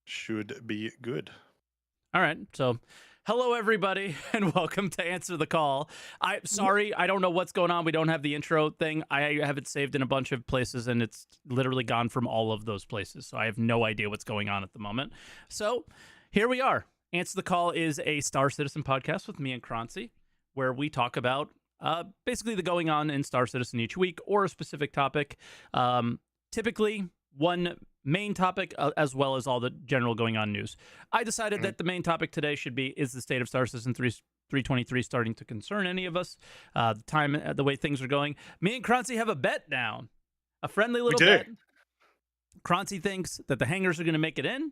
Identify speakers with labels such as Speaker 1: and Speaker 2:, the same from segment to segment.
Speaker 1: Should be good.
Speaker 2: All right. So, hello everybody and welcome to Answer the Call. Sorry, I don't know what's going on. We don't have the intro thing. I have it saved in a bunch of places and it's literally gone from all of those places. So, I have no idea what's going on at the moment. So, here we are. Answer the Call is a Star Citizen podcast with me and Croncy where we talk about basically the going on in Star Citizen each week or a specific topic. Typically, one main topic as well as all the general going on news. I decided that the main topic today should be, is the state of Star Citizen 323 starting to concern any of us? The way things are going. Me and Croncy have a bet down, a friendly
Speaker 1: We
Speaker 2: little
Speaker 1: do.
Speaker 2: bet. Croncy thinks that the Hangars are going to make it in.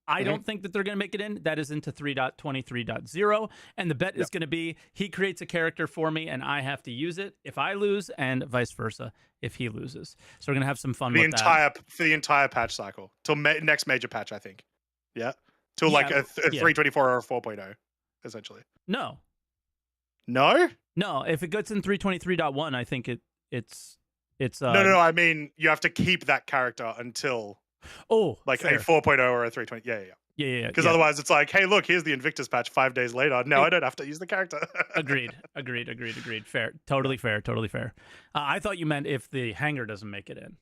Speaker 2: I don't think that they're going to make it in. That is into 3.23.0. And the bet is going to be he creates a character for me and I have to use it if I lose, and vice versa if he loses. So we're going to have some fun with that.
Speaker 1: For the entire patch cycle till next major patch, I think. Yeah, till
Speaker 2: Yeah,
Speaker 1: like a 324 or a 4.0, essentially.
Speaker 2: No.
Speaker 1: No,
Speaker 2: No, if it gets in 323.1, I think it's
Speaker 1: no. I mean, you have to keep that character until like
Speaker 2: fair.
Speaker 1: a 4.0 or a 320.
Speaker 2: Yeah.
Speaker 1: Because otherwise, it's like, hey, look, here's the Invictus patch 5 days later. No, I don't have to use the character.
Speaker 2: Agreed. Fair. Totally fair. I thought you meant if the Hangar doesn't make it in.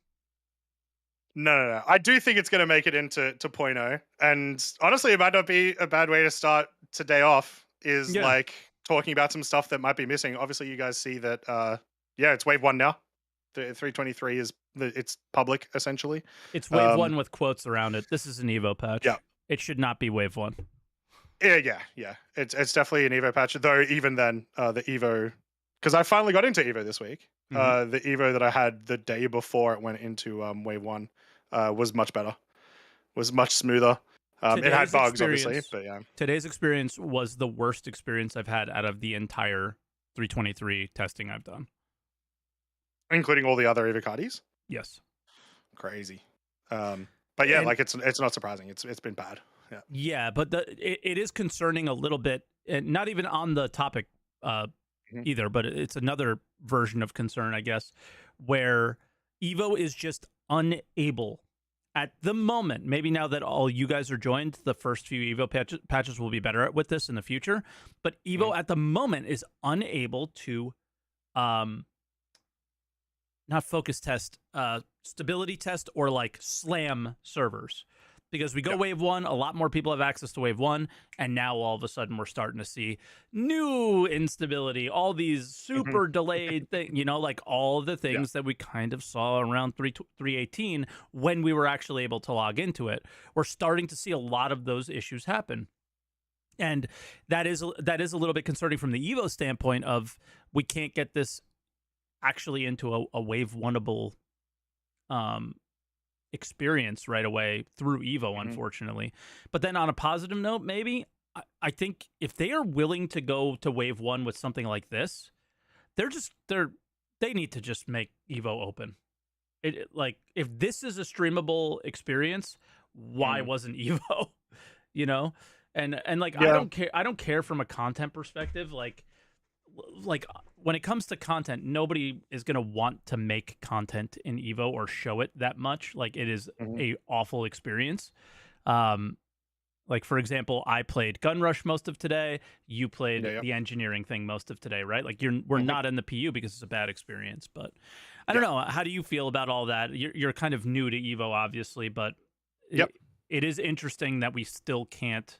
Speaker 1: No. I do think it's going to make it into 0.0. And honestly, it might not be a bad way to start today off, is like talking about some stuff that might be missing. Obviously, you guys see that, it's wave 1 now. The 323 it's public, essentially.
Speaker 2: It's wave 1 with quotes around it. This is an Evo patch.
Speaker 1: Yeah.
Speaker 2: It should not be wave 1.
Speaker 1: Yeah. It's definitely an Evo patch, though even then, the Evo, because I finally got into Evo this week. The Evo that I had the day before it went into wave 1 was much better, was much smoother. It had bugs, obviously, but yeah.
Speaker 2: Today's experience was the worst experience I've had out of the entire 323 testing I've done.
Speaker 1: Including all the other Evocardis?
Speaker 2: Yes.
Speaker 1: Crazy. But yeah, like it's not surprising. It's been bad.
Speaker 2: Yeah, but it is concerning a little bit, and not even on the topic either, but it's another version of concern, I guess, where Evo is just unable at the moment. Maybe now that all you guys are joined, the first few Evo patches will be better with this in the future. But Evo at the moment is unable to not focus test, stability test, or like slam servers. Because we go wave 1, a lot more people have access to wave 1, and now all of a sudden we're starting to see new instability, all these super delayed things, like all the things that we kind of saw around 318 when we were actually able to log into it. We're starting to see a lot of those issues happen. And that is a little bit concerning from the Evo standpoint of we can't get this actually into a wave 1-able experience right away through Evo, unfortunately. But then on a positive note, maybe I think if they are willing to go to wave 1 with something like this, they need to just make Evo open. Like, if this is a streamable experience, why wasn't Evo? And like I don't care from a content perspective, like when it comes to content, nobody is going to want to make content in Evo or show it that much. Like, it is a awful experience. Like, for example, I played Gun Rush most of today. You played the engineering thing most of today, right? Like, we're not in the PU because it's a bad experience. But I don't know. How do you feel about all that? You're kind of new to Evo, obviously, but it is interesting that we still can't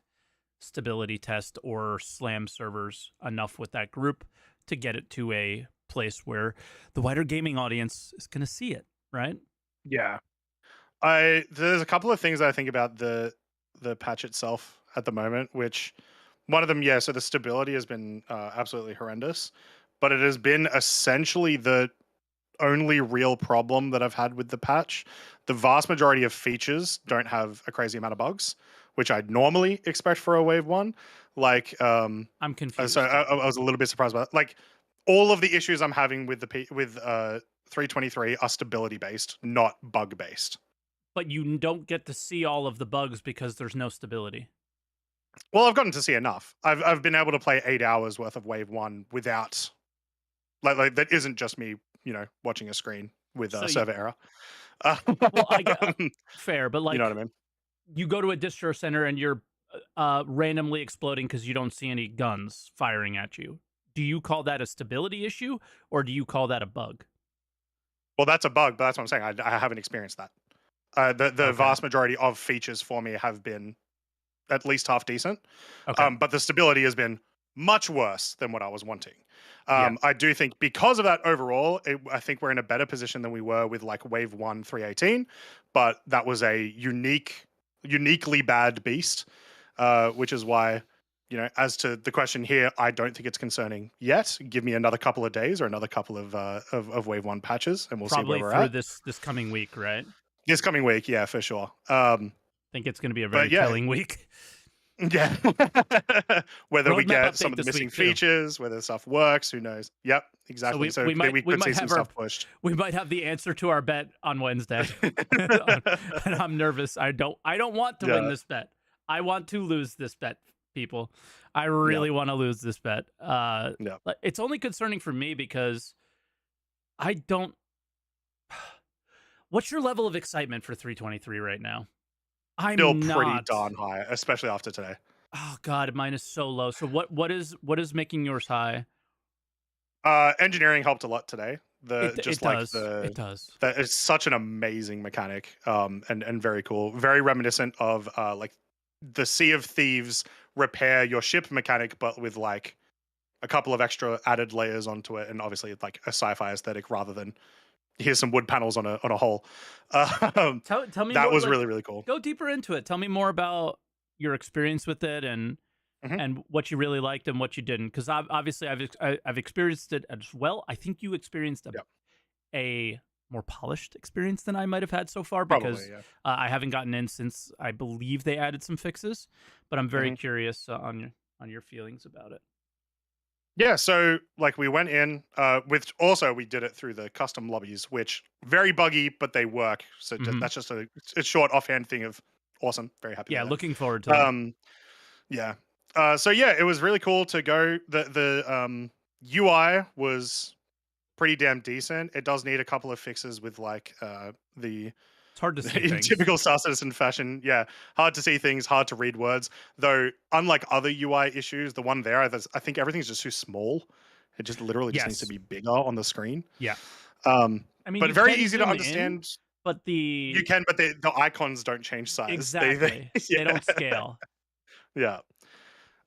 Speaker 2: stability test or slam servers enough with that group to get it to a place where the wider gaming audience is going to see it, right?
Speaker 1: Yeah. There's a couple of things I think about the patch itself at the moment, which one of them, so the stability has been absolutely horrendous, but it has been essentially the only real problem that I've had with the patch. The vast majority of features don't have a crazy amount of bugs, which I'd normally expect for a wave 1. Like,
Speaker 2: I'm confused.
Speaker 1: So I was a little bit surprised by that. Like, all of the issues I'm having with 323 are stability based, not bug based.
Speaker 2: But you don't get to see all of the bugs because there's no stability.
Speaker 1: Well, I've gotten to see enough. I've been able to play 8 hours worth of wave 1 without like that isn't just me, watching a screen with server error.
Speaker 2: Well, I get fair, but like,
Speaker 1: you know what I mean?
Speaker 2: you go to a distro center and you're randomly exploding because you don't see any guns firing at you. Do you call that a stability issue or do you call that a bug?
Speaker 1: Well, that's a bug, but that's what I'm saying. I haven't experienced that. The
Speaker 2: Okay.
Speaker 1: vast majority of features for me have been at least half decent.
Speaker 2: Okay.
Speaker 1: But the stability has been much worse than what I was wanting.
Speaker 2: Yeah.
Speaker 1: I do think because of that overall, I think we're in a better position than we were with like Wave 1 318, but that was a uniquely bad beast, which is why, as to the question here, I don't think it's concerning yet. Give me another couple of days or another couple of Wave 1 patches, and we'll see where
Speaker 2: Probably
Speaker 1: we're
Speaker 2: through
Speaker 1: at.
Speaker 2: this coming week, right?
Speaker 1: This coming week, yeah, for sure.
Speaker 2: Think it's going to be a
Speaker 1: But
Speaker 2: very
Speaker 1: yeah,
Speaker 2: killing week.
Speaker 1: yeah. Whether we
Speaker 2: Roadmap
Speaker 1: get some
Speaker 2: update
Speaker 1: of the
Speaker 2: this
Speaker 1: missing
Speaker 2: week too.
Speaker 1: features, whether stuff works, who knows? Yep,
Speaker 2: So
Speaker 1: exactly.
Speaker 2: we
Speaker 1: So
Speaker 2: we might
Speaker 1: we
Speaker 2: we
Speaker 1: could
Speaker 2: might
Speaker 1: see some
Speaker 2: have our
Speaker 1: stuff pushed.
Speaker 2: we might have the answer to our bet on Wednesday. And I'm nervous. I don't want to win
Speaker 1: Yeah,
Speaker 2: this bet. I want to lose this bet, people. I
Speaker 1: yeah,
Speaker 2: really want to lose this bet.
Speaker 1: yeah.
Speaker 2: It's only concerning for me because I don't. What's your level of excitement for 323 right now?
Speaker 1: Still
Speaker 2: I'm
Speaker 1: pretty
Speaker 2: not.
Speaker 1: darn high, especially after today.
Speaker 2: Oh God, mine is so low. So what is making yours high?
Speaker 1: Engineering helped a lot today. The
Speaker 2: It
Speaker 1: just like
Speaker 2: does. It does.
Speaker 1: that it's such an amazing mechanic, and very cool, very reminiscent of like the Sea of Thieves repair your ship mechanic, but with like a couple of extra added layers onto it, and obviously like a sci-fi aesthetic rather than here's some wood panels on a hole. Um,
Speaker 2: Tell me
Speaker 1: that
Speaker 2: more.
Speaker 1: was
Speaker 2: Like,
Speaker 1: really really cool.
Speaker 2: go deeper into it. Tell me more about your experience with it
Speaker 1: Hmm.
Speaker 2: and what you really liked and what you didn't. Because obviously I've experienced it as well. I think you experienced
Speaker 1: Yeah,
Speaker 2: a more polished experience than I might have had so far
Speaker 1: probably.
Speaker 2: because
Speaker 1: Yeah.
Speaker 2: I haven't gotten in since I believe they added some fixes. But I'm very
Speaker 1: Hmm.
Speaker 2: curious on your feelings about it.
Speaker 1: Yeah. So like we went in with also we did it through the custom lobbies, which very buggy, but they work. So
Speaker 2: Hmm.
Speaker 1: that's just a short offhand thing of awesome. Very happy with
Speaker 2: Yeah,
Speaker 1: that.
Speaker 2: looking forward to them.
Speaker 1: Um, yeah. So yeah, it was really cool to go. The UI was pretty damn decent. It does need a couple of fixes with like the
Speaker 2: It's hard to see
Speaker 1: in
Speaker 2: things.
Speaker 1: typical Star Citizen fashion, yeah, hard to see things, hard to read words. Though, unlike other UI issues, the one there, I think everything's just too small. It just literally just needs to
Speaker 2: Yes.
Speaker 1: be bigger on the screen.
Speaker 2: Yeah.
Speaker 1: Um,
Speaker 2: I mean,
Speaker 1: but
Speaker 2: you
Speaker 1: very
Speaker 2: can
Speaker 1: easy to
Speaker 2: zoom in,
Speaker 1: understand.
Speaker 2: but
Speaker 1: You
Speaker 2: the
Speaker 1: can, but the icons don't change size. They
Speaker 2: exactly they
Speaker 1: yeah,
Speaker 2: don't scale.
Speaker 1: yeah.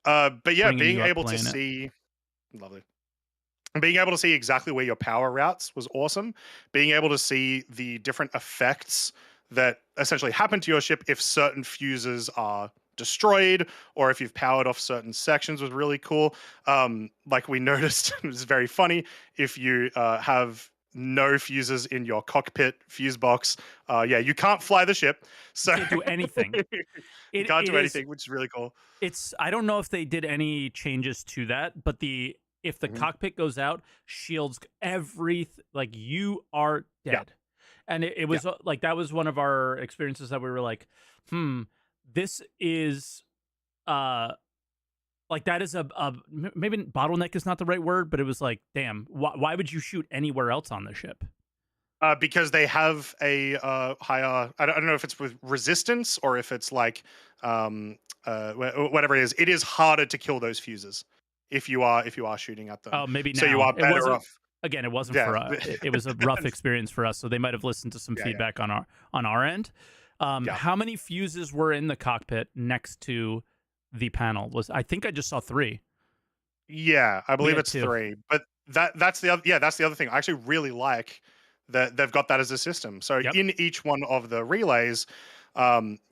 Speaker 1: But yeah,
Speaker 2: Bringing
Speaker 1: being
Speaker 2: you up
Speaker 1: able to
Speaker 2: playing it.
Speaker 1: see, lovely. Being able to see exactly where your power routes was awesome. Being able to see the different effects that essentially happen to your ship if certain fuses are destroyed or if you've powered off certain sections was really cool. Like we noticed, it was very funny if you have no fuses in your cockpit fuse box. Yeah, you can't fly the ship,
Speaker 2: You
Speaker 1: so
Speaker 2: can't do anything.
Speaker 1: you
Speaker 2: It
Speaker 1: can't
Speaker 2: it
Speaker 1: do
Speaker 2: is
Speaker 1: anything, which is really cool.
Speaker 2: it's I don't know if they did any changes to that, but the if the
Speaker 1: Mhm.
Speaker 2: cockpit goes out, shields every like you are
Speaker 1: Yeah,
Speaker 2: dead. And it
Speaker 1: yeah,
Speaker 2: was like that was one of our experiences that we were like, hmm, this is uh like that is maybe bottleneck is not the right word, but it was like, damn, why would you shoot anywhere else on the ship?
Speaker 1: because they have a higher. I don't know if it's with resistance or if it's like whatever it is. It is harder to kill those fuses if you are shooting at them.
Speaker 2: Oh, maybe
Speaker 1: So you
Speaker 2: now.
Speaker 1: are
Speaker 2: It
Speaker 1: better
Speaker 2: wasn't
Speaker 1: off.
Speaker 2: again, it wasn't
Speaker 1: Yeah,
Speaker 2: for it was a rough experience for us, so they might have listened to some
Speaker 1: yeah, yeah,
Speaker 2: feedback on our end.
Speaker 1: yeah.
Speaker 2: How many fuses were in the cockpit next to the panel? Was I think I just saw 3.
Speaker 1: Yeah, I
Speaker 2: We
Speaker 1: believe
Speaker 2: had
Speaker 1: it's
Speaker 2: 2.
Speaker 1: 3. But that's the other that's the other thing. I actually really like that they've got that as a system. So
Speaker 2: Yep.
Speaker 1: in each one of the relays,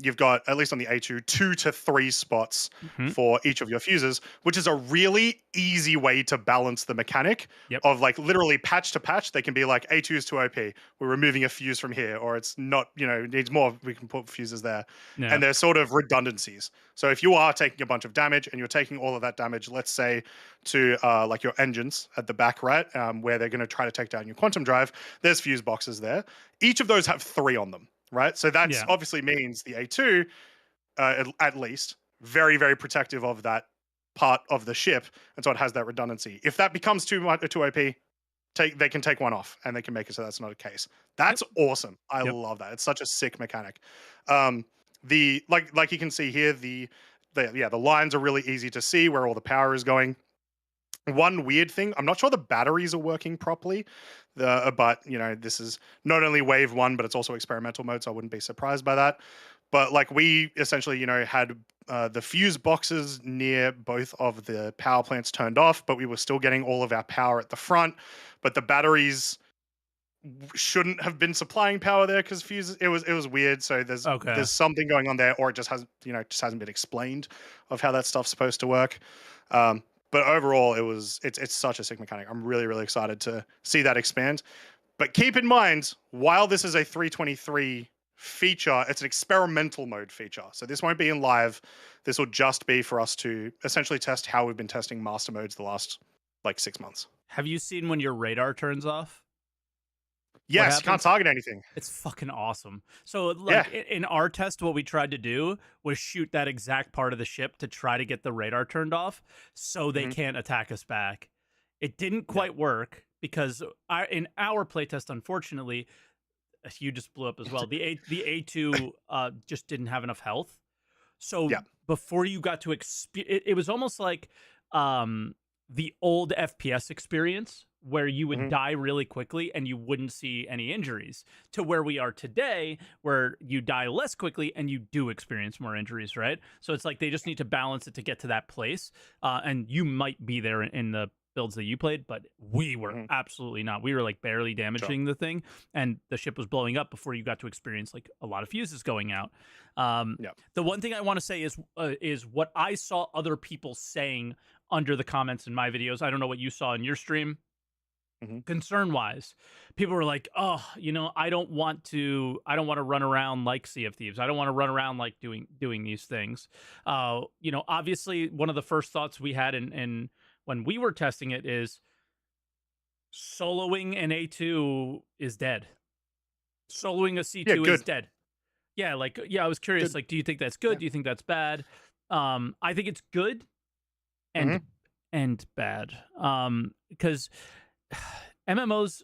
Speaker 1: you've got at least on the A2 2 to 3 spots
Speaker 2: Mhm.
Speaker 1: for each of your fuses, which is a really easy way to balance the mechanic
Speaker 2: Yep.
Speaker 1: of like literally patch to patch. They can be like A2 is too OP. We're removing a fuse from here, or it's not, it needs more. We can put fuses there.
Speaker 2: Yeah.
Speaker 1: And they're sort of redundancies. So if you are taking a bunch of damage and you're taking all of that damage, let's say to like your engines at the back, right, where they're going to try to take down your quantum drive, there's fuse boxes there. Each of those have 3 on them, right? So that's
Speaker 2: Yeah.
Speaker 1: obviously means the A2, at least, very, very protective of that part of the ship. And so it has that redundancy. If that becomes too much, too OP, they can take one off and they can make it so that's not a case.
Speaker 2: Yep.
Speaker 1: That's awesome. I
Speaker 2: Yep.
Speaker 1: love that. It's such a sick mechanic. Um, the like you can see here, the lines are really easy to see where all the power is going. One weird thing, I'm not sure the batteries are working properly. But this is not only wave one, but it's also experimental mode, so I wouldn't be surprised by that. But like we essentially, had the fuse boxes near both of the power plants turned off, but we were still getting all of our power at the front. But the batteries shouldn't have been supplying power there because fuses. It was weird. So
Speaker 2: Okay.
Speaker 1: there's something going on there, or it just hasn't just hasn't been explained of how that stuff's supposed to work. Um, but overall, it's such a sick mechanic. I'm really really excited to see that expand. But keep in mind, while this is a 323 feature, it's an experimental mode feature. So this won't be in live. This will just be for us to essentially test how we've been testing master modes the last like 6 months.
Speaker 2: Have you seen when your radar turns off? What
Speaker 1: Yes, you can't
Speaker 2: happens?
Speaker 1: target anything.
Speaker 2: It's fucking awesome. So,
Speaker 1: Yeah.
Speaker 2: like, in our test, what we tried to do was shoot that exact part of the ship to try to get the radar turned off so they
Speaker 1: Hmm.
Speaker 2: can't attack us back. It didn't
Speaker 1: Yeah.
Speaker 2: quite work because in our playtest, unfortunately, you just blew up as well. The A2 just didn't have enough health. So
Speaker 1: Yeah.
Speaker 2: before you got to it was almost like um, the old FPS experience where you would
Speaker 1: Hmm.
Speaker 2: die really quickly and you wouldn't see any injuries, to where we are today where you die less quickly and you do experience more injuries, right? So it's like they just need to balance it to get to that place. And you might be there in the builds that you played, but we were
Speaker 1: Hmm.
Speaker 2: absolutely not. We were like barely
Speaker 1: Sure.
Speaker 2: damaging the thing, and the ship was blowing up before you got to experience like a lot of fuses going out. Um,
Speaker 1: Yeah.
Speaker 2: the one thing I want to say is what I saw other people saying under the comments in my videos. I don't know what you saw in your stream.
Speaker 1: Hmm.
Speaker 2: Concern wise, people were like, "Oh, I don't want to run around like Sea of Thieves. I don't want to run around like doing these things." Obviously, one of the first thoughts we had in when we were testing it is soloing an A2 is dead. Soloing a
Speaker 1: Yeah.
Speaker 2: C2 is
Speaker 1: Good.
Speaker 2: dead. Yeah, like yeah, I was curious.
Speaker 1: Good.
Speaker 2: Like, do you think that's good?
Speaker 1: Yeah.
Speaker 2: Do you think that's bad? I think it's good and
Speaker 1: Hmm.
Speaker 2: bad. Because MMOs,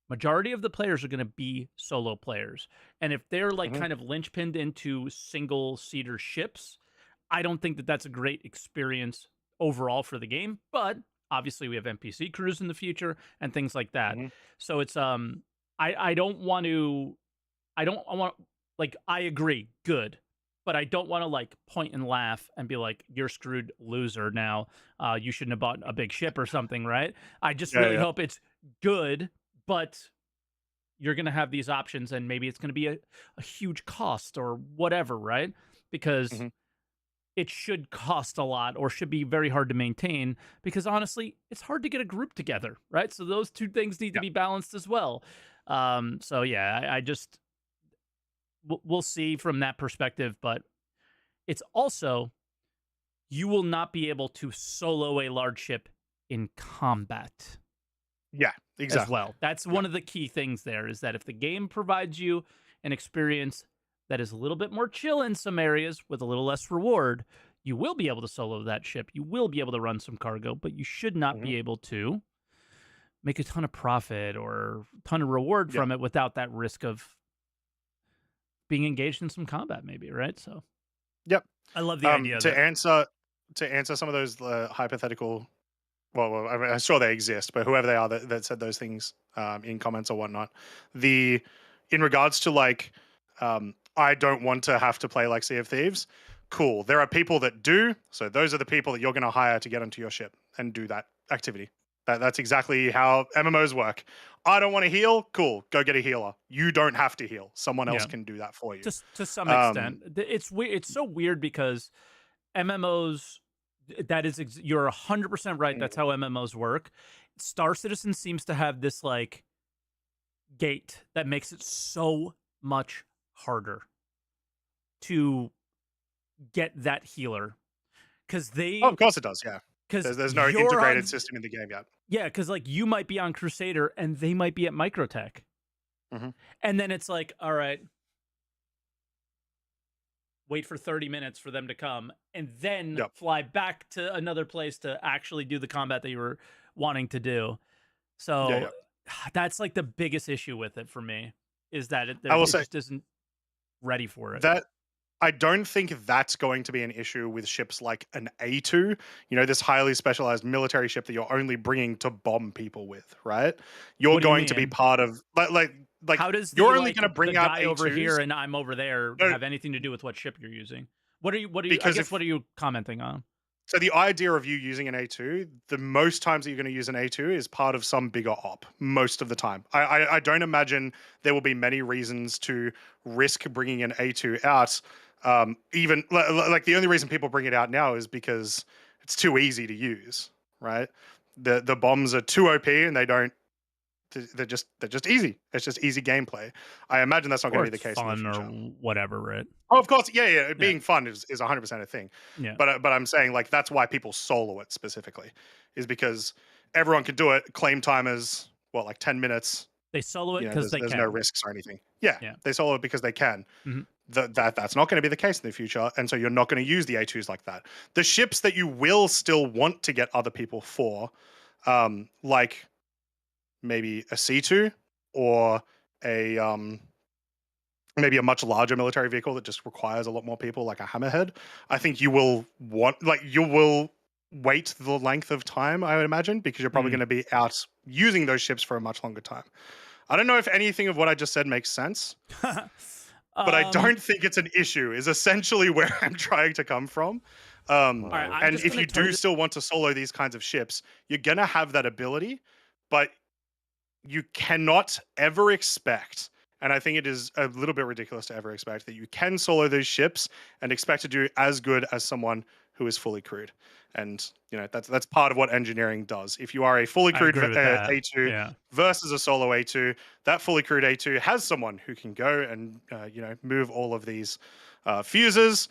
Speaker 2: majority of the players are going to be solo players, and if they're like
Speaker 1: Hmm.
Speaker 2: kind of linchpinned into single seater ships, I don't think that that's a great experience overall for the game. But obviously, we have NPC crews in the future and things like that.
Speaker 1: Hmm.
Speaker 2: So it's I don't want to I want like I agree, good. But I don't want to like point and laugh and be like, "You're screwed, loser." Now, you shouldn't have bought a big ship or something, right? I just
Speaker 1: Yeah.
Speaker 2: really
Speaker 1: Yeah.
Speaker 2: hope it's good, but you're going to have these options, and maybe it's going to be a huge cost or whatever, right? Because
Speaker 1: Hmm.
Speaker 2: it should cost a lot or should be very hard to maintain. Because honestly, it's hard to get a group together, right? So those two things need to
Speaker 1: Yeah.
Speaker 2: be balanced as well. So yeah, I just we'll see from that perspective, but it's also you will not be able to solo a large ship in combat
Speaker 1: Yeah.
Speaker 2: as
Speaker 1: Exactly.
Speaker 2: well. That's
Speaker 1: Yeah.
Speaker 2: one of the key things there is that if the game provides you an experience that is a little bit more chill in some areas with a little less reward, you will be able to solo that ship. You will be able to run some cargo, but you should not
Speaker 1: Hmm.
Speaker 2: be able to make a ton of profit or ton of reward
Speaker 1: Yeah.
Speaker 2: from it without that risk of being engaged in some combat maybe, right? So
Speaker 1: Yep.
Speaker 2: I love the idea of
Speaker 1: To
Speaker 2: it.
Speaker 1: answer some of those hypothetical. Well, I mean, I'm sure they exist, but whoever they are that said those things in comments or whatnot, the in regards to like, I don't want to have to play like Sea of Thieves. Cool. There are people that do, so those are the people that you're going to hire to get onto your ship and do that activity. That's exactly how MMOs work. I don't want to heal. Cool. Go get a healer. You don't have to heal. Someone else
Speaker 2: Yeah.
Speaker 1: can do that for you.
Speaker 2: To some
Speaker 1: Um,
Speaker 2: extent. It's weird. It's so weird because MMOs. That is, you're 100% right. That's how MMOs work. Star Citizen seems to have this like gate that makes it so much harder to get that healer because
Speaker 1: oh, of course it does. Yeah.
Speaker 2: because
Speaker 1: There's no
Speaker 2: you're
Speaker 1: integrated
Speaker 2: on
Speaker 1: system in the game yet.
Speaker 2: yeah because like you might be on Crusader and they might be at Microtech,
Speaker 1: Hmm.
Speaker 2: and then it's like, all right, wait for 30 minutes for them to come, and then
Speaker 1: Yep.
Speaker 2: fly back to another place to actually do the combat that you were wanting to do.
Speaker 1: Yeah.
Speaker 2: So
Speaker 1: Yeah.
Speaker 2: that's like the biggest issue with it for me is that
Speaker 1: I will
Speaker 2: it
Speaker 1: say
Speaker 2: just isn't ready for it.
Speaker 1: that. I don't think that's going to be an issue with ships like an A2, this highly specialized military ship that you're only bringing to bomb people with, right? You're
Speaker 2: What do you
Speaker 1: going to be
Speaker 2: mean?
Speaker 1: part of like
Speaker 2: How does the
Speaker 1: you're only
Speaker 2: like
Speaker 1: going to
Speaker 2: the
Speaker 1: bring out
Speaker 2: guy over
Speaker 1: A2s.
Speaker 2: here and I'm over there
Speaker 1: No,
Speaker 2: have anything to do with what ship you're using? What are you I
Speaker 1: because
Speaker 2: guess
Speaker 1: if
Speaker 2: what are you commenting on?
Speaker 1: so the idea of you using an A2, the most times that you're going to use an A2 is part of some bigger op. Most of the time, I don't imagine there will be many reasons to risk bringing an A2 out. Even like the only reason people bring it out now is because it's too easy to use, right? The bombs are too OP and they're just easy. It's just easy gameplay. I imagine that's not going
Speaker 2: Or
Speaker 1: to be the
Speaker 2: it's
Speaker 1: case in the
Speaker 2: fun or
Speaker 1: future.
Speaker 2: whatever, right?
Speaker 1: Oh, of course, yeah, yeah.
Speaker 2: Yeah.
Speaker 1: Being fun is 100% a thing,
Speaker 2: Yeah.
Speaker 1: but I'm saying like that's why people solo it specifically, is because everyone can do it. Claim time is what, like 10 minutes.
Speaker 2: They solo it cuz
Speaker 1: There's
Speaker 2: they
Speaker 1: there's no
Speaker 2: can.
Speaker 1: risks or anything. Yeah,
Speaker 2: Yeah.
Speaker 1: they solo it because they can.
Speaker 2: Mhm.
Speaker 1: That's not going to be the case in the future, and so you're not going to use the A2s like that. The ships that you will still want to get other people for, like maybe a C2 or a maybe a much larger military vehicle that just requires a lot more people, like a hammerhead. I think you will wait the length of time, I would imagine, because you're probably
Speaker 2: Mm.
Speaker 1: going to be out using those ships for a much longer time. I don't know if anything of what I just said makes sense, but I
Speaker 2: um
Speaker 1: don't think it's an issue, is essentially where I'm trying to come from.
Speaker 2: all right, I'm
Speaker 1: And
Speaker 2: just
Speaker 1: if
Speaker 2: going to
Speaker 1: you
Speaker 2: toe
Speaker 1: do
Speaker 2: this.
Speaker 1: still want to solo these kinds of ships, you're going to have that ability, but you cannot ever expect, and I think it is a little bit ridiculous to ever expect, that you can solo those ships and expect to do as good as someone who is fully crewed. And that's part of what engineering does. If you are a fully
Speaker 2: I
Speaker 1: crewed
Speaker 2: agree with that.
Speaker 1: A2
Speaker 2: Yeah.
Speaker 1: versus a solo A2, that fully crewed A2 has someone who can go and move all of these fuses,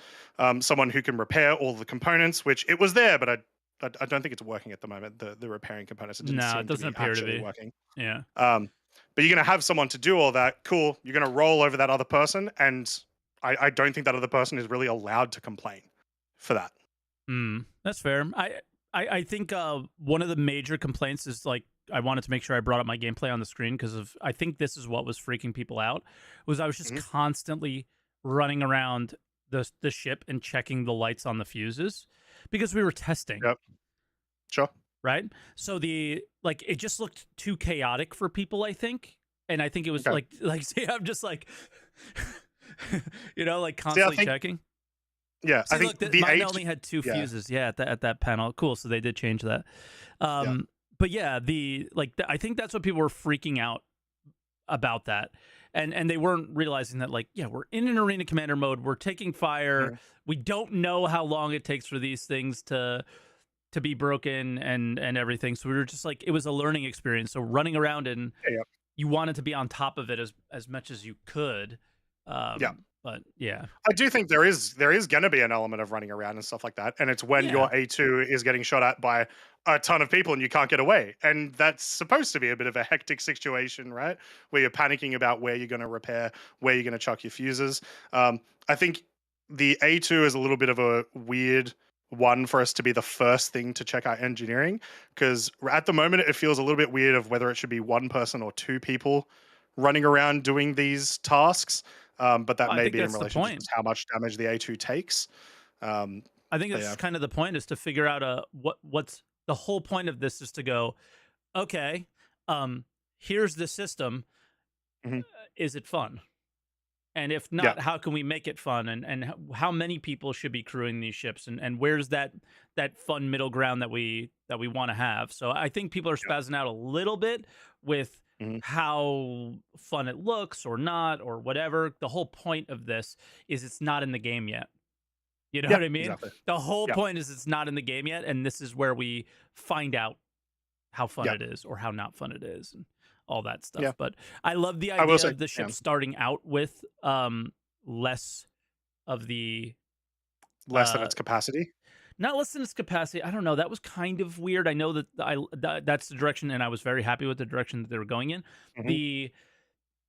Speaker 1: someone who can repair all the components, which it was there, but I don't think it's working at the moment. The repairing components, it didn't
Speaker 2: No, it
Speaker 1: seem to
Speaker 2: doesn't
Speaker 1: be
Speaker 2: appear to
Speaker 1: actually
Speaker 2: be.
Speaker 1: working.
Speaker 2: Yeah.
Speaker 1: Um, but you're going to have someone to do all that. Cool. You're going to roll over that other person. And I don't think that other person is really allowed to complain for that.
Speaker 2: That's fair. I think one of the major complaints is like I wanted to make sure I brought up my gameplay on the screen because of I think this is what was freaking people out was I was just
Speaker 1: Hmm.
Speaker 2: constantly running around the ship and checking the lights on the fuses because we were testing,
Speaker 1: Yep. Sure.
Speaker 2: right? So the like it just looked too chaotic for people, I think. And I think it was
Speaker 1: Okay.
Speaker 2: like see, I'm just like like
Speaker 1: See, I
Speaker 2: constantly
Speaker 1: think,
Speaker 2: checking.
Speaker 1: yeah, I
Speaker 2: See,
Speaker 1: think
Speaker 2: look,
Speaker 1: the
Speaker 2: mine
Speaker 1: H,
Speaker 2: only had two
Speaker 1: yeah,
Speaker 2: fuses. Yeah, at that panel. Cool. So they did change that.
Speaker 1: yeah.
Speaker 2: But yeah, I think that's what people were freaking out about that, and they weren't realizing that yeah, we're in an arena commander mode. We're taking fire.
Speaker 1: Mhm.
Speaker 2: We don't know how long it takes for these things to be broken and everything. So we were just like, it was a learning experience. So running around and
Speaker 1: Yeah, yeah.
Speaker 2: you wanted to be on top of it as much as you could.
Speaker 1: Yeah.
Speaker 2: But yeah,
Speaker 1: I do think there is going to be an element of running around and stuff like that, and it's when
Speaker 2: yeah.
Speaker 1: your A2 is getting shot at by a ton of people and you can't get away, and that's supposed to be a bit of a hectic situation, right? Where you're panicking about where you're going to repair, where you're going to chuck your fuses. I think the A2 is a little bit of a weird one for us to be the first thing to check out engineering, because at the moment it feels a little bit weird of whether it should be one person or two people running around doing these tasks. But that
Speaker 2: Well, I
Speaker 1: may
Speaker 2: think
Speaker 1: be in
Speaker 2: that's the
Speaker 1: relation to
Speaker 2: point.
Speaker 1: just how much damage the A2 takes. Um,
Speaker 2: I think
Speaker 1: but
Speaker 2: that's
Speaker 1: yeah.
Speaker 2: kind of the point is to figure out what's the whole point of this is to go, okay, here's the system.
Speaker 1: Mhm.
Speaker 2: Is it fun? And if
Speaker 1: Yeah.
Speaker 2: not, how can we make it fun? And how many people should be crewing these ships? And where's that fun middle ground that we want to have? So I think people are
Speaker 1: Yeah.
Speaker 2: spazzing out a little bit with
Speaker 1: Mhm.
Speaker 2: how fun it looks or not or whatever. The whole point of this is it's not in the game yet. You know
Speaker 1: Yeah.
Speaker 2: what I mean?
Speaker 1: Exactly.
Speaker 2: The whole
Speaker 1: Yeah.
Speaker 2: point is it's not in the game yet, and this is where we find out how fun
Speaker 1: Yeah.
Speaker 2: it is or how not fun it is and all that stuff.
Speaker 1: Yeah.
Speaker 2: But I love the
Speaker 1: I will
Speaker 2: idea
Speaker 1: say,
Speaker 2: of the
Speaker 1: yeah,
Speaker 2: ship starting out with less of the
Speaker 1: less than
Speaker 2: uh
Speaker 1: its capacity.
Speaker 2: not less than its capacity. I don't know. That was kind of weird. I know that's the direction, and I was very happy with the direction that they were going in.
Speaker 1: Hmm.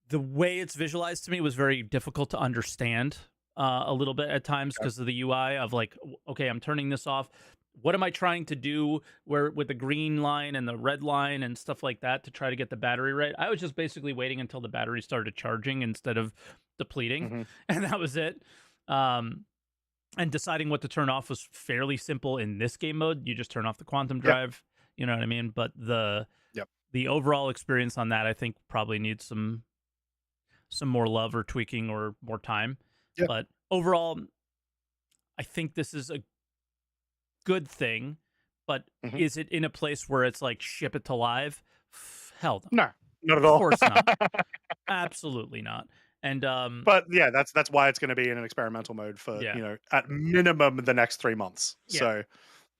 Speaker 2: The way it's visualized to me was very difficult to understand a little bit at times
Speaker 1: Okay.
Speaker 2: because of the UI of like, okay, I'm turning this off. What am I trying to do where with the green line and the red line and stuff like that to try to get the battery right? I was just basically waiting until the battery started charging instead of depleting,
Speaker 1: Hmm.
Speaker 2: and that was it. Um, and deciding what to turn off was fairly simple in this game mode. You just turn off the quantum
Speaker 1: Yep.
Speaker 2: drive, you know what I mean? But
Speaker 1: Yep.
Speaker 2: the overall experience on that, I think, probably needs some more love or tweaking or more time.
Speaker 1: Yep.
Speaker 2: But overall, I think this is a good thing. But
Speaker 1: Hmm.
Speaker 2: is it in a place where it's like ship it to live? Hell no.
Speaker 1: No, not at
Speaker 2: Of
Speaker 1: all.
Speaker 2: course not. Absolutely not. And
Speaker 1: But yeah, that's why it's going to be in an experimental mode for
Speaker 2: yeah,
Speaker 1: at minimum the next 3 months.
Speaker 2: yeah,
Speaker 1: So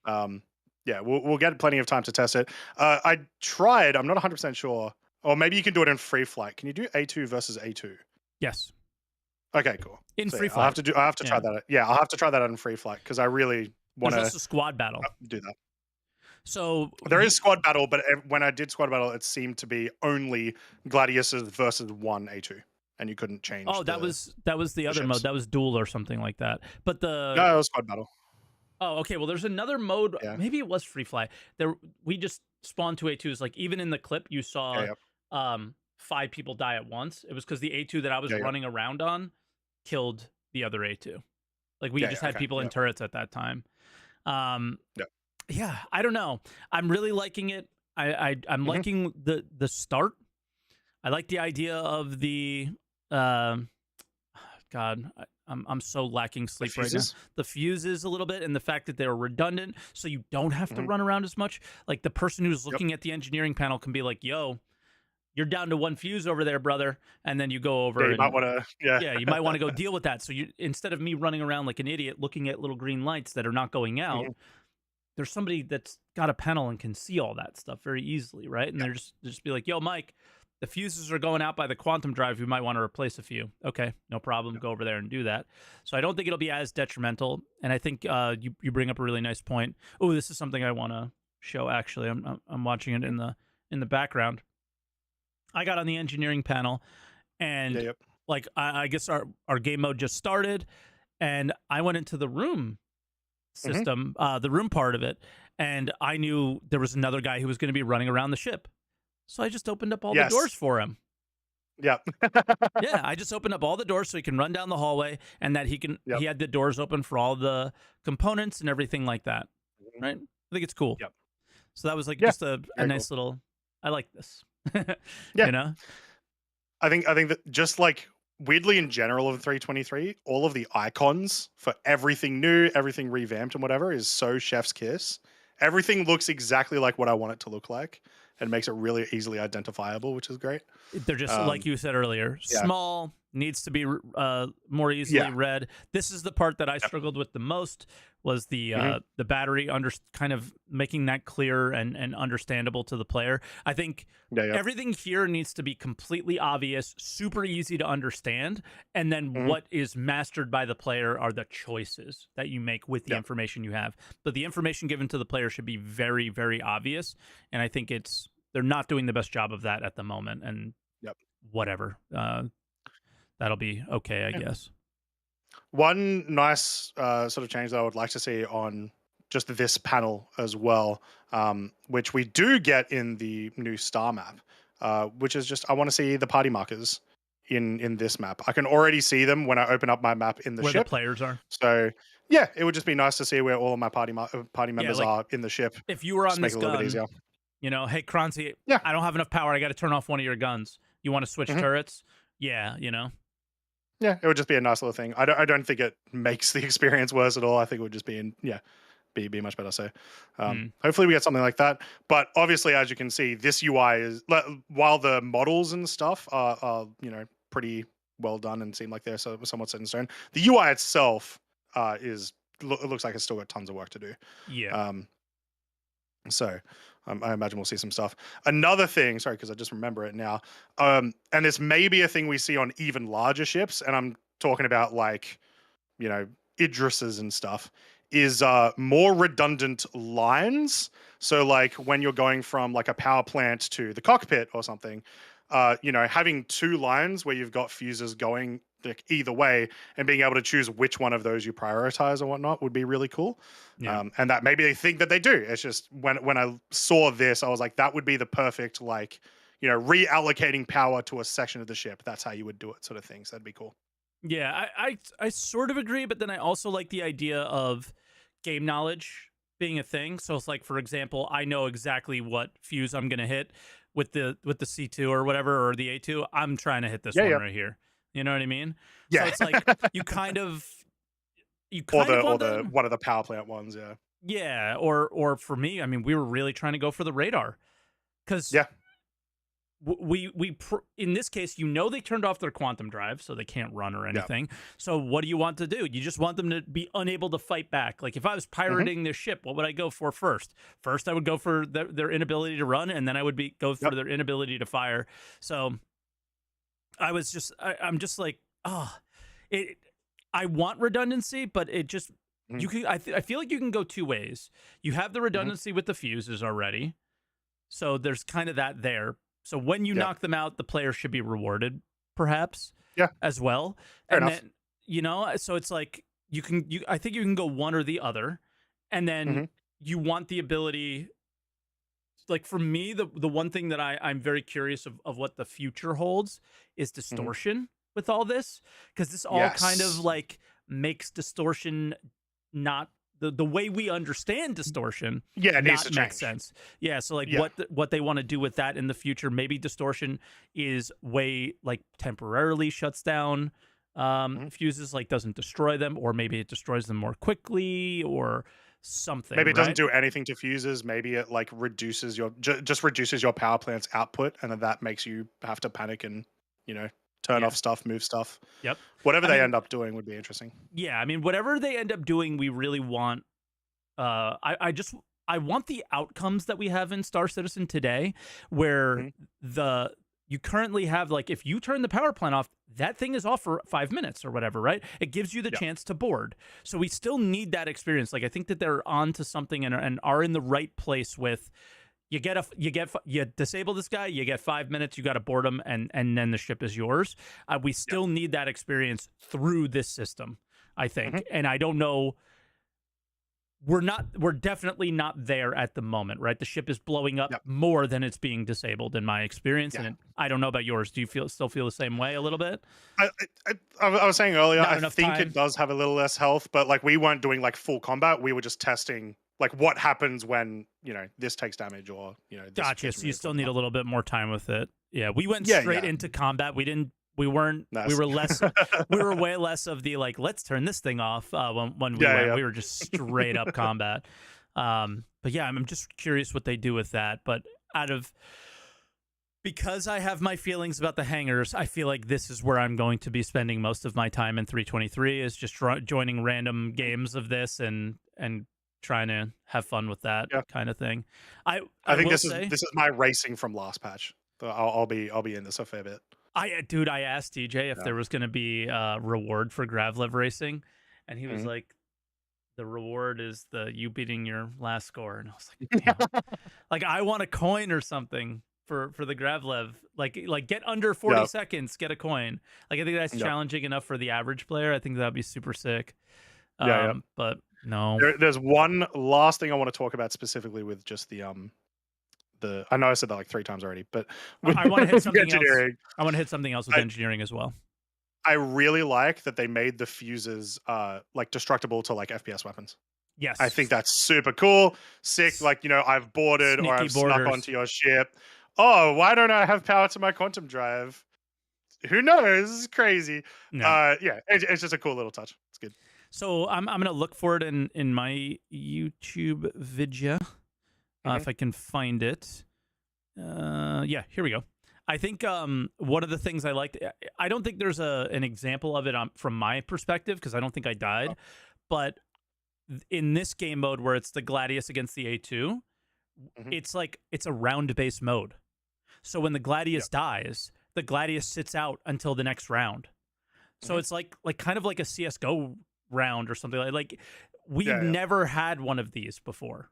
Speaker 1: um, yeah, we'll get plenty of time to test it. I tried. I'm not 100% sure, or maybe you can do it in free flight. Can you do A2 versus A2?
Speaker 2: yes,
Speaker 1: Okay, cool.
Speaker 2: in
Speaker 1: So
Speaker 2: free
Speaker 1: yeah, I'll have
Speaker 2: flight.
Speaker 1: to do. I have to try
Speaker 2: Yeah,
Speaker 1: that. Yeah, I'll have to try that out in free flight because I really want
Speaker 2: there's
Speaker 1: to
Speaker 2: also squad battle.
Speaker 1: do that.
Speaker 2: So
Speaker 1: There is squad battle, but when I did squad battle, it seemed to be only gladiuses versus one A2, and you couldn't change
Speaker 2: oh, that was the
Speaker 1: the
Speaker 2: other mode.
Speaker 1: ships.
Speaker 2: That was duel or something like that. But
Speaker 1: No, it was squad battle.
Speaker 2: oh, okay. Well, there's another mode.
Speaker 1: Yeah,
Speaker 2: Maybe it was free fly. There, we just spawned two A2s. Like even in the clip, you
Speaker 1: yeah,
Speaker 2: saw
Speaker 1: yeah,
Speaker 2: 5 people die at once. It was because the A2 that I was
Speaker 1: yeah, yeah,
Speaker 2: running around on killed the other A2. Like we
Speaker 1: yeah,
Speaker 2: just
Speaker 1: yeah.
Speaker 2: had
Speaker 1: Okay,
Speaker 2: people in
Speaker 1: yeah,
Speaker 2: turrets at that time. Um,
Speaker 1: yeah.
Speaker 2: yeah, I don't know. I'm really liking it. I'm
Speaker 1: Hmm.
Speaker 2: liking the start. I like the idea of the um God, I'm so lacking
Speaker 1: The
Speaker 2: sleep right now.
Speaker 1: fuses.
Speaker 2: The fuses a little bit, and the fact that they're redundant, so you don't have to
Speaker 1: Hmm.
Speaker 2: run around as much. Like the person who's
Speaker 1: Yep.
Speaker 2: looking at the engineering panel can be like, "Yo, you're down to one fuse over there, brother," and then you go
Speaker 1: Yeah,
Speaker 2: over
Speaker 1: you might
Speaker 2: and
Speaker 1: want to. Yeah.
Speaker 2: yeah, you might want to go deal with that. So you instead of me running around like an idiot looking at little green lights that are not going out,
Speaker 1: Hmm.
Speaker 2: there's somebody that's got a panel and can see all that stuff very easily, right? And
Speaker 1: Yeah.
Speaker 2: they're just be like, "Yo, Mike, the fuses are going out by the quantum drive. You might want to replace a few." Okay, no problem.
Speaker 1: Yeah.
Speaker 2: Go over there and do that. So I don't think it'll be as detrimental. And I think you bring up a really nice point. Oh, this is something I want to show. Actually, I'm watching it
Speaker 1: Mhm.
Speaker 2: in the background. I got on the engineering panel,
Speaker 1: Yeah.
Speaker 2: and
Speaker 1: Yep.
Speaker 2: like I guess our game mode just started, and I went into the room
Speaker 1: Hmm.
Speaker 2: system, the room part of it, and I knew there was another guy who was going to be running around the ship. So I just opened up all the doors
Speaker 1: Yes.
Speaker 2: for him.
Speaker 1: Yep.
Speaker 2: Yeah, I just opened up all the doors so he can run down the hallway, and that
Speaker 1: Yep.
Speaker 2: he had the doors open for all the components and everything like that.
Speaker 1: Mhm.
Speaker 2: Right? I think it's cool.
Speaker 1: Yep.
Speaker 2: So that was like
Speaker 1: Yeah.
Speaker 2: just a
Speaker 1: Very cool.
Speaker 2: nice little. I like this.
Speaker 1: Yeah.
Speaker 2: you know?
Speaker 1: I think that just like weirdly in general of 323, all of the icons for everything new, everything revamped and whatever is so chef's kiss. Everything looks exactly like what I want it to look like and makes it really easily identifiable, which is great.
Speaker 2: They're just like
Speaker 1: Um,
Speaker 2: you said earlier,
Speaker 1: yeah.
Speaker 2: small, needs to be more easily
Speaker 1: Yeah.
Speaker 2: read. This is the part that I
Speaker 1: Yep.
Speaker 2: struggled with the most was
Speaker 1: Hmm.
Speaker 2: the battery under kind of making that clear and understandable to the player. I think
Speaker 1: Yeah. Yep.
Speaker 2: everything here needs to be completely obvious, super easy to understand, and then
Speaker 1: Hmm.
Speaker 2: what is mastered by the player are the choices that you make with the
Speaker 1: Yep.
Speaker 2: information you have. But the information given to the player should be very, very obvious, and I think they're not doing the best job of that at the moment. And
Speaker 1: Yep.
Speaker 2: whatever, that'll be okay, I
Speaker 1: Yeah.
Speaker 2: guess.
Speaker 1: One nice sort of change that I would like to see on just this panel as well, which we do get in the new star map, which is just I want to see the party markers in this map. I can already see them when I open up my map in the
Speaker 2: Where the
Speaker 1: ship.
Speaker 2: players are.
Speaker 1: So yeah, it would just be nice to see where all of my party
Speaker 2: Yeah,
Speaker 1: members
Speaker 2: like
Speaker 1: are in the ship.
Speaker 2: if you were
Speaker 1: Just
Speaker 2: on
Speaker 1: make it
Speaker 2: this
Speaker 1: a little bit
Speaker 2: gun,
Speaker 1: easier.
Speaker 2: hey, Croncy,
Speaker 1: Yeah.
Speaker 2: I don't have enough power. I got to turn off one of your guns. You want to switch
Speaker 1: Hmm.
Speaker 2: turrets? Yeah.
Speaker 1: Yeah, it would just be a nice little thing. I don't think it makes the experience worse at all. I think it would just be much better. So
Speaker 2: Hmm.
Speaker 1: hopefully we get something like that. But obviously, as you can see, this UI is while the models and stuff are pretty well done and seem like they're somewhat set in stone. The UI itself it looks like it's still got tons of work to do.
Speaker 2: Yeah.
Speaker 1: Um, so I imagine we'll see some stuff. Another thing, sorry, because I just remember it now, and this may be a thing we see on even larger ships, and I'm talking about like you know Idrises and stuff, is more redundant lines. So like when you're going from like a power plant to the cockpit or something, having two lines where you've got fuses going like either way and being able to choose which one of those you prioritize or whatnot would be really cool.
Speaker 2: Yeah.
Speaker 1: And that maybe they think that they do. It's just when I saw this, I was like, that would be the perfect reallocating power to a section of the ship. That's how you would do it, sort of thing. So that'd be cool.
Speaker 2: Yeah, I sort of agree, but then I also like the idea of game knowledge being a thing. So it's like, for example, I know exactly what fuse I'm gonna hit with the C2 or whatever, or the A2. I'm trying to hit this
Speaker 1: Yeah,
Speaker 2: one
Speaker 1: yeah,
Speaker 2: right here. You know what I mean? So
Speaker 1: yeah.
Speaker 2: it's like you kind of
Speaker 1: Or
Speaker 2: want
Speaker 1: the
Speaker 2: them.
Speaker 1: one of the power plant ones. Yeah,
Speaker 2: Yeah, or for me, I mean, we were really trying to go for the radar because
Speaker 1: yeah.
Speaker 2: in this case, you know, they turned off their quantum drive, so they can't run or
Speaker 1: Yeah.
Speaker 2: anything. So what do you want to do? You just want them to be unable to fight back. Like if I was
Speaker 1: Hmm.
Speaker 2: pirating their ship, what would I go for first? First, I would go for their inability to run, and then I would go for
Speaker 1: Yep.
Speaker 2: their inability to fire. So I'm just like, oh, it. I want redundancy, but it just
Speaker 1: Hmm.
Speaker 2: you can. I feel like you can go two ways. You have the
Speaker 1: Hmm.
Speaker 2: redundancy with the fuses already, so there's kind of that there. So when you
Speaker 1: Yeah,
Speaker 2: knock them out, the player should be rewarded, perhaps,
Speaker 1: yeah.
Speaker 2: as well.
Speaker 1: Fair
Speaker 2: And
Speaker 1: enough.
Speaker 2: then, so it's like I think you can go one or the other. And then
Speaker 1: Hmm.
Speaker 2: you want the ability, like for me, the one thing that I'm very curious of what the future holds is
Speaker 1: Hmm.
Speaker 2: distortion with all this. Because this all kind of
Speaker 1: Yes.
Speaker 2: like makes distortion not the way we understand distortion
Speaker 1: Yeah, it needs
Speaker 2: not
Speaker 1: to
Speaker 2: make
Speaker 1: change.
Speaker 2: sense. Yeah, so like
Speaker 1: Yeah.
Speaker 2: what they want to do with that in the future, maybe distortion is way like temporarily shuts down
Speaker 1: Mhm.
Speaker 2: fuses, like doesn't destroy them, or maybe it destroys them more quickly or something,
Speaker 1: Maybe it doesn't
Speaker 2: right?
Speaker 1: do anything to fuses. Maybe it like reduces your just reduces your power plant's output, and then that makes you have to panic and you know turn
Speaker 2: Yeah.
Speaker 1: off stuff, move stuff.
Speaker 2: Yep.
Speaker 1: Whatever
Speaker 2: I
Speaker 1: they
Speaker 2: mean,
Speaker 1: end up doing would be interesting.
Speaker 2: yeah, I mean whatever they end up doing, we really want I just I want the outcomes that we have in Star Citizen today, where
Speaker 1: Mhm.
Speaker 2: the you currently have like if you turn the power plant off, that thing is off for 5 minutes or whatever, right? It gives you the
Speaker 1: Yeah.
Speaker 2: chance to board. So we still need that experience. Like I think that they're on to something and are in the right place with you disable this guy, you get 5 minutes, you got to board him, and then the ship is yours. We
Speaker 1: Yeah.
Speaker 2: still need that experience through this system, I
Speaker 1: Hmm.
Speaker 2: think, and I don't know we're definitely not there at the moment, right? The ship is blowing up
Speaker 1: Yep.
Speaker 2: more than it's being disabled in my experience,
Speaker 1: Yeah.
Speaker 2: and I don't know about yours. Do you still feel the same way a little bit?
Speaker 1: I was saying earlier,
Speaker 2: Not
Speaker 1: I
Speaker 2: enough
Speaker 1: think it
Speaker 2: time.
Speaker 1: does have a little less health, but like we weren't doing like full combat. We were just testing like what happens when this takes damage or this
Speaker 2: Gotcha.
Speaker 1: gets
Speaker 2: So you
Speaker 1: removed
Speaker 2: still
Speaker 1: or
Speaker 2: need a
Speaker 1: whatnot.
Speaker 2: little bit more time with it. Yeah, we went
Speaker 1: Yeah,
Speaker 2: straight
Speaker 1: yeah.
Speaker 2: into combat. We didn't. We weren't. We
Speaker 1: Nice.
Speaker 2: were less. We were way less of the like. Let's turn this thing off. When we
Speaker 1: Yeah,
Speaker 2: went,
Speaker 1: yeah.
Speaker 2: we were just straight up combat. But yeah, I'm just curious what they do with that. But out of because I have my feelings about the hangars, I feel like this is where I'm going to be spending most of my time in 323 is just joining random games of this and trying to have fun with that
Speaker 1: Yeah.
Speaker 2: kind of thing. I
Speaker 1: I
Speaker 2: I
Speaker 1: think
Speaker 2: will
Speaker 1: this is
Speaker 2: say,
Speaker 1: this is my racing from last patch. So I'll be in this a fair bit.
Speaker 2: dude, I asked DJ if
Speaker 1: Yeah.
Speaker 2: there was going to be a reward for Gravlev racing, and he was
Speaker 1: Mhm.
Speaker 2: like, "The reward is the you beating your last score," and I was like, "Damn." Like I want a coin or something for the Gravlev. Like get under 40
Speaker 1: Yeah.
Speaker 2: seconds, get a coin. Like I think that's
Speaker 1: Yeah.
Speaker 2: challenging enough for the average player. I think that'd be super sick.
Speaker 1: Yeah. Yeah.
Speaker 2: But no.
Speaker 1: There's one last thing I want to talk about specifically with just the I know I said that like three times already, but with,
Speaker 2: I want to hit
Speaker 1: with the
Speaker 2: something else.
Speaker 1: engineering,
Speaker 2: I want to hit something else with
Speaker 1: I
Speaker 2: engineering as well.
Speaker 1: I really like that they made the fuses like destructible to like FPS weapons. I think
Speaker 2: Yes.
Speaker 1: that's super cool, sick. Like I've boarded or
Speaker 2: Sneaky
Speaker 1: I've snuck
Speaker 2: borders.
Speaker 1: onto your ship. Oh, why don't I have power to my quantum drive? Who knows? This is crazy.
Speaker 2: No.
Speaker 1: Yeah, it's just a cool little touch. It's good.
Speaker 2: So I'm gonna look for it in my YouTube video
Speaker 1: Hmm.
Speaker 2: if I can find it. Yeah, here we go. I think one of the things I liked. I don't think there's an example of it from my perspective because I don't think I
Speaker 1: Oh,
Speaker 2: died. But in this game mode where it's the Gladius against the A2,
Speaker 1: hmm.
Speaker 2: it's a round based mode. So when the
Speaker 1: Yeah.
Speaker 2: Gladius dies, the Gladius sits out until the next round. So
Speaker 1: Hmm.
Speaker 2: it's like kind of like a CS:GO round or something like we've
Speaker 1: Yeah. Yeah.
Speaker 2: never had one of these before.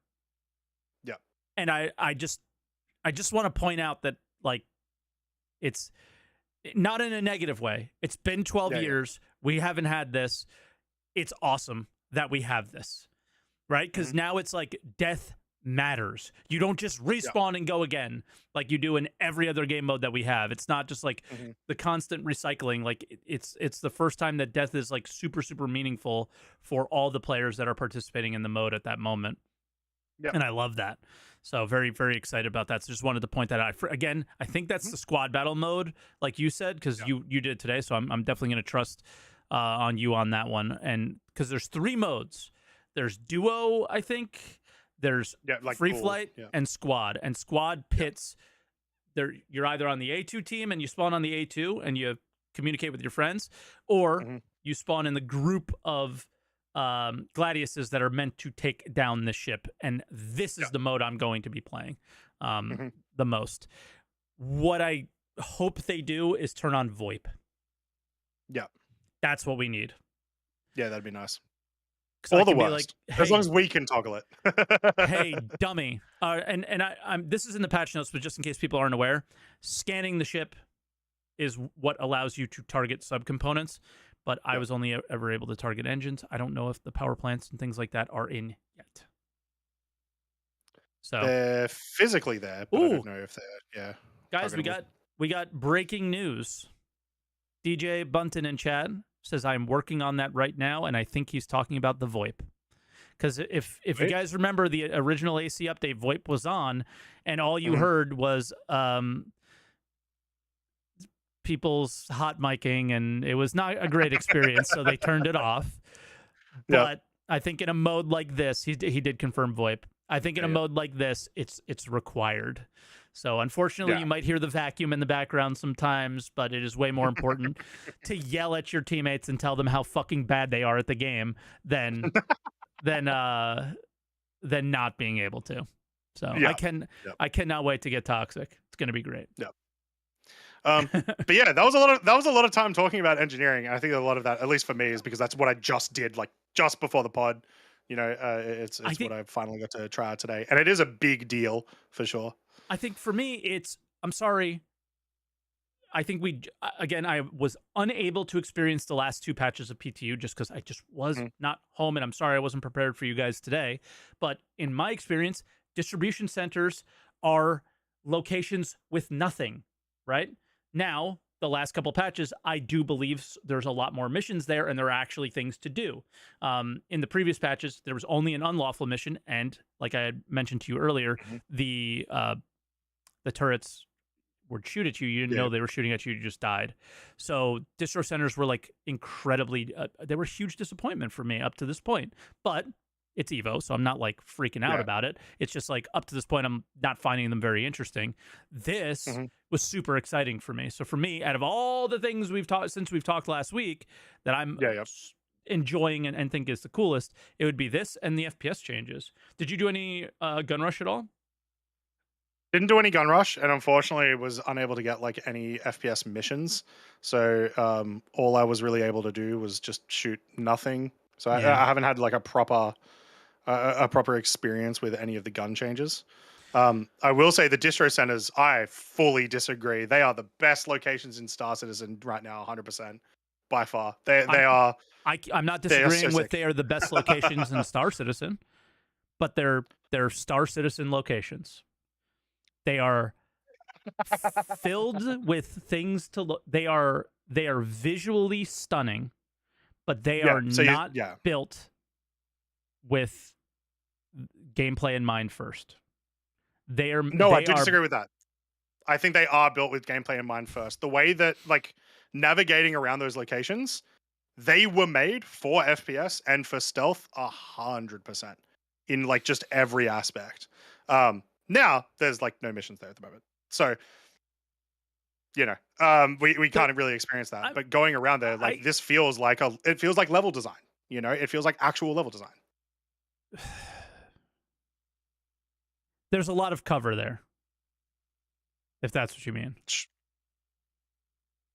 Speaker 1: Yeah.
Speaker 2: And I just want to point out that like it's not in a negative way. It's been 12
Speaker 1: Yeah. Yeah.
Speaker 2: years. We haven't had this. It's awesome that we have this. Right?
Speaker 1: Hmm.
Speaker 2: Cuz now it's like death matters. You don't just
Speaker 1: Yeah.
Speaker 2: respawn and go again like you do in every other game mode that we have. It's not just like
Speaker 1: Hmm.
Speaker 2: the constant recycling. Like it's the first time that death is like super super meaningful for all the players that are participating in the mode at that moment.
Speaker 1: Yeah.
Speaker 2: And I love that. So very very excited about that. So just wanted to point that out. Again, I think that's
Speaker 1: Hmm.
Speaker 2: the squad battle mode, like you said, because
Speaker 1: Yeah.
Speaker 2: you did today. So I'm definitely going to trust on you on that one. And because there's 3 modes. There's duo, I think. There's
Speaker 1: Yeah. Like
Speaker 2: free
Speaker 1: pool.
Speaker 2: flight
Speaker 1: Yeah.
Speaker 2: and squad. And squad
Speaker 1: Yeah.
Speaker 2: pits. There, you're either on the A2 team and you spawn on the A2 and you communicate with your friends, or
Speaker 1: Hmm.
Speaker 2: you spawn in the group of gladiuses that are meant to take down the ship. And this
Speaker 1: Yeah.
Speaker 2: is the mode I'm going to be playing
Speaker 1: Hmm.
Speaker 2: the most. What I hope they do is turn on VoIP.
Speaker 1: Yeah.
Speaker 2: That's what we need.
Speaker 1: Yeah. That'd be nice.
Speaker 2: Because I
Speaker 1: Or the
Speaker 2: can be like,
Speaker 1: worst, as long
Speaker 2: hey,
Speaker 1: as we can toggle
Speaker 2: hey,
Speaker 1: it.
Speaker 2: dummy. And I'm this is in the patch notes, but just in case people aren't aware, scanning the ship is what allows you to target subcomponents. But I
Speaker 1: Yeah.
Speaker 2: was only ever able to target engines. I don't know if the power plants and things like that are in yet. So,
Speaker 1: They're physically there, but I don't
Speaker 2: ooh,
Speaker 1: know if they're
Speaker 2: guys,
Speaker 1: targetable.
Speaker 2: we got breaking news. DJ Bunton in chat says I'm working on that right now, and I think he's talking about the VoIP. Because if you
Speaker 1: Right?
Speaker 2: guys remember the original AC update, VoIP was on, and all you
Speaker 1: Mhm.
Speaker 2: heard was people's hot miking, and it was not a great experience, so they turned it off.
Speaker 1: Yeah.
Speaker 2: But I think in a mode like this, he did confirm VoIP. I think in
Speaker 1: Yeah.
Speaker 2: a
Speaker 1: Yeah.
Speaker 2: mode like this, it's required. So unfortunately,
Speaker 1: Yeah.
Speaker 2: you might hear the vacuum in the background sometimes, but it is way more important to yell at your teammates and tell them how fucking bad they are at the game than than uh than not being able to. So
Speaker 1: Yeah. Yeah.
Speaker 2: I cannot wait to get toxic. It's gonna be great.
Speaker 1: Yeah. But yeah, that was a lot of time talking about engineering. I think a lot of that, at least for me, is because that's what I just did, like just before the pod.
Speaker 2: I
Speaker 1: It's what
Speaker 2: think
Speaker 1: I finally got to try out today, and it is a big deal for sure.
Speaker 2: I think for me it's I'm sorry. I think again I was unable to experience the last 2 patches of PTU just because I just was
Speaker 1: Mhm.
Speaker 2: not home, and I'm sorry I wasn't prepared for you guys today. But in my experience, distribution centers are locations with nothing. Right now, the last couple patches, I do believe there's a lot more missions there, and there are actually things to do. In the previous patches, there was only an unlawful mission, and like I had mentioned to you earlier,
Speaker 1: Mhm.
Speaker 2: the turrets would shoot at you. You didn't
Speaker 1: Yeah.
Speaker 2: know they were shooting at you. You just died. So distro centers were like incredibly. They were a huge disappointment for me up to this point. But it's Evo, so I'm not like freaking out
Speaker 1: Yeah.
Speaker 2: about it. It's just like up to this point, I'm not finding them very interesting. This
Speaker 1: Mhm.
Speaker 2: was super exciting for me. So for me, out of all the things we've talked since we've talked last week, that I'm
Speaker 1: Yeah. Yeah.
Speaker 2: enjoying and think is the coolest, it would be this and the FPS changes. Did you do any gun rush at all?
Speaker 1: Didn't do any gun rush, and unfortunately was unable to get like any FPS missions. So all I was really able to do was just shoot nothing. So
Speaker 2: Yeah.
Speaker 1: I haven't had like a proper experience with any of the gun changes. I will say the distro centers, I fully disagree. They are the best locations in Star Citizen right now, 100% by far. They
Speaker 2: I'm
Speaker 1: they are
Speaker 2: I'm not
Speaker 1: they are so
Speaker 2: disagreeing with
Speaker 1: sick.
Speaker 2: they are the best locations in Star Citizen, but they're Star Citizen locations. They are filled with things to look. They are visually stunning, but they
Speaker 1: Yeah.
Speaker 2: are
Speaker 1: So you,
Speaker 2: not
Speaker 1: yeah.
Speaker 2: built with gameplay in mind first.
Speaker 1: No, I
Speaker 2: They
Speaker 1: do
Speaker 2: are
Speaker 1: disagree with that. I think they are built with gameplay in mind first. The way that like navigating around those locations, they were made for FPS and for stealth 100% in like just every aspect. Now there's like no missions there at the moment, so we
Speaker 2: the
Speaker 1: can't really experience that.
Speaker 2: I
Speaker 1: But going around there, like
Speaker 2: I
Speaker 1: this feels like it feels like level design. It feels like actual level design.
Speaker 2: there's a lot of cover there, if that's what you mean.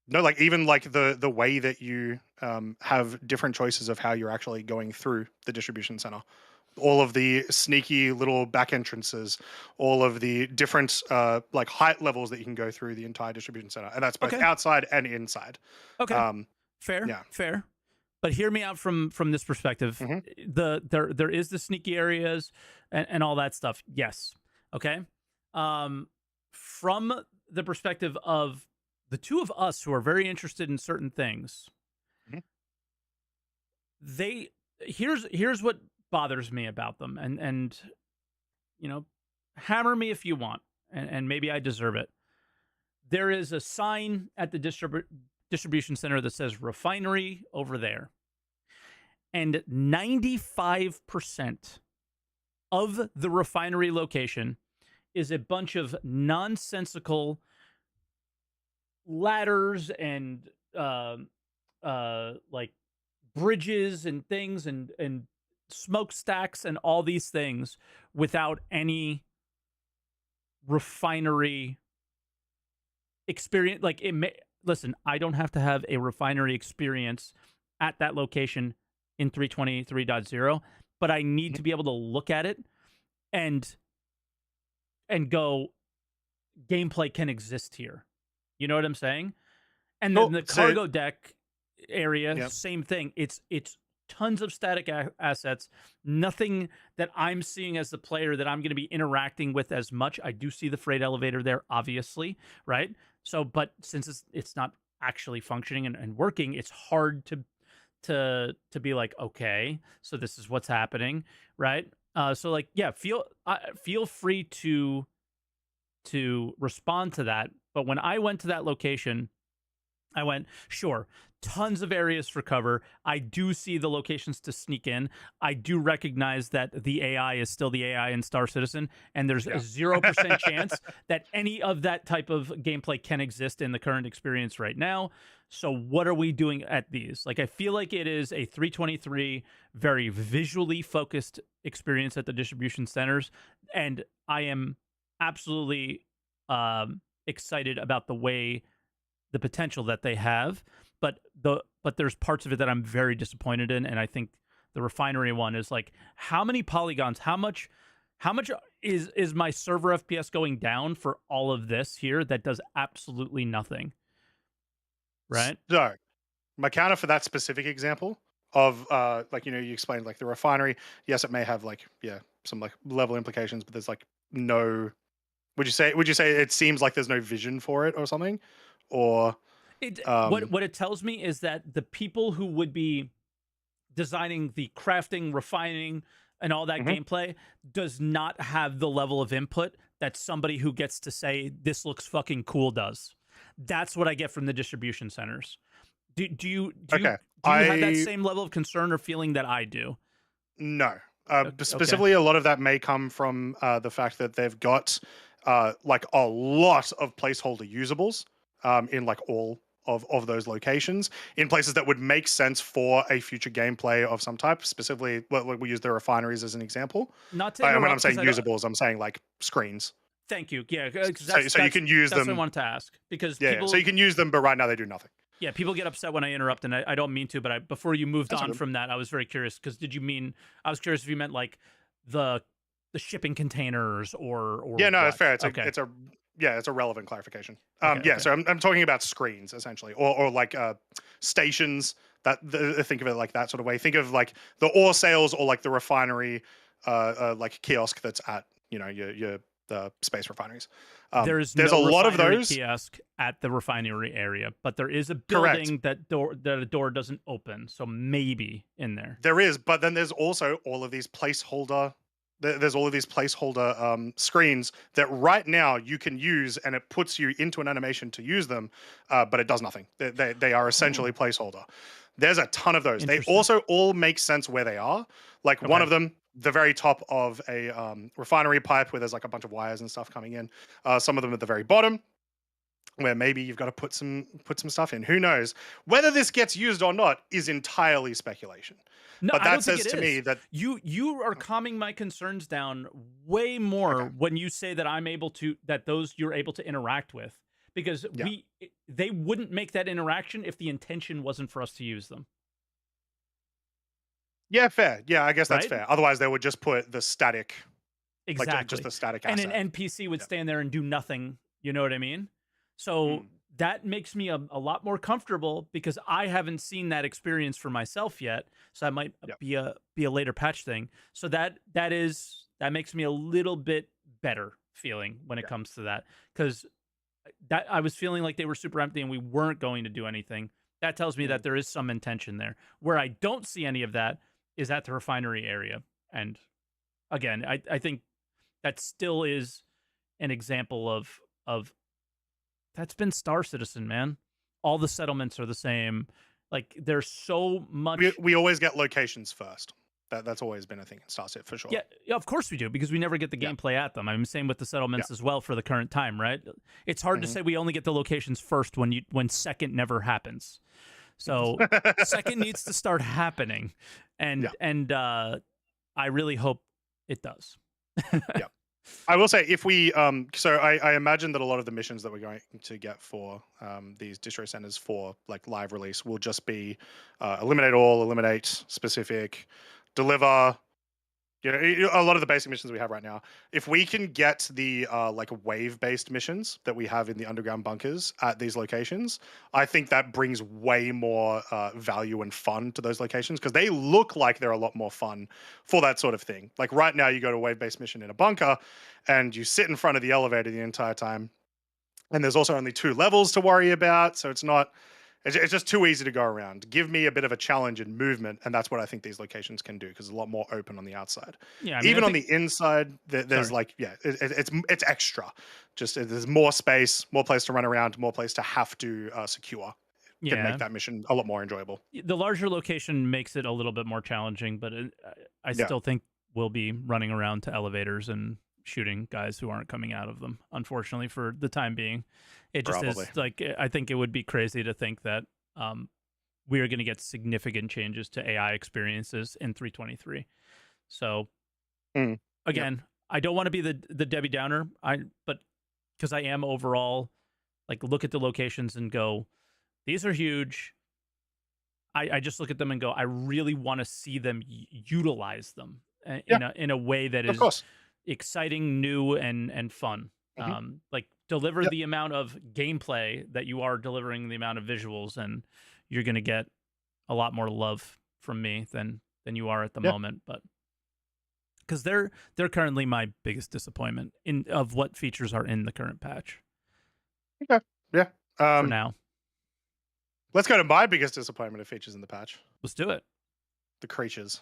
Speaker 1: No, like even like the way that you have different choices of how you're actually going through the distribution center, all of the sneaky little back entrances, all of the different like height levels that you can go through the entire distribution center, and that's both
Speaker 2: Okay,
Speaker 1: outside and inside.
Speaker 2: okay,
Speaker 1: Um,
Speaker 2: fair,
Speaker 1: yeah,
Speaker 2: fair. But hear me out from this perspective.
Speaker 1: Hmm.
Speaker 2: There is the sneaky areas and all that stuff. Yes. Okay. Um, from the perspective of the two of us who are very interested in certain things,
Speaker 1: Hmm.
Speaker 2: they here's what bothers me about them, and you know, hammer me if you want, and maybe I deserve it. There is a sign at the distribution center that says refinery over there. And 95% of the refinery location is a bunch of nonsensical ladders and like bridges and things and smokestacks and all these things without any refinery experience. Like, listen, I don't have to have a refinery experience at that location in 323.0, but I need to be able to look at it and go, gameplay can exist here. You know what I'm saying? And then
Speaker 1: Cool.
Speaker 2: the
Speaker 1: So,
Speaker 2: cargo deck area,
Speaker 1: yeah.
Speaker 2: same thing. It's tons of static assets, nothing that I'm seeing as the player that I'm going to be interacting with as much. I do see the freight elevator there, obviously, right? So, but since it's not actually functioning and working, it's hard to be like, okay, so this is what's happening, right? So like, yeah, feel free to respond to that. But when I went to that location, I went, sure, tons of areas for cover. I do see the locations to sneak in. I do recognize that the AI is still the AI in Star Citizen, and there's a
Speaker 1: Yeah.
Speaker 2: 0% chance that any of that type of gameplay can exist in the current experience right now. So what are we doing at these? Like, I feel like it is a 323 very visually focused experience at the distribution centers, and I am absolutely excited about the potential that they have, but there's parts of it that I'm very disappointed in, and I think the refinery one is like, how many polygons, how much is my server FPS going down for all of this here that does absolutely nothing, right?
Speaker 1: So, my counter for that specific example of like, you explained like the refinery. Yes, it may have like, yeah, some like level implications, but there's like no. Would you say it seems like there's no vision for it or something, or
Speaker 2: It
Speaker 1: um?
Speaker 2: what it tells me is that the people who would be designing the crafting, refining, and all that
Speaker 1: Mhm.
Speaker 2: gameplay does not have the level of input that somebody who gets to say this looks fucking cool does. That's what I get from the distribution centers. Do you
Speaker 1: Okay,
Speaker 2: have that
Speaker 1: I
Speaker 2: same level of concern or feeling that I do?
Speaker 1: no.
Speaker 2: Okay.
Speaker 1: Specifically, a lot of that may come from the fact that they've got like a lot of placeholder usables in like all of those locations in places that would make sense for a future gameplay of some type. Specifically, we use the refineries as an example.
Speaker 2: Not to
Speaker 1: And when I'm
Speaker 2: interrupt, because
Speaker 1: saying
Speaker 2: I don't.
Speaker 1: usables, I'm saying like screens.
Speaker 2: Thank you. Yeah, because
Speaker 1: So you can use
Speaker 2: that's what I
Speaker 1: them.
Speaker 2: wanted to ask. Because
Speaker 1: Yeah, yeah. So you can use them, but right now they do nothing.
Speaker 2: yeah, people get upset when I interrupt, and I don't mean to. But before you moved
Speaker 1: That's
Speaker 2: on
Speaker 1: okay.
Speaker 2: from that, I was very curious. Because did you mean? I was curious if you meant like the shipping containers or
Speaker 1: Yeah, no, it's
Speaker 2: what?
Speaker 1: fair.
Speaker 2: Okay.
Speaker 1: It's a relevant clarification.
Speaker 2: Okay.
Speaker 1: Yeah,
Speaker 2: Okay.
Speaker 1: so I'm talking about screens essentially, or like stations that think of it like that sort of way. Think of like the ore sales or like the refinery, like kiosk that's at your the space refineries.
Speaker 2: There is
Speaker 1: There's
Speaker 2: no
Speaker 1: a lot of
Speaker 2: refinery
Speaker 1: those.
Speaker 2: kiosk at the refinery area, but there is a
Speaker 1: Correct.
Speaker 2: building that a door doesn't open, so maybe in there.
Speaker 1: There is, but then there's also all of these placeholder. There's all of these placeholder screens that right now you can use, and it puts you into an animation to use them, but it does nothing. They are essentially
Speaker 2: Oh,
Speaker 1: placeholder. There's a ton of those. They
Speaker 2: interesting.
Speaker 1: also all make sense where they are. Like one
Speaker 2: Okay.
Speaker 1: of them, the very top of a refinery pipe where there's like a bunch of wires and stuff coming in. Some of them at the very bottom where maybe you've got to put some stuff in. Who knows? Whether this gets used or not is entirely speculation.
Speaker 2: No,
Speaker 1: But
Speaker 2: I
Speaker 1: that
Speaker 2: don't think
Speaker 1: says
Speaker 2: it
Speaker 1: to me
Speaker 2: is.
Speaker 1: that
Speaker 2: You are calming my concerns down way more
Speaker 1: okay,
Speaker 2: when you say that those you're able to interact with, because
Speaker 1: yeah,
Speaker 2: they wouldn't make that interaction if the intention wasn't for us to use them,
Speaker 1: yeah, fair. Yeah, I guess that's
Speaker 2: right?
Speaker 1: fair. Otherwise, they would just put the static, like just
Speaker 2: Exactly.
Speaker 1: the static
Speaker 2: And an
Speaker 1: asset.
Speaker 2: NPC would
Speaker 1: Yeah.
Speaker 2: stand there and do nothing. You know what I mean? So
Speaker 1: Mm.
Speaker 2: that makes me a lot more comfortable because I haven't seen that experience for myself yet. So that might
Speaker 1: Yep.
Speaker 2: be a later patch thing. So that makes me a little bit better feeling when it
Speaker 1: Yeah.
Speaker 2: comes to that because that I was feeling like they were super empty and we weren't going to do anything. That tells me
Speaker 1: Mm.
Speaker 2: that there is some intention there. Where I don't see any of that is at the refinery area. And again, I think that still is an example of that's been Star Citizen, man. All the settlements are the same. Like there's so
Speaker 1: We
Speaker 2: much.
Speaker 1: we always get locations first. That's always been a thing in Star Citizen for sure.
Speaker 2: Yeah, yeah, of course we do because we never get the
Speaker 1: Yeah.
Speaker 2: gameplay at them. I'm same with the
Speaker 1: Yeah.
Speaker 2: settlements as well for the current time, right? It's hard to
Speaker 1: Mhm.
Speaker 2: say we only get the locations first when second never happens. So second needs to start happening,
Speaker 1: Yeah.
Speaker 2: and I really hope it does.
Speaker 1: Yeah. I will say if we so I imagine that a lot of the missions that we're going to get for these distro centers for like live release will just be eliminate all, eliminate specific, deliver. You know, a lot of the basic missions we have right now. If we can get the like wave-based missions that we have in the underground bunkers at these locations, I think that brings way more value and fun to those locations because they look like they're a lot more fun for that sort of thing. Like right now, you go to a wave-based mission in a bunker, and you sit in front of the elevator the entire time, and there's also only 2 levels to worry about, so it's just too easy to go around. Give me a bit of a challenge in movement, and that's what I think these locations can do because it's a lot more open on the outside.
Speaker 2: Yeah, I mean, I
Speaker 1: Even on
Speaker 2: think.
Speaker 1: the inside, there's
Speaker 2: Sorry.
Speaker 1: like it's extra. Just there's more space, more place to run around, more place to have to secure. Can make
Speaker 2: Yeah,
Speaker 1: that mission a lot more enjoyable.
Speaker 2: the larger location makes it a little bit more challenging, but I
Speaker 1: Yeah,
Speaker 2: still think we'll be running around to elevators and shooting guys who aren't coming out of them. Unfortunately, for the time being, it just
Speaker 1: probably.
Speaker 2: is like I think it would be crazy to think that we are going to get significant changes to AI experiences in 323. So
Speaker 1: Mm, yep.
Speaker 2: again, I don't want to be the Debbie Downer. But because I am overall like look at the locations and go, these are huge. I just look at them and go, I really want to see them utilize them
Speaker 1: Yeah,
Speaker 2: in a way that
Speaker 1: of
Speaker 2: is
Speaker 1: course.
Speaker 2: exciting, new, and fun.
Speaker 1: Hmm.
Speaker 2: Like deliver
Speaker 1: Yep.
Speaker 2: the amount of gameplay that you are delivering the amount of visuals, and you're going to get a lot more love from me than you are at the
Speaker 1: Yeah.
Speaker 2: moment. But because they're currently my biggest disappointment in of what features are in the current patch
Speaker 1: Okay. Yeah.
Speaker 2: for
Speaker 1: Um,
Speaker 2: now.
Speaker 1: let's go to my biggest disappointment of features in the patch:
Speaker 2: Let's do it.
Speaker 1: the creatures.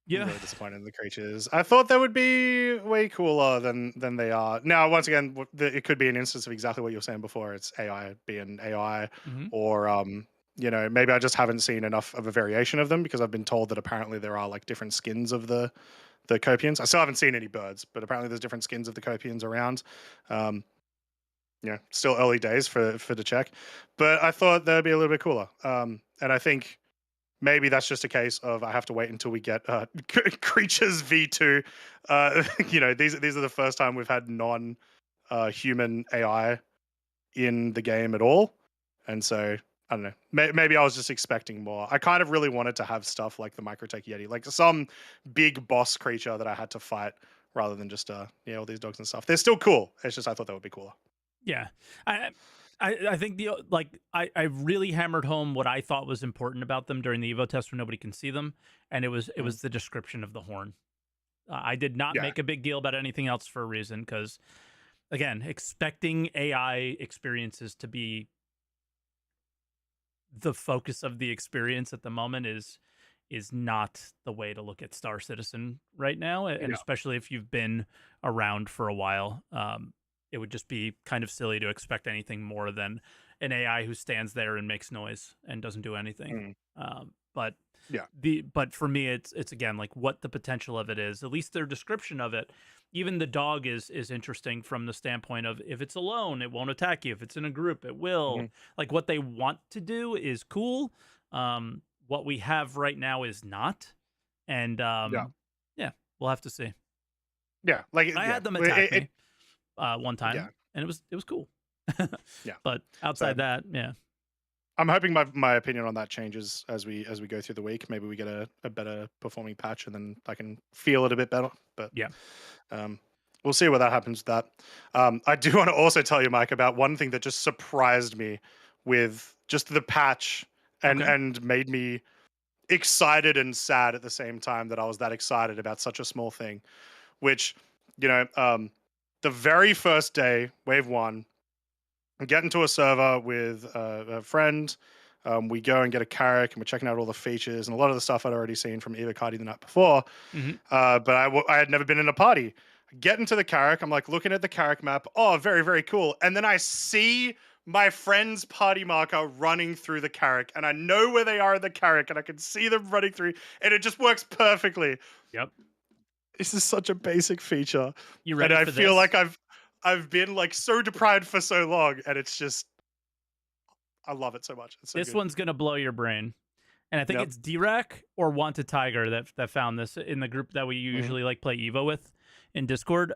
Speaker 1: I'm
Speaker 2: Yeah.
Speaker 1: really disappointed in the creatures. I thought they would be way cooler than they are. Now, once again, it could be an instance of exactly what you were saying before. It's AI being AI,
Speaker 2: Hmm.
Speaker 1: or maybe I just haven't seen enough of a variation of them because I've been told that apparently there are like different skins of the copians. I still haven't seen any birds, but apparently there's different skins of the copians around. Um, still early days for the check, but I thought they'd be a little bit cooler. And I think maybe that's just a case of I have to wait until we get Creatures V2. These are the first time we've had non human AI in the game at all, and so I don't know. Maybe I was just expecting more. I kind of really wanted to have stuff like the Microtech Yeti, like some big boss creature that I had to fight rather than just all these dogs and stuff. They're still cool. It's just I thought that would be cooler.
Speaker 2: Yeah. I I think I really hammered home what I thought was important about them during the Evo test when nobody can see them, and it
Speaker 1: Mhm.
Speaker 2: was the description of the horn. I did not
Speaker 1: Yeah.
Speaker 2: make a big deal about anything else for a reason because again, expecting AI experiences to be the focus of the experience at the moment is not the way to look at Star Citizen right now, and
Speaker 1: Yeah.
Speaker 2: especially if you've been around for a while. It would just be kind of silly to expect anything more than an AI who stands there and makes noise and doesn't do anything.
Speaker 1: Mm.
Speaker 2: But
Speaker 1: Yeah.
Speaker 2: but for me, it's again like what the potential of it is. At least their description of it. Even the dog is interesting from the standpoint of if it's alone, it won't attack you. If it's in a group, it will.
Speaker 1: Hmm.
Speaker 2: Like what they want to do is cool. What we have right now is not, and
Speaker 1: Yeah.
Speaker 2: yeah, we'll have to see.
Speaker 1: Yeah. Like
Speaker 2: I
Speaker 1: yeah.
Speaker 2: had them attack me one
Speaker 1: Yeah.
Speaker 2: time, and it was cool.
Speaker 1: Yeah.
Speaker 2: But
Speaker 1: So
Speaker 2: outside that, yeah,
Speaker 1: I'm hoping my opinion on that changes as we go through the week. Maybe we get a better performing patch, and then I can feel it a bit better. But
Speaker 2: yeah,
Speaker 1: um, we'll see what that happens with that. I do want to also tell you, Mike, about one thing that just surprised me with just the patch
Speaker 2: Okay.
Speaker 1: and made me excited and sad at the same time that I was that excited about such a small thing. Which, you know, the very first day, wave one, I get into a server with a friend. We go and get a carrick, and we're checking out all the features and a lot of the stuff I'd already seen from Eva Cardi the night before.
Speaker 2: Hmm.
Speaker 1: But I had never been in a party. Get into the carrick. I'm like looking at the carrick map. Oh, very, very cool. And then I see my friend's party marker running through the carrick, and I know where they are in the carrick, and I can see them running through, and it just works perfectly.
Speaker 2: Yep.
Speaker 1: This is such a basic feature,
Speaker 2: You
Speaker 1: and
Speaker 2: ready
Speaker 1: I
Speaker 2: for
Speaker 1: feel
Speaker 2: this?
Speaker 1: like I've been like so deprived for so long, and it's just I love it so much. It's so
Speaker 2: This
Speaker 1: good.
Speaker 2: one's gonna blow your brain. And I think
Speaker 1: Yep.
Speaker 2: it's D-Rack or Wanted Tiger that found this in the group that we
Speaker 1: Mhm.
Speaker 2: usually like play Evo with in Discord.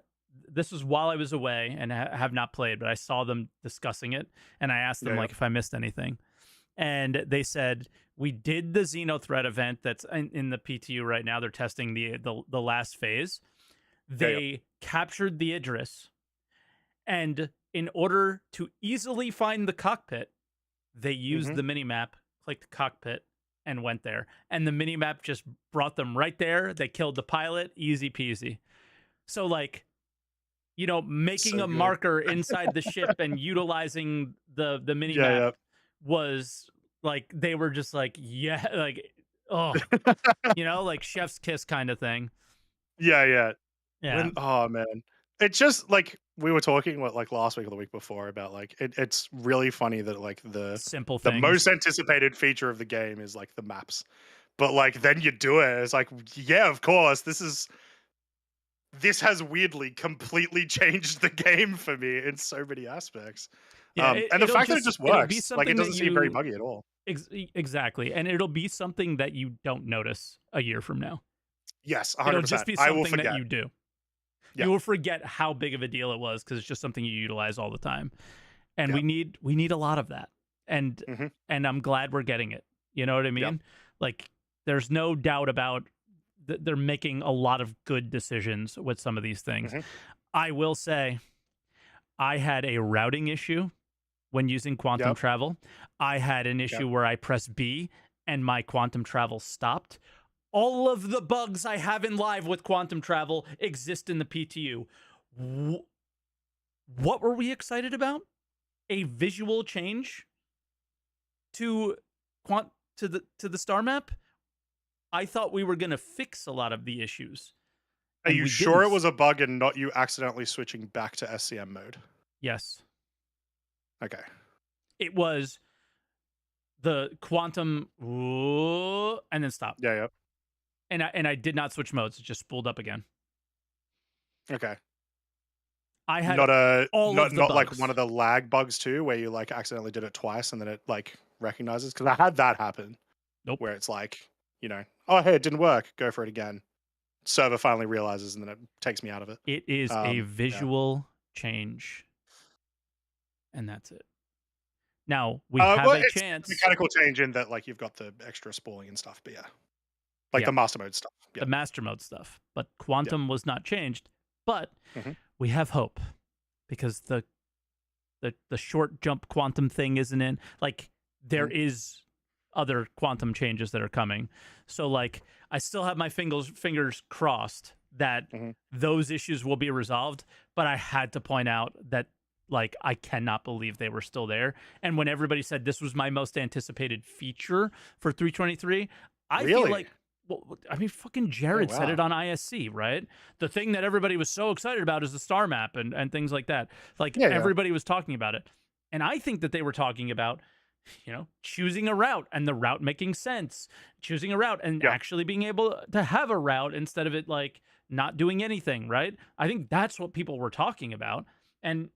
Speaker 2: This was while I was away and have not played, but I saw them discussing it, and I asked them
Speaker 1: Yeah, yeah.
Speaker 2: like if I missed anything, and they said we did the Xeno Threat event that's in the PTU right now. They're testing the last phase.
Speaker 1: Yeah, yeah.
Speaker 2: They captured the Idris, and in order to easily find the cockpit, they used
Speaker 1: Mhm.
Speaker 2: the mini map, clicked cockpit, and went there. And the mini map just brought them right there. They killed the pilot, easy peasy. So like, making
Speaker 1: So
Speaker 2: a
Speaker 1: good.
Speaker 2: marker inside the ship and utilizing the mini
Speaker 1: Yeah,
Speaker 2: map
Speaker 1: yeah.
Speaker 2: was like they were just like, yeah, like oh, like chef's kiss kind of thing.
Speaker 1: Yeah, yeah.
Speaker 2: Yeah.
Speaker 1: When oh man. It's just like we were talking what like last week or the week before about like it's really funny that like
Speaker 2: Simple
Speaker 1: the
Speaker 2: things.
Speaker 1: most anticipated feature of the game is like the maps. But like then you do it, it's like, yeah, of course, this has weirdly completely changed the game for me in so many aspects.
Speaker 2: Yeah,
Speaker 1: And the fact that it just
Speaker 2: it'll be
Speaker 1: works, like it
Speaker 2: something that
Speaker 1: doesn't seem very
Speaker 2: you
Speaker 1: buggy at all.
Speaker 2: exactly, and it'll be something that you don't notice a year from now.
Speaker 1: Yes,
Speaker 2: It'll just
Speaker 1: 100%.
Speaker 2: be
Speaker 1: I will
Speaker 2: something that
Speaker 1: forget.
Speaker 2: you do.
Speaker 1: Yeah.
Speaker 2: You will forget how big of a deal it was because it's just something you utilize all the time. And
Speaker 1: Yeah.
Speaker 2: we need a lot of that. And
Speaker 1: Mhm.
Speaker 2: and I'm glad we're getting it. You know what I
Speaker 1: Yeah.
Speaker 2: mean? Like there's no doubt about they're making a lot of good decisions with some of these things.
Speaker 1: Mhm.
Speaker 2: I will say I had a routing issue when using quantum
Speaker 1: Yep.
Speaker 2: travel. I had an
Speaker 1: Yep.
Speaker 2: issue where I pressed B and my quantum travel stopped. All of the bugs I have in live with quantum travel exist in the PTU. What were we excited about? A visual change to to the star map? I thought we were going to fix a lot of the issues,
Speaker 1: Are
Speaker 2: and
Speaker 1: you
Speaker 2: we
Speaker 1: sure it
Speaker 2: didn't.
Speaker 1: was a bug and not you accidentally switching back to SCM mode?
Speaker 2: Yes.
Speaker 1: Okay.
Speaker 2: It was the quantum and then stop.
Speaker 1: Yeah, yeah.
Speaker 2: And I did not switch modes. It just spooled up again.
Speaker 1: Okay.
Speaker 2: I had
Speaker 1: Not a
Speaker 2: all of the
Speaker 1: not like one
Speaker 2: bugs.
Speaker 1: of the lag bugs too, where you like accidentally did it twice and then it like recognizes. Because I had that happen
Speaker 2: Nope.
Speaker 1: where it's like, oh hey, it didn't work. Go for it again. Server finally realizes and then it takes me out of it.
Speaker 2: It is a
Speaker 1: Yeah.
Speaker 2: visual change, and that's it. Now we have
Speaker 1: Well,
Speaker 2: a
Speaker 1: it's a
Speaker 2: chance.
Speaker 1: mechanical change in that like you've got the extra spooling and stuff, but yeah, like
Speaker 2: Yeah,
Speaker 1: the master mode stuff.
Speaker 2: the
Speaker 1: Yep.
Speaker 2: master mode stuff, but
Speaker 1: Yep.
Speaker 2: quantum was not changed. But
Speaker 1: Hmm.
Speaker 2: we have hope because the short jump quantum thing isn't in. Like there
Speaker 1: Hmm.
Speaker 2: is other quantum changes that are coming. So like I still have my fingers crossed that
Speaker 1: Hmm.
Speaker 2: those issues will be resolved, but I had to point out that like I cannot believe they were still there. And when everybody said this was my most anticipated feature for 323, I feel
Speaker 1: Really?
Speaker 2: like well, I mean, fucking
Speaker 1: Oh
Speaker 2: Jared said it
Speaker 1: wow.
Speaker 2: on ISC, right? The thing that everybody was so excited about is the star map and things like that. Like
Speaker 1: Yeah, yeah.
Speaker 2: everybody was talking about it. And I think that they were talking about, choosing a route and the route making sense, choosing a route and
Speaker 1: Yeah.
Speaker 2: actually being able to have a route instead of it like not doing anything, right? I think that's what people were talking about. And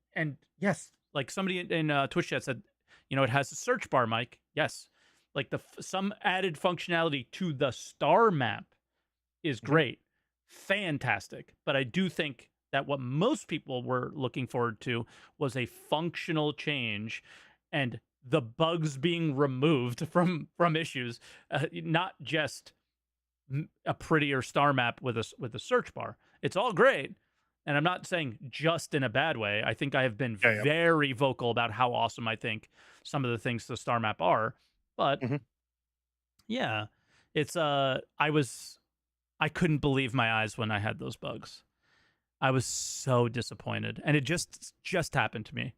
Speaker 2: yes, like somebody in Twitch chat said, it has a search bar, Mike. Yes, like some added functionality to the star map is
Speaker 1: Hmm.
Speaker 2: great, fantastic. But I do think that what most people were looking forward to was a functional change and the bugs being removed from issues, not just a prettier star map with a search bar. It's all great, and I'm not saying just in a bad way. I think I have been
Speaker 1: Yeah, yeah.
Speaker 2: very vocal about how awesome I think some of the things the star map are. But
Speaker 1: Mhm.
Speaker 2: yeah, it's I couldn't believe my eyes when I had those bugs. I was so disappointed, and it just happened to me.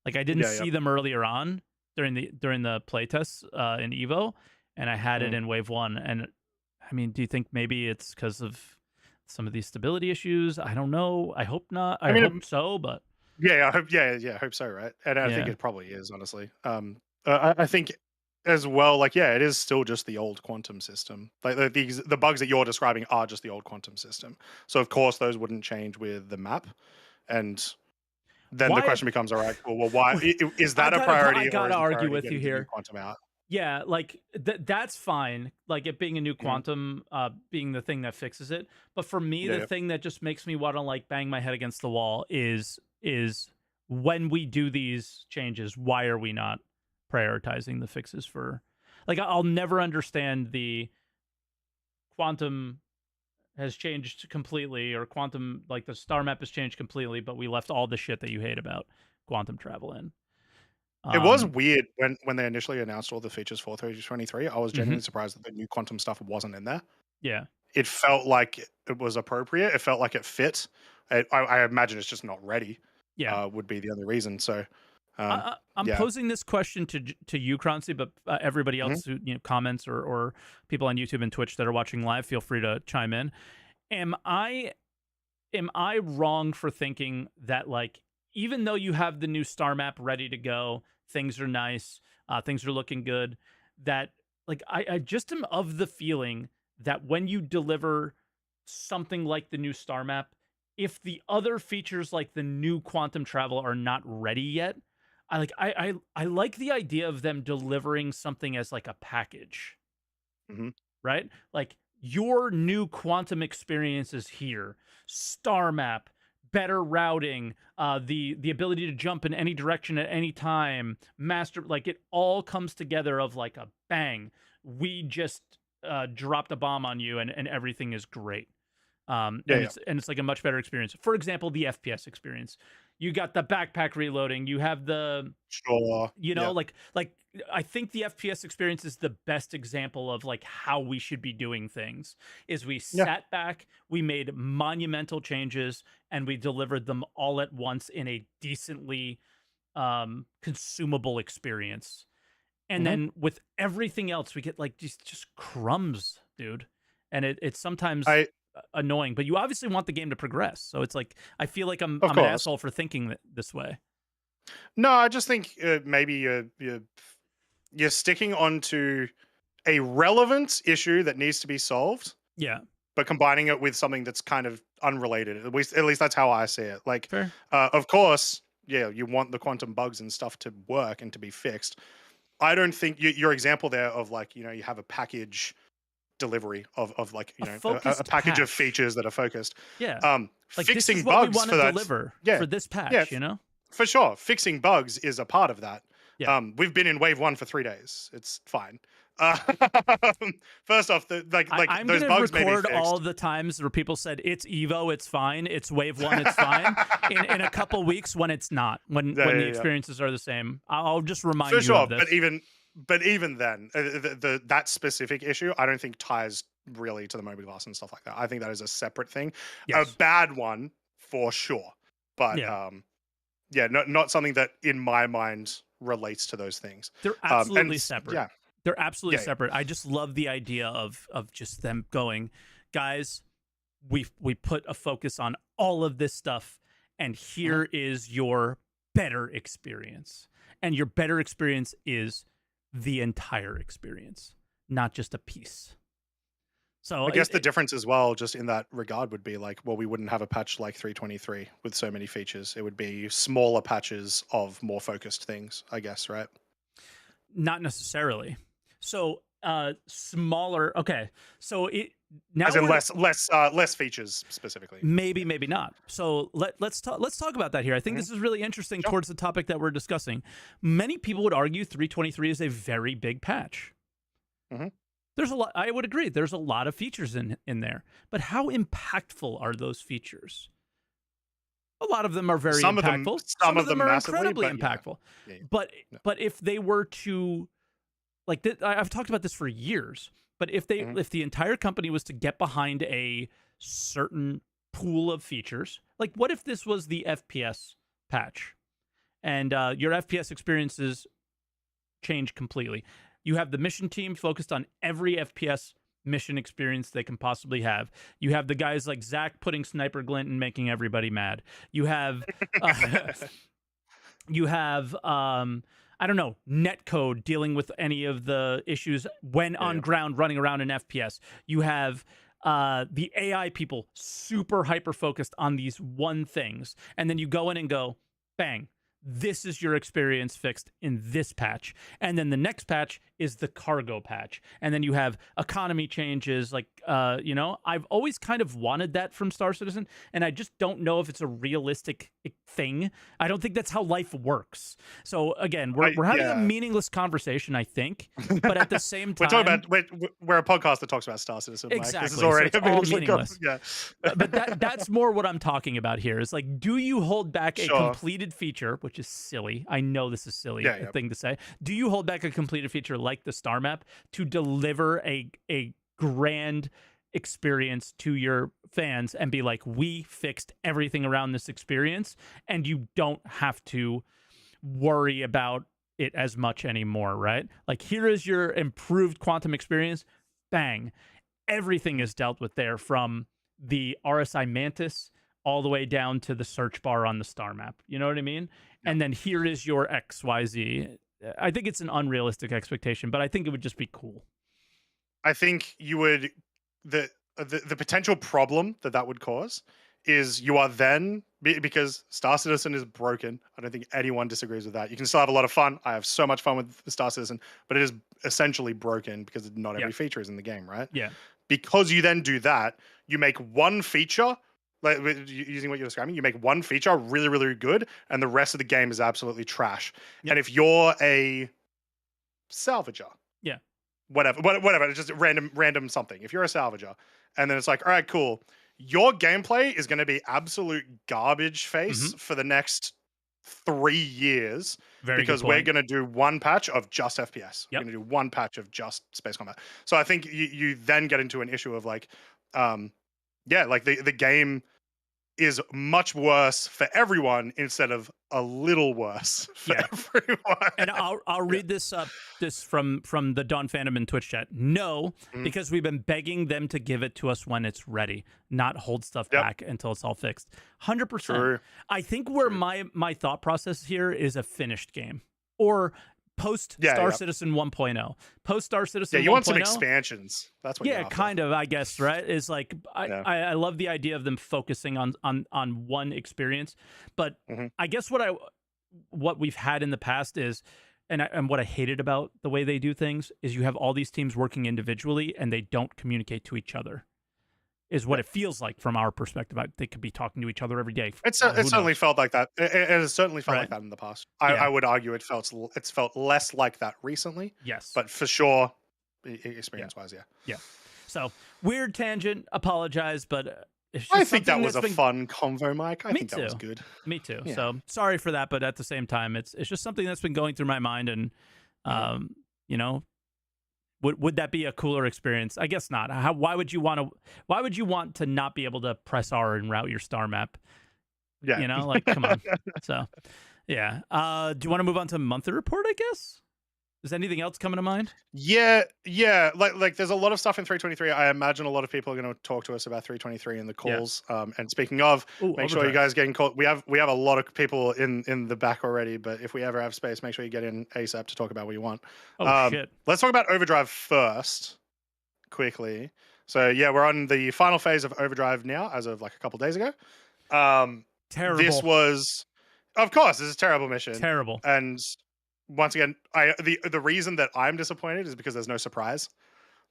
Speaker 2: Like I didn't
Speaker 1: Yeah, yeah.
Speaker 2: see them earlier on during the playtests in Evo, and I had it
Speaker 1: Mm.
Speaker 2: in Wave One. And I mean, do you think maybe it's because of some of these stability issues? I don't know. I hope not.
Speaker 1: I
Speaker 2: I
Speaker 1: mean,
Speaker 2: hope so, but
Speaker 1: yeah, I hope yeah, I hope so, right? And I think
Speaker 2: yeah.
Speaker 1: it probably is, honestly. I think as well, like, yeah, it is still just the old quantum system. Like the bugs that you're describing are just the old quantum system. So of course those wouldn't change with the map. And then the
Speaker 2: Why?
Speaker 1: question becomes, all right, well, why is
Speaker 2: I
Speaker 1: that a
Speaker 2: I
Speaker 1: priority, or
Speaker 2: gotta
Speaker 1: is the
Speaker 2: argue
Speaker 1: priority
Speaker 2: with you
Speaker 1: getting the new
Speaker 2: here.
Speaker 1: quantum out?
Speaker 2: Yeah, like that's fine. Like it being a new
Speaker 1: Mhm.
Speaker 2: quantum, being the thing that fixes it. But for me,
Speaker 1: Yeah,
Speaker 2: the
Speaker 1: yeah.
Speaker 2: thing that just makes me want to like bang my head against the wall is when we do these changes, why are we not prioritizing the fixes for? Like I'll never understand the quantum has changed completely, or quantum like the star map has changed completely, but we left all the shit that you hate about quantum travel in.
Speaker 1: It was
Speaker 2: Um,
Speaker 1: weird when they initially announced all the features for 323. I was
Speaker 2: mhm,
Speaker 1: genuinely surprised that the new quantum stuff wasn't in there.
Speaker 2: yeah,
Speaker 1: It felt like it was appropriate. It felt like it fit. I imagine it's just not ready.
Speaker 2: yeah.
Speaker 1: Would be the only reason. So,
Speaker 2: I'm
Speaker 1: yeah.
Speaker 2: posing this question to you, Croncy, but everybody
Speaker 1: Mhm.
Speaker 2: else who comments or people on YouTube and Twitch that are watching live, feel free to chime in. Am I am I wrong for thinking that like even though you have the new star map ready to go, things are nice, things are looking good, that like I just am of the feeling that when you deliver something like the new star map, if the other features like the new quantum travel are not ready yet, I like the idea of them delivering something as like a package,
Speaker 1: Mhm.
Speaker 2: right? Like your new quantum experience is here. Star map, better routing, the ability to jump in any direction at any time, master like it all comes together of like a bang. We just dropped a bomb on you and everything is great.
Speaker 1: Yeah, yeah.
Speaker 2: And it's like a much better experience. For example, the FPS experience. You got the backpack reloading, you have the
Speaker 1: Sure. Yeah.
Speaker 2: like I think the FPS experience is the best example of like how we should be doing things. Is we
Speaker 1: Yeah.
Speaker 2: sat back, we made monumental changes, and we delivered them all at once in a decently consumable experience. And
Speaker 1: Mhm.
Speaker 2: then with everything else, we get like just crumbs, dude. And it's sometimes
Speaker 1: I
Speaker 2: annoying, but you obviously want the game to progress. So it's like I feel like
Speaker 1: Of
Speaker 2: I'm an
Speaker 1: course.
Speaker 2: asshole for thinking this way.
Speaker 1: No, I just think maybe you're sticking onto a relevant issue that needs to be solved,
Speaker 2: Yeah,
Speaker 1: but combining it with something that's kind of unrelated. At least that's how I see it. Like,
Speaker 2: fair.
Speaker 1: of course, yeah, you want the quantum bugs and stuff to work and to be fixed. I don't think your example there of like, you have a package delivery of like,
Speaker 2: A
Speaker 1: a
Speaker 2: focused
Speaker 1: package of
Speaker 2: patch.
Speaker 1: features that are focused.
Speaker 2: Yeah. Like this is
Speaker 1: Fixing
Speaker 2: what we
Speaker 1: bugs
Speaker 2: want
Speaker 1: for
Speaker 2: to
Speaker 1: that,
Speaker 2: deliver
Speaker 1: yeah,
Speaker 2: for this
Speaker 1: yeah,
Speaker 2: patch, you know?
Speaker 1: for sure. Fixing bugs is a part of that.
Speaker 2: Yeah.
Speaker 1: We've been in wave one for 3 days. It's fine. Uh, First off, like
Speaker 2: I'm
Speaker 1: those
Speaker 2: gonna
Speaker 1: bugs may be
Speaker 2: record all
Speaker 1: fixed.
Speaker 2: the times where people said it's Evo, it's fine, it's wave one, it's fine. In a couple weeks when it's not,
Speaker 1: Yeah,
Speaker 2: when the
Speaker 1: yeah, yeah.
Speaker 2: experiences are the same. I'll just remind
Speaker 1: For
Speaker 2: you of
Speaker 1: sure. But
Speaker 2: this.
Speaker 1: even then, that specific issue, I don't think ties really to the mobiGlas and stuff like that. I think that is a separate thing, a
Speaker 2: Yes.
Speaker 1: bad one for sure. But
Speaker 2: Yeah.
Speaker 1: yeah, not something that in my mind relates to those things.
Speaker 2: They're
Speaker 1: And
Speaker 2: absolutely separate.
Speaker 1: yeah,
Speaker 2: They're absolutely
Speaker 1: yeah, yeah.
Speaker 2: separate. I just love the idea of just them going, guys, we put a focus on all of this stuff, and
Speaker 1: Mhm.
Speaker 2: here is your better experience. And your better experience is the entire experience, not just a piece. So
Speaker 1: I guess the difference as well, just in that regard, would be like, well, we wouldn't have a patch like 323 with so many features. It would be smaller patches of more focused things, I guess, right?
Speaker 2: not necessarily. So smaller. Okay. So it now
Speaker 1: As in
Speaker 2: we're
Speaker 1: less features specifically.
Speaker 2: maybe
Speaker 1: Yeah.
Speaker 2: maybe not. So let's talk about that here. I think
Speaker 1: Mhm.
Speaker 2: this is really interesting
Speaker 1: Sure.
Speaker 2: towards the topic that we're discussing. Many people would argue 323 is a very big patch.
Speaker 1: Mhm.
Speaker 2: There's a lot. I would agree. There's a lot of features in there, but how impactful are those features? A lot of them are very
Speaker 1: Some of them,
Speaker 2: impactful.
Speaker 1: some
Speaker 2: Some of
Speaker 1: of
Speaker 2: them
Speaker 1: them
Speaker 2: are
Speaker 1: massively,
Speaker 2: incredibly
Speaker 1: but yeah,
Speaker 2: impactful.
Speaker 1: yeah, yeah.
Speaker 2: But
Speaker 1: No.
Speaker 2: but if they were to like I've talked about this for years, but
Speaker 1: Mhm.
Speaker 2: if the entire company was to get behind a certain pool of features, like what if this was the FPS patch and your FPS experiences change completely. You have the mission team focused on every FPS mission experience they can possibly have. You have the guys like Zach putting sniper glint and making everybody mad. You have uh, you have I don't know, netcode dealing with any of the issues when
Speaker 1: Yeah,
Speaker 2: on
Speaker 1: yeah.
Speaker 2: ground running around in FPS. You have the AI people super hyper focused on these one things. And then you go in and go, bang, this is your experience fixed in this patch. And then the next patch is the cargo patch. And then you have economy changes. Like, I've always kind of wanted that from Star Citizen. And I just don't know if it's a realistic thing. I don't think that's how life works. So again, we're having a
Speaker 1: Yeah.
Speaker 2: meaningless conversation, I think. But at the same
Speaker 1: We're talking
Speaker 2: time,
Speaker 1: about we're a podcast that talks about Star Citizen, Mike. This is
Speaker 2: exactly. So
Speaker 1: already
Speaker 2: it's
Speaker 1: a
Speaker 2: all
Speaker 1: meaningful
Speaker 2: meaningless.
Speaker 1: yeah.
Speaker 2: But that's more what I'm talking about here. Is like, do you hold back a
Speaker 1: Sure.
Speaker 2: completed feature, which is silly? I know this is silly
Speaker 1: Yeah, yeah.
Speaker 2: thing to say. Do you hold back a completed feature like the star map to deliver a grand experience to your fans and be like, we fixed everything around this experience, and you don't have to worry about it as much anymore, right? Like, here is your improved quantum experience. Bang, everything is dealt with there, from the RSI Mantis all the way down to the search bar on the star map. You know what I mean?
Speaker 1: Yeah.
Speaker 2: And then here is your XYZ. I think it's an unrealistic expectation, but I think it would just be cool.
Speaker 1: I think you would the potential problem that would cause is you are then because Star Citizen is broken. I don't think anyone disagrees with that. You can still have a lot of fun. I have so much fun with Star Citizen, but it is essentially broken because not
Speaker 2: Yeah.
Speaker 1: every feature is in the game, right?
Speaker 2: Yeah.
Speaker 1: Because you then do that, you make one feature, like using what you're describing, you make one feature really, really good, and the rest of the game is absolutely trash.
Speaker 2: Yep.
Speaker 1: And if you're a salvager,
Speaker 2: Yeah.
Speaker 1: whatever, it's just random something. If you're a salvager, and then it's like, all right, cool, your gameplay is going to be absolute garbage face
Speaker 2: Mm-hmm.
Speaker 1: for the next 3 years
Speaker 2: Very good
Speaker 1: because we're
Speaker 2: point.
Speaker 1: going to do one patch of just FPS. We're
Speaker 2: Yep.
Speaker 1: going to do one patch of just space combat. So I think you then get into an issue of like, like the game is much worse for everyone instead of a little worse for
Speaker 2: Yeah.
Speaker 1: everyone.
Speaker 2: And I'll
Speaker 1: Yeah.
Speaker 2: read this from the Don Phantom in Twitch chat. No,
Speaker 1: Mhm.
Speaker 2: because we've been begging them to give it to us when it's ready, not hold stuff
Speaker 1: Yep.
Speaker 2: back until it's all fixed. 100%.
Speaker 1: True.
Speaker 2: I think where
Speaker 1: True.
Speaker 2: my thought process here is a finished game, or post
Speaker 1: Yeah,
Speaker 2: Star
Speaker 1: yeah.
Speaker 2: Citizen 1.0. Post Star
Speaker 1: Yeah,
Speaker 2: Citizen
Speaker 1: you want some
Speaker 2: 1.0.
Speaker 1: expansions. That's what you're
Speaker 2: Yeah,
Speaker 1: after.
Speaker 2: kind of, I guess, right? Is like
Speaker 1: Yeah.
Speaker 2: I love the idea of them focusing on one experience, but
Speaker 1: Mhm.
Speaker 2: I guess what we've had in the past is, and what I hated about the way they do things is, you have all these teams working individually and they don't communicate to each other. Is what
Speaker 1: Yep.
Speaker 2: it feels like from our perspective. They could be talking to each other every day.
Speaker 1: It
Speaker 2: Who
Speaker 1: certainly
Speaker 2: knows?
Speaker 1: felt like that. It has certainly felt like
Speaker 2: Right?
Speaker 1: that in the past.
Speaker 2: Yeah.
Speaker 1: I would argue it's felt less like that recently,
Speaker 2: Yes.
Speaker 1: but for sure,
Speaker 2: Yeah.
Speaker 1: experience wise, yeah.
Speaker 2: Yeah. So, weird tangent. Apologize, but it's just
Speaker 1: I think
Speaker 2: something
Speaker 1: that was
Speaker 2: that's
Speaker 1: a
Speaker 2: been.
Speaker 1: fun convo, Mike. I
Speaker 2: Me
Speaker 1: think that was
Speaker 2: too.
Speaker 1: good.
Speaker 2: Me too.
Speaker 1: Yeah.
Speaker 2: So sorry for that, but at the same time, it's just something that's been going through my mind, and
Speaker 1: Mhm.
Speaker 2: you know, would that be a cooler experience? I guess not. Why would you want to not be able to press R and route your star map?
Speaker 1: Yeah.
Speaker 2: Like, come on. So yeah. Do you want to move on to monthly report? I guess. Is anything else coming to mind?
Speaker 1: Yeah, yeah. Like there's a lot of stuff in 323. I imagine a lot of people are going to talk to us about 323 in the
Speaker 2: Yeah.
Speaker 1: calls. And speaking of,
Speaker 2: Ooh,
Speaker 1: make sure you
Speaker 2: Overdrive.
Speaker 1: guys get in call. We have a lot of people in the back already, but if we ever have space, make sure you get in ASAP to talk about what you want.
Speaker 2: Oh shit.
Speaker 1: Let's talk about Overdrive first, quickly. So yeah, we're on the final phase of Overdrive now, as of like a couple days ago.
Speaker 2: Terrible.
Speaker 1: This was, of course, this is a terrible mission.
Speaker 2: Terrible.
Speaker 1: And once again, the reason that I'm disappointed is because there's no surprise.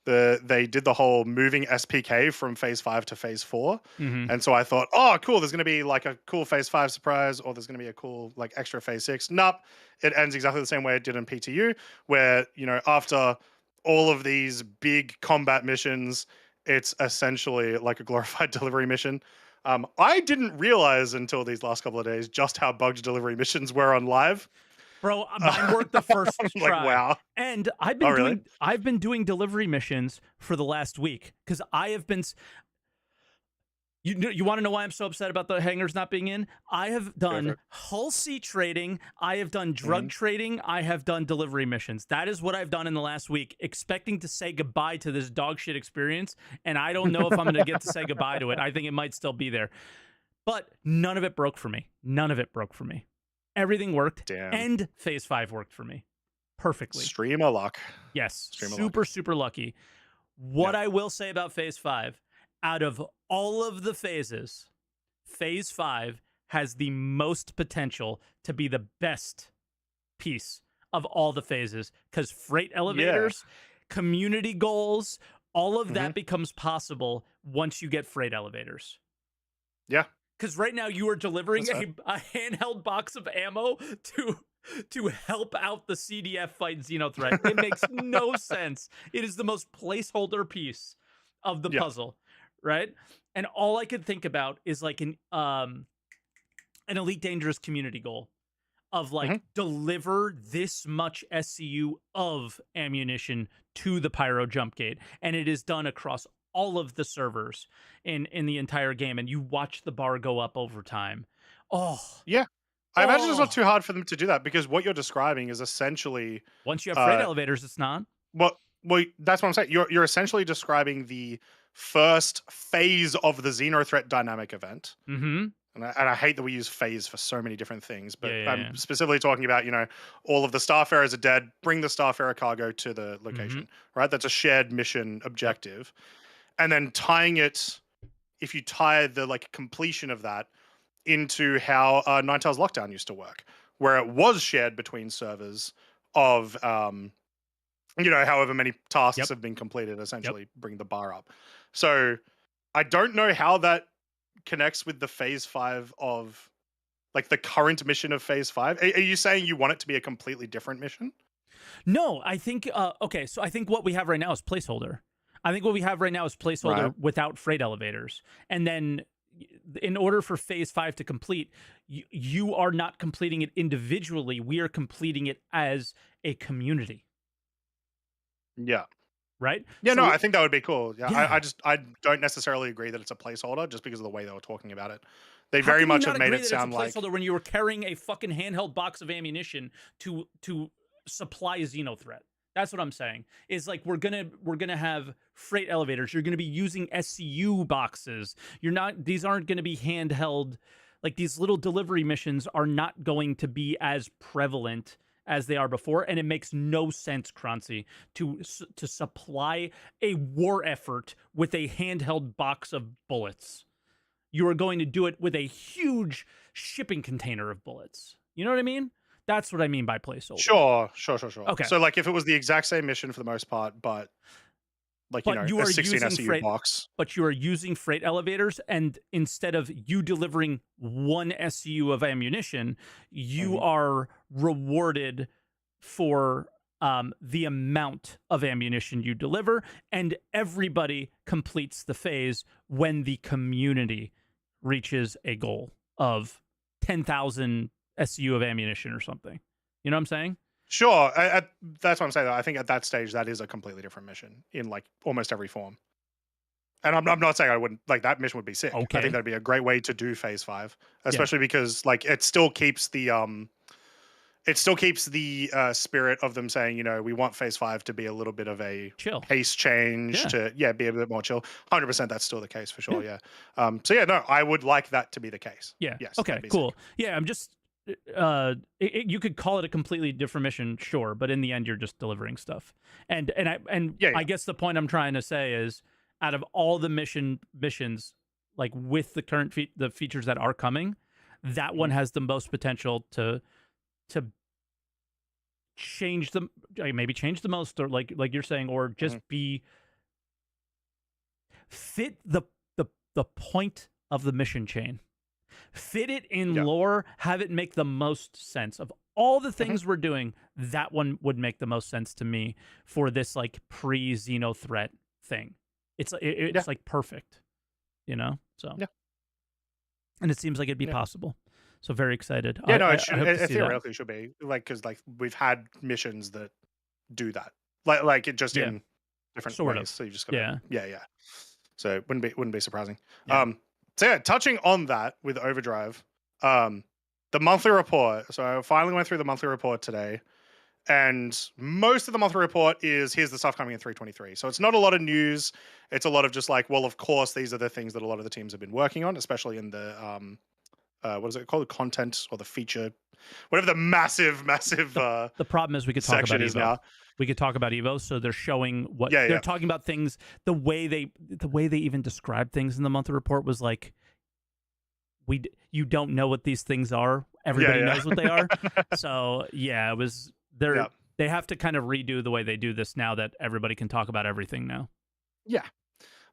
Speaker 1: They did the whole moving SPK from phase 5 to phase 4.
Speaker 2: Mm-hmm.
Speaker 1: And so I thought, oh, cool, there's going to be like a cool phase 5 surprise, or there's going to be a cool like extra phase 6. Nope. It ends exactly the same way it did in PTU, where, after all of these big combat missions, it's essentially like a glorified delivery mission. I didn't realize until these last couple of days just how bugged delivery missions were on live.
Speaker 2: Bro, mine worked the first
Speaker 1: I'm like,
Speaker 2: try.
Speaker 1: wow.
Speaker 2: And
Speaker 1: Oh, really?
Speaker 2: I've been doing delivery missions for the last week cuz I have been you want to know why I'm so upset about the hangars not being in? I have
Speaker 1: Go for
Speaker 2: done
Speaker 1: it.
Speaker 2: hull C trading, I have done drug
Speaker 1: Mhm.
Speaker 2: trading, I have done delivery missions. That is what I've done in the last week, expecting to say goodbye to this dog shit experience, and I don't know if I'm going to get to say goodbye to it. I think it might still be there. But none of it broke for me. None of it broke for me. Everything worked,
Speaker 1: Damn.
Speaker 2: and phase 5 worked for me perfectly.
Speaker 1: Stream of luck.
Speaker 2: Yes,
Speaker 1: Stream of luck.
Speaker 2: super, super lucky. What
Speaker 1: Yep.
Speaker 2: I will say about phase 5, out of all of the phases, phase 5 has the most potential to be the best piece of all the phases because freight
Speaker 1: Yeah.
Speaker 2: elevators, community goals, all of
Speaker 1: Mhm.
Speaker 2: that becomes possible once you get freight elevators.
Speaker 1: Yeah.
Speaker 2: Because right now you are delivering
Speaker 1: That's fair.
Speaker 2: a handheld box of ammo to help out the CDF fight Xenothreat. It makes no sense. It is the most placeholder piece of the
Speaker 1: Yeah.
Speaker 2: puzzle, right? And all I could think about is like an Elite Dangerous community goal of
Speaker 1: Mhm.
Speaker 2: like deliver this much SCU of ammunition to the pyro jump gate, and it is done across all of the servers in the entire game, and you watch the bar go up over time. Oh,
Speaker 1: Yeah. I imagine it's not
Speaker 2: oh!
Speaker 1: too hard for them to do that because what you're describing is essentially,
Speaker 2: Once you have freight
Speaker 1: uh,
Speaker 2: elevators, it's not.
Speaker 1: that's what I'm saying. You're essentially describing the first phase of the Xenothreat dynamic event.
Speaker 2: Mm-hmm.
Speaker 1: And I hate that we use phase for so many different things,
Speaker 2: Yeah,
Speaker 1: but
Speaker 2: yeah,
Speaker 1: I'm
Speaker 2: yeah.
Speaker 1: specifically talking about, all of the Starfarers are dead, bring the Starfarer cargo to the
Speaker 2: Mm-hmm.
Speaker 1: location, right? That's a shared mission
Speaker 2: Yep.
Speaker 1: objective. And then tying it, if you tie the like completion of that into how Ninetales Lockdown used to work, where it was shared between servers of, however many tasks
Speaker 2: Yep.
Speaker 1: have been completed,
Speaker 2: Yep.
Speaker 1: essentially bring the bar up. So I don't know how that connects with the phase 5 of like the current mission of phase 5. Are you saying you want it to be a completely different mission?
Speaker 2: No, I think okay, so I think what we have right now is placeholder. I think what we have right now is
Speaker 1: Right.
Speaker 2: placeholder without freight elevators. And then in order for phase 5 to complete, you are not completing it individually. We are completing it as a community,
Speaker 1: Yeah.
Speaker 2: right?
Speaker 1: Yeah, no,
Speaker 2: So
Speaker 1: I think that would be cool. Yeah, I
Speaker 2: yeah.
Speaker 1: just I don't necessarily agree that it's a placeholder just because of the way they were talking about it. They
Speaker 2: How
Speaker 1: very
Speaker 2: can you
Speaker 1: much
Speaker 2: not
Speaker 1: have made
Speaker 2: agree
Speaker 1: it
Speaker 2: that it's a
Speaker 1: sound like,
Speaker 2: placeholder when you were carrying a fucking handheld box of ammunition to supply a Xenothreat? That's what I'm saying. Is like we're gonna have freight elevators. You're gonna be using SCU boxes. You're not. These aren't gonna be handheld. Like these little delivery missions are not going to be as prevalent as they are before, and it makes no sense, Croncy, to supply a war effort with a handheld box of bullets. You are going to do it with a huge shipping container of bullets. You know what I mean? That's what I mean by placeholder.
Speaker 1: sure, sure, sure, sure.
Speaker 2: Okay.
Speaker 1: So like if it was the exact same mission for the most part, but like,
Speaker 2: But you
Speaker 1: a
Speaker 2: are
Speaker 1: 16
Speaker 2: using
Speaker 1: SEU
Speaker 2: freight
Speaker 1: box.
Speaker 2: but you are using freight elevators, and instead of you delivering one SCU of ammunition, you
Speaker 1: Mhm.
Speaker 2: are rewarded for the amount of ammunition you deliver, and everybody completes the phase when the community reaches a goal of 10,000 SCU of ammunition or something. You know what I'm saying?
Speaker 1: Sure, that's what I'm saying, though. I think at that stage, that is a completely different mission in, like, almost every form. And I'm not saying I wouldn't like, that mission would be sick. I think
Speaker 2: Okay.
Speaker 1: that'd be a great way to do phase 5,
Speaker 2: Yeah.
Speaker 1: especially because, like, it still keeps the spirit of them saying, we want phase 5 to be a little bit of a
Speaker 2: Chill.
Speaker 1: pace change
Speaker 2: Yeah.
Speaker 1: to, yeah, be a bit more chill. 100% that's still the case for
Speaker 2: Yeah.
Speaker 1: sure, yeah. So yeah, no, I would like that to be the case.
Speaker 2: Yeah.
Speaker 1: Yes,
Speaker 2: Okay.
Speaker 1: that'd be sick.
Speaker 2: Cool. Yeah. I'm just. You could call it a completely different mission, sure, but in the end, you're just delivering stuff. And
Speaker 1: Yeah,
Speaker 2: I
Speaker 1: yeah.
Speaker 2: guess the point I'm trying to say is, out of all the missions, like with the current the features that are coming, that one
Speaker 1: Mhm,
Speaker 2: has the most potential to change them, maybe change the most, or like you're saying, or just
Speaker 1: mhm.
Speaker 2: be fit the point of the mission chain. Fit it in
Speaker 1: Yeah.
Speaker 2: lore, have it make the most sense. Of all the
Speaker 1: Mhm.
Speaker 2: things we're doing, that one would make the most sense to me for this like pre-Xeno threat thing. It's
Speaker 1: Yeah,
Speaker 2: like perfect, you know? So
Speaker 1: yeah.
Speaker 2: and it seems like it'd be
Speaker 1: Yeah.
Speaker 2: possible. So very excited.
Speaker 1: Yeah, no,
Speaker 2: I
Speaker 1: it
Speaker 2: I
Speaker 1: should
Speaker 2: hope to
Speaker 1: it
Speaker 2: see that.
Speaker 1: theoretically should be, like, because like, we've had missions that do that. Like, it just
Speaker 2: Yeah,
Speaker 1: in different
Speaker 2: sort
Speaker 1: ways,
Speaker 2: of.
Speaker 1: so you just gotta
Speaker 2: Yeah,
Speaker 1: yeah, yeah. So it wouldn't be surprising.
Speaker 2: yeah.
Speaker 1: So yeah, touching on that with Overdrive, um, the monthly report. So I finally went through the monthly report today, and most of the monthly report is here's the stuff coming in 323. So it's not a lot of news. It's a lot of just like, well, of course, these are the things that a lot of the teams have been working on, especially in the what is it called, the content or the feature, whatever the massive
Speaker 2: The the problem is we could talk about
Speaker 1: section is
Speaker 2: Evo.
Speaker 1: now.
Speaker 2: We could talk about Evo. So they're showing what
Speaker 1: Yeah,
Speaker 2: they're
Speaker 1: yeah,
Speaker 2: talking about things. The way they even described things in the monthly report was like, you don't know what these things are. Everybody
Speaker 1: yeah,
Speaker 2: knows what they are.
Speaker 1: yeah.
Speaker 2: So yeah, it was
Speaker 1: Yeah.
Speaker 2: they have to kind of redo the way they do this now that everybody can talk about everything now.
Speaker 1: Yeah.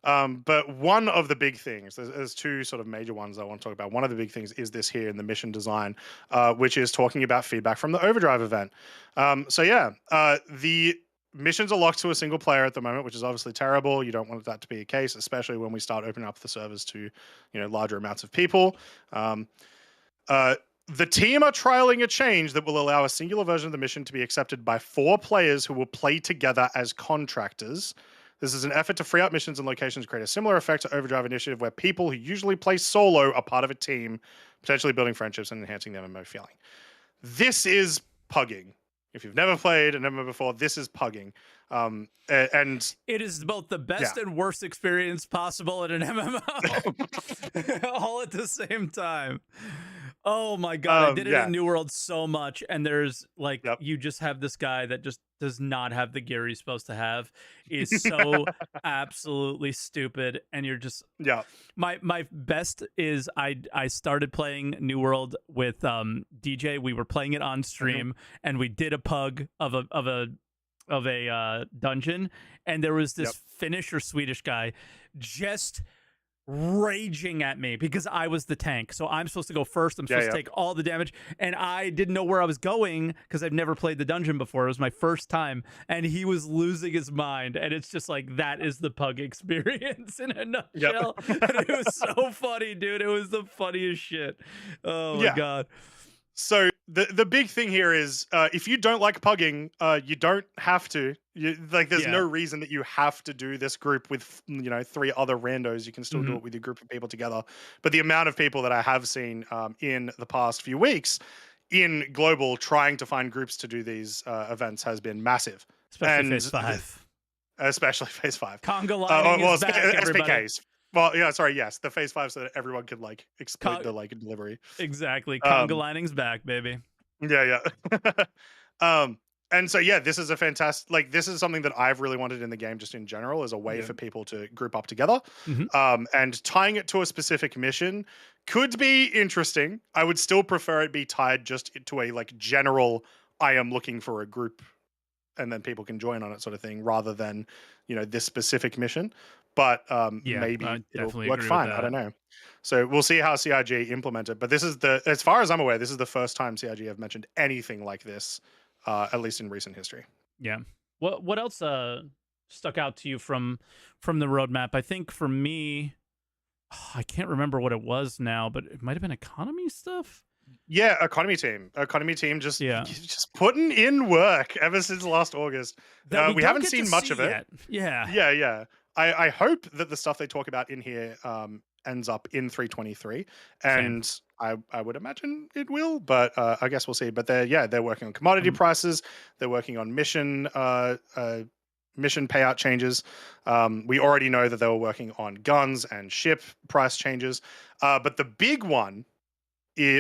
Speaker 1: But one of the big things, there's two sort of major ones I want to talk about. One of the big things is this here in the mission design, which is talking about feedback from the Overdrive event. So yeah, the missions are locked to a single player at the moment, which is obviously terrible. You don't want that to be a case, especially when we start opening up the servers to, larger amounts of people. Um, the team are trialing a change that will allow a singular version of the mission to be accepted by 4 players who will play together as contractors. This is an effort to free up missions and locations to create a similar effect to Overdrive Initiative, where people who usually play solo are part of a team, potentially building friendships and enhancing their MMO feeling. This is pugging. If you've never played an MMO before, this is pugging. And
Speaker 2: It is both the
Speaker 1: yeah,
Speaker 2: best and worst experience possible in an MMO, all at the same time. Oh my god, I did it
Speaker 1: yeah,
Speaker 2: in New World so much, and there's like
Speaker 1: yep.
Speaker 2: you just have this guy that just does not have the gear he's supposed to have. Is so absolutely stupid, and you're just
Speaker 1: Yeah.
Speaker 2: my best is I started playing New World with DJ. We were playing it on
Speaker 1: Mhm.
Speaker 2: stream, and we did a pug of a dungeon, and there was
Speaker 1: Yep.
Speaker 2: this Finnish or Swedish guy just raging at me because I was the tank. So I'm supposed to go first. I'm
Speaker 1: Yeah,
Speaker 2: supposed to
Speaker 1: yeah.
Speaker 2: take all the damage. And I didn't know where I was going because I've never played the dungeon before. It was my first time. And he was losing his mind. And it's just like, that is the pug experience in a
Speaker 1: Yep.
Speaker 2: nutshell. And it was so funny, dude. It was the funniest shit. Oh my
Speaker 1: Yeah.
Speaker 2: God.
Speaker 1: So the big thing here is, if you don't like pugging, you don't have to. There's no
Speaker 2: Yeah.
Speaker 1: reason that you have to do this group with 3 other randos. You can still do
Speaker 2: Hmm.
Speaker 1: it with your group of people together. But the amount of people that I have seen in the past few weeks in global trying to find groups to do these events has been massive,
Speaker 2: Especially
Speaker 1: and
Speaker 2: phase 5.
Speaker 1: especially phase 5.
Speaker 2: Conga lining is back, everybody.
Speaker 1: SPKs. Well, yeah, sorry, yes, the phase 5, so that everyone could like exploit
Speaker 2: Con-
Speaker 1: the like delivery.
Speaker 2: exactly. Conga
Speaker 1: Um,
Speaker 2: lining's back, baby.
Speaker 1: Yeah, yeah. um, and so yeah, this is a fantastic, like, this is something that I've really wanted in the game just in general, as a way
Speaker 2: Yeah.
Speaker 1: for people to group up together.
Speaker 2: Hmm.
Speaker 1: And tying it to a specific mission could be interesting. I would still prefer it be tied just to a like general, I am looking for a group and then people can join on it sort of thing, rather than this specific mission. But
Speaker 2: Yeah, I
Speaker 1: maybe it'll
Speaker 2: definitely
Speaker 1: work
Speaker 2: agree with
Speaker 1: fine. I don't
Speaker 2: that.
Speaker 1: know. So we'll see how CIG implement it. But this is as far as I'm aware, this is the first time CIG have mentioned anything like this, at least in recent history.
Speaker 2: Yeah. What else stuck out to you from the roadmap? I think for me, I can't remember what it was now, but it might have been economy stuff.
Speaker 1: Yeah, economy team, just
Speaker 2: Yeah.
Speaker 1: just putting in work ever since last August.
Speaker 2: That we
Speaker 1: We
Speaker 2: don't
Speaker 1: haven't
Speaker 2: get to
Speaker 1: seen much
Speaker 2: see
Speaker 1: of it.
Speaker 2: yet. Yeah.
Speaker 1: Yeah, yeah. I hope that the stuff they talk about in here ends up in 323,
Speaker 2: Same.
Speaker 1: and I would imagine it will, but I guess we'll see. But they're working on commodity
Speaker 2: Um,
Speaker 1: prices. They're working on mission payout changes. We already know that they were working on guns and ship price changes. But the big one,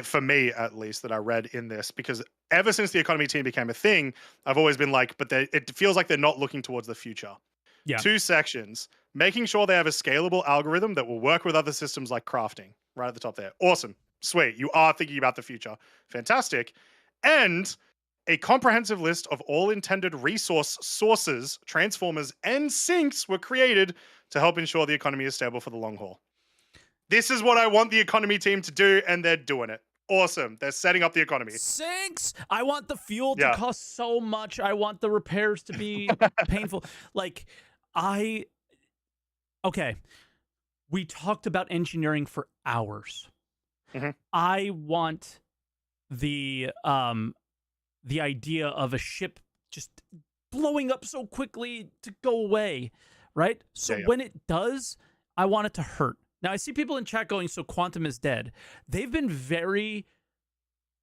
Speaker 1: for me at least, that I read in this, because ever since the economy team became a thing, I've always been like, but it feels like they're not looking towards the future.
Speaker 2: yeah.
Speaker 1: 2 sections, making sure they have a scalable algorithm that will work with other systems like crafting. Right at the top there. Awesome. Sweet. You are thinking about the future. Fantastic. And a comprehensive list of all intended resource sources, transformers, and sinks were created to help ensure the economy is stable for the long haul. This is what I want the economy team to do, and they're doing it. Awesome. They're setting up the economy.
Speaker 2: Sinks. I want the fuel to
Speaker 1: Yeah.
Speaker 2: cost so much. I want the repairs to be painful. Like I okay. We talked about engineering for hours.
Speaker 1: Hmm.
Speaker 2: I want the the idea of a ship just blowing up so quickly to go away, right? So
Speaker 1: Yeah, yeah.
Speaker 2: when it does, I want it to hurt. Now I see people in chat going, "So Quantum is dead." They've been very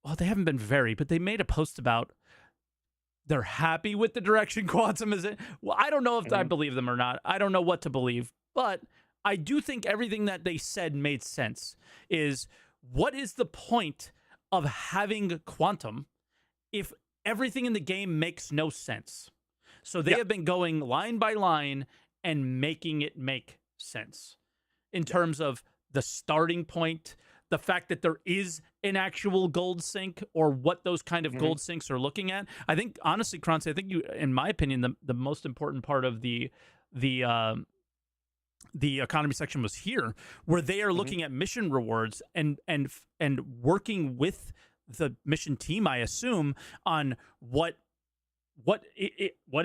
Speaker 2: well. They haven't been very, but they made a post about they're happy with the direction Quantum is in. Well, I don't know if I
Speaker 1: Hmm.
Speaker 2: believe them or not. I don't know what to believe, but I do think everything that they said made sense. Is what is the point of having Quantum if everything in the game makes no sense? So they
Speaker 1: Yeah,
Speaker 2: have been going line by line and making it make sense in
Speaker 1: yeah.
Speaker 2: terms of the starting point, the fact that there is an actual gold sink or what those kind of
Speaker 1: Hmm.
Speaker 2: gold sinks are looking at. I think honestly, Croncy, I think you, in my opinion, the most important part of the the economy section was here, where they are
Speaker 1: Hmm.
Speaker 2: looking at mission rewards and working with the mission team, I assume, on what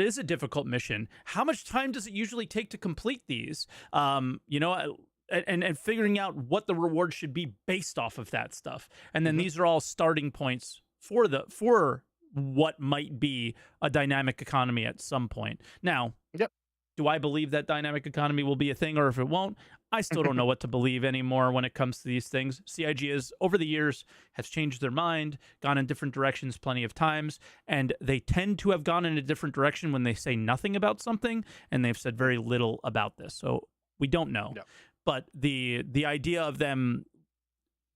Speaker 2: is a difficult mission? How much time does it usually take to complete these? You know, and figuring out what the reward should be based off of that stuff. And then
Speaker 1: Hmm.
Speaker 2: these are all starting points for what might be a dynamic economy at some point. Now,
Speaker 1: Yep.
Speaker 2: do I believe that dynamic economy will be a thing or if it won't? I still don't know what to believe anymore when it comes to these things. CIG has, over the years, has changed their mind, gone in different directions plenty of times, and they tend to have gone in a different direction when they say nothing about something, and they've said very little about this. So we don't know.
Speaker 1: Yep.
Speaker 2: But the idea of them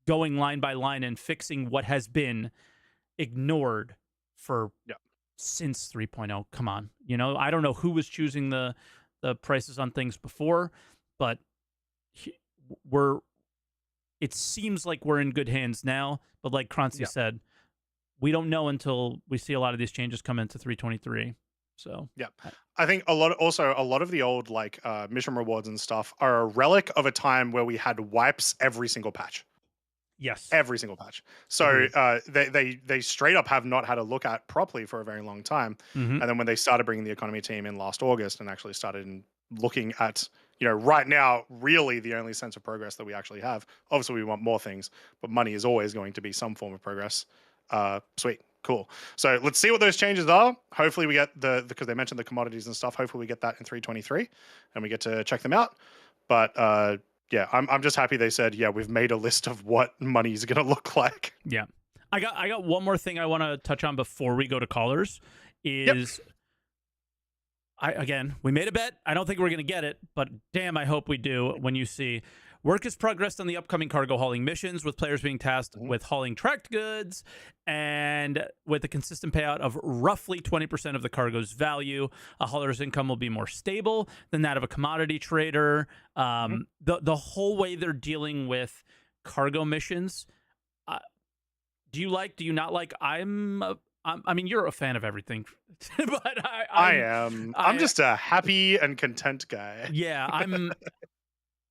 Speaker 2: going line by line and fixing what has been ignored for
Speaker 1: Yep.
Speaker 2: since 3.0. Come on. You know, I don't know who was choosing the prices on things before, but he, we're it seems like we're in good hands now, but like Croncy
Speaker 1: Yep.
Speaker 2: said, we don't know until we see a lot of these changes come into 323. So,
Speaker 1: Yep.
Speaker 2: I,
Speaker 1: I think a lot of the old like mission rewards and stuff are a relic of a time where we had wipes every single patch.
Speaker 2: yes,
Speaker 1: Every single patch. So
Speaker 2: agreed.
Speaker 1: they straight up have not had a look at properly for a very long time.
Speaker 2: Mhm.
Speaker 1: And then when they started bringing the economy team in last August and actually started looking at, you know, right now, really the only sense of progress that we actually have. Obviously, we want more things, but money is always going to be some form of progress. Sweet, cool. So let's see what those changes are. Hopefully, we get because they mentioned the commodities and stuff. Hopefully, we get that in 323, and we get to check them out. But yeah, I'm just happy they said, yeah, we've made a list of what money's gonna look like.
Speaker 2: Yeah. I got one more thing I want to touch on before we go to callers
Speaker 1: Yep.
Speaker 2: is I again, we made a bet. I don't think we're going to get it, but damn, I hope we do when you see work has progressed on the upcoming cargo hauling missions, with players being tasked
Speaker 1: Mhm.
Speaker 2: with hauling tracked goods and with a consistent payout of roughly 20% of the cargo's value. A hauler's income will be more stable than that of a commodity trader.
Speaker 1: Mhm.
Speaker 2: The whole way they're dealing with cargo missions, uh, do you not like? I mean, you're a fan of everything, but
Speaker 1: I am. I'm
Speaker 2: I
Speaker 1: just a happy and content guy.
Speaker 2: yeah,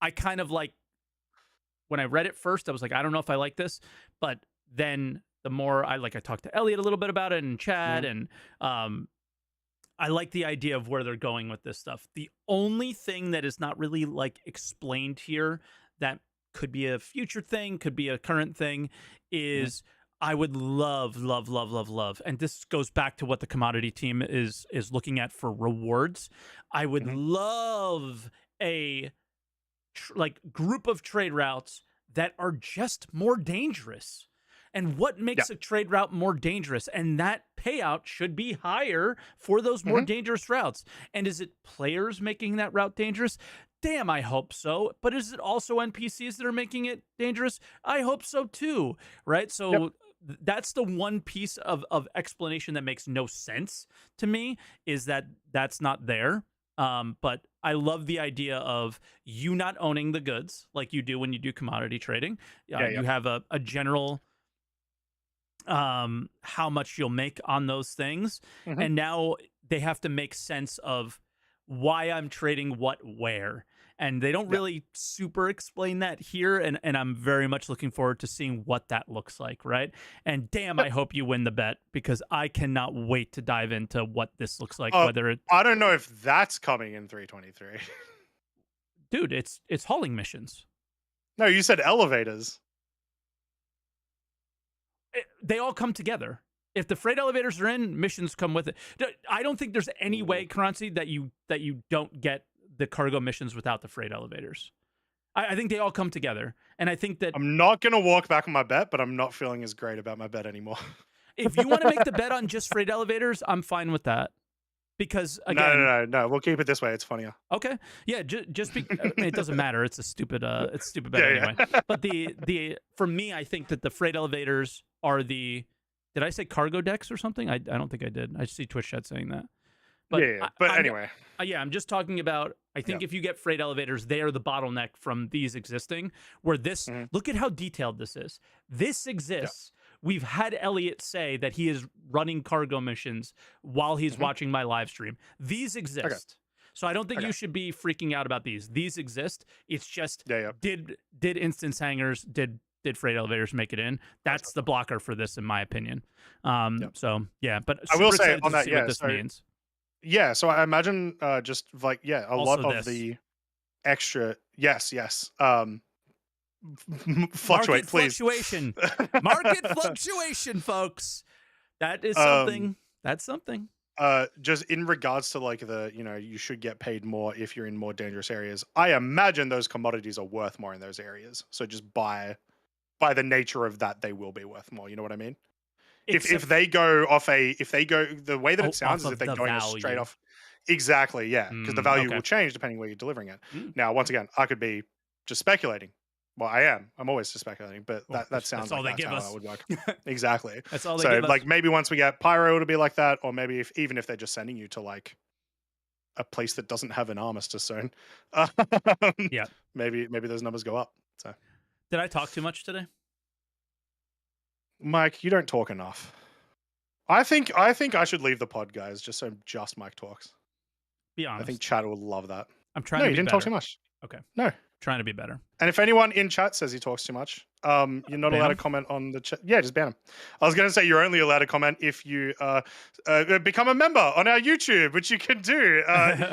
Speaker 2: I kind of like when I read it first, I was like, I don't know if I like this, but then the more I talked to Elliot a little bit about it in chat,
Speaker 1: Mhm.
Speaker 2: and um, I like the idea of where they're going with this stuff. The only thing that is not really like explained here that could be a future thing, could be a current thing,
Speaker 1: Mhm.
Speaker 2: is I would love, love, love, love, love, and this goes back to what the commodity team is looking at for rewards. I would
Speaker 1: Mhm.
Speaker 2: love a like group of trade routes that are just more dangerous. And what
Speaker 1: Yeah.
Speaker 2: makes a trade route more dangerous? And that payout should be higher for those more
Speaker 1: Mhm.
Speaker 2: dangerous routes. And is it players making that route dangerous? Damn, I hope so. But is it also NPCs that are making it dangerous? I hope so too. Right?
Speaker 1: Yep.
Speaker 2: So that's the one piece of explanation that makes no sense to me, is that that's not there. But I love the idea of you not owning the goods like you do when you do commodity trading.
Speaker 1: Yeah.
Speaker 2: You
Speaker 1: Yep.
Speaker 2: have a general how much you'll make on those things,
Speaker 1: Mhm.
Speaker 2: and now they have to make sense of why I'm trading what where. And they don't
Speaker 1: Yep.
Speaker 2: really super explain that here, and I'm very much looking forward to seeing what that looks like, right? And damn, I
Speaker 1: Yep.
Speaker 2: hope you win the bet, because I cannot wait to dive into what this looks like,
Speaker 1: Uh,
Speaker 2: whether it
Speaker 1: I don't know if that's coming in 323.
Speaker 2: dude, it's hauling missions.
Speaker 1: No, you said elevators.
Speaker 2: They all come together. If the freight elevators are in, missions come with it. I don't think there's any way, Croncy, that you don't get the cargo missions without the freight elevators. I think they all come together, and I think that
Speaker 1: I'm not gonna walk back on my bet, but I'm not feeling as great about my bet anymore.
Speaker 2: if you want to make the bet on just freight elevators, I'm fine with that. Because again,
Speaker 1: no, we'll keep it this way. It's funnier.
Speaker 2: okay, yeah, just I mean, it doesn't matter. It's a stupid bet
Speaker 1: Yeah,
Speaker 2: anyway. But the for me, I think that the freight elevators are the. Did I say cargo decks or something? I don't think I did. I see Twitch chat saying that. But
Speaker 1: yeah. But anyway,
Speaker 2: I'm just talking about. I think if you get freight elevators, they are the bottleneck from these existing. Where this, look at how detailed this is. This exists. We've had Elliot say that he is running cargo missions while he's watching my live stream. These exist.
Speaker 1: Okay.
Speaker 2: So I don't think you should be freaking out about these. These exist. It's just did instance hangars, did freight elevators make it in? That's the blocker for this, in my opinion. So yeah, but
Speaker 1: I will say on
Speaker 2: that,
Speaker 1: that,
Speaker 2: what this means.
Speaker 1: Yeah, so I imagine just like a
Speaker 2: Also
Speaker 1: lot of the extra yes. Fluctuate,
Speaker 2: Market
Speaker 1: please.
Speaker 2: Fluctuation. Market fluctuation, folks. That is something. That's something.
Speaker 1: Just in regards to like the, you should get paid more if you're in more dangerous areas. I imagine those commodities are worth more in those areas. So just by the nature of that, they will be worth more. You know what I mean? If they go the way that it sounds is if they're going straight off. Exactly, yeah. Because the value will change depending where you're delivering it. Now, once again, I could be just speculating. Well, I am. I'm always just speculating, but that sounds like that's how that would work. Exactly.
Speaker 2: That's all they
Speaker 1: give
Speaker 2: us.
Speaker 1: So, like, maybe once we get Pyro, it'll be like that, or maybe even if they're just sending you to like a place that doesn't have an armistice zone, maybe those numbers go up. So,
Speaker 2: did I talk too much today,
Speaker 1: Mike? You don't talk enough. I think I should leave the pod, guys, just so just Mike talks.
Speaker 2: Be honest.
Speaker 1: I think chat will love that.
Speaker 2: I'm trying.
Speaker 1: No,
Speaker 2: to
Speaker 1: you
Speaker 2: be
Speaker 1: didn't
Speaker 2: better.
Speaker 1: talk too much.
Speaker 2: Okay.
Speaker 1: No.
Speaker 2: Trying to be better.
Speaker 1: And if anyone in chat says he talks too much, you're not allowed to comment on the chat. Yeah, just ban him. I was going to say you're only allowed to comment if you become a member on our YouTube, which you can do.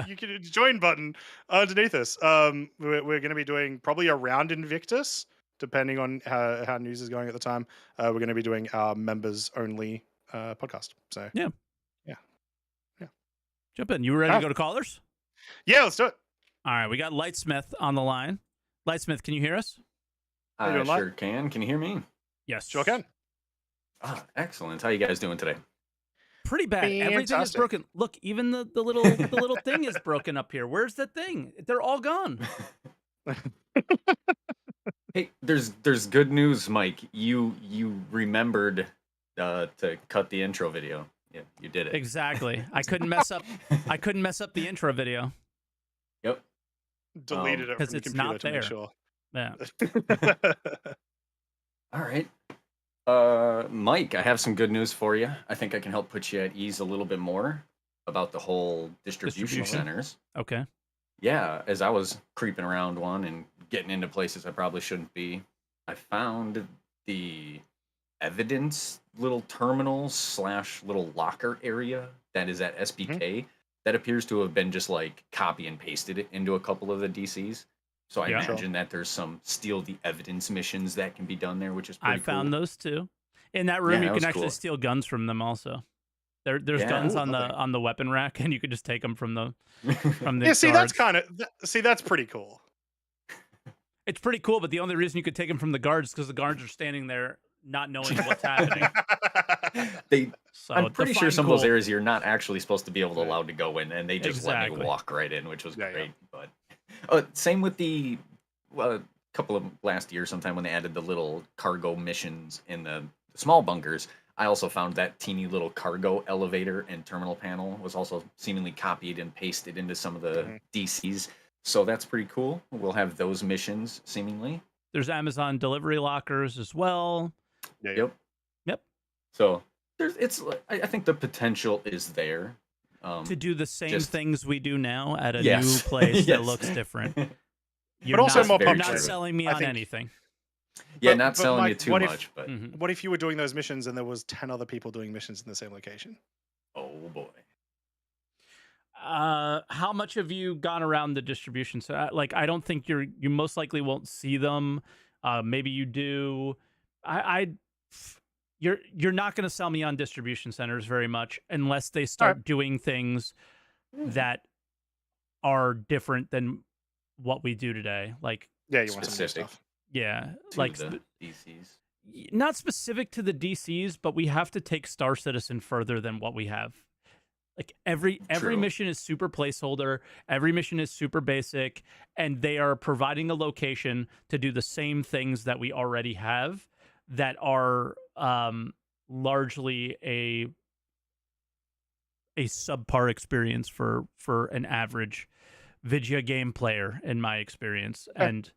Speaker 1: You can join button underneath us. We're going to be doing probably around Invictus, depending on how news is going at the time. We're going to be doing our members only podcast. So
Speaker 2: yeah. Jump in. You ready to go to callers?
Speaker 1: Yeah, let's do it.
Speaker 2: All right, we got Lightsmith on the line. Lightsmith, can you hear us?
Speaker 3: I sure can. Can you hear me?
Speaker 2: Yes.
Speaker 1: Sure can.
Speaker 3: Ah, excellent. How you guys doing today?
Speaker 2: Pretty bad.
Speaker 1: Fantastic.
Speaker 2: Everything is broken. Look, even the little thing is broken up here. Where's the thing? They're all gone.
Speaker 3: Hey, there's good news, Mike. You remembered to cut the intro video. Yeah, you did it.
Speaker 2: Exactly. I couldn't mess up the intro video.
Speaker 3: Yep.
Speaker 1: Deleted it
Speaker 2: because
Speaker 1: from the
Speaker 2: it's
Speaker 1: computer
Speaker 2: not
Speaker 1: to
Speaker 2: there.
Speaker 1: make sure.
Speaker 2: Yeah.
Speaker 3: All right. Mike, I have some good news for you. I think I can help put you at ease a little bit more about the whole distribution centers.
Speaker 2: Okay.
Speaker 3: Yeah, as I was creeping around one and getting into places I probably shouldn't be, I found the evidence little terminal / little locker area that is at SBK that appears to have been just like copy and pasted it into a couple of the DCs. So I imagine that there's some steal the evidence missions that can be done there, which is pretty cool.
Speaker 2: I found those too. In that room, you can actually steal guns from them also. There's guns on the weapon rack, and you could just take them from the
Speaker 1: yeah, see,
Speaker 2: guards.
Speaker 1: That's pretty cool.
Speaker 2: It's pretty cool, but the only reason you could take them from the guards is because the guards are standing there not knowing what's happening.
Speaker 3: I'm pretty sure some of those areas you're not actually supposed to be allowed to go in, and they just let me walk right in, which was great. But same with the couple of last year, sometime when they added the little cargo missions in the small bunkers. I also found that teeny little cargo elevator and terminal panel was also seemingly copied and pasted into some of the DCs. So that's pretty cool. We'll have those missions seemingly.
Speaker 2: There's Amazon delivery lockers as well.
Speaker 3: Yep. So I think the potential is there
Speaker 2: to do the same things we do now at a new place that looks different.
Speaker 1: But also more
Speaker 2: You're not selling me on anything.
Speaker 3: Yeah, not selling you too much. But
Speaker 1: what if you were doing those missions and there was 10 other people doing missions in the same location?
Speaker 3: Oh boy.
Speaker 2: How much have you gone around the distribution? So, like, I don't think you most likely won't see them. Maybe you do. you're not going to sell me on distribution centers very much unless they start doing things that are different than what we do today. Like,
Speaker 1: yeah, you want some new stuff.
Speaker 2: Yeah,
Speaker 3: like the DCs.
Speaker 2: Not specific to the DCs, but we have to take Star Citizen further than what we have. Like every mission is super placeholder, every mission is super basic, and they are providing a location to do the same things that we already have that are largely a subpar experience for an average video game player, in my experience. And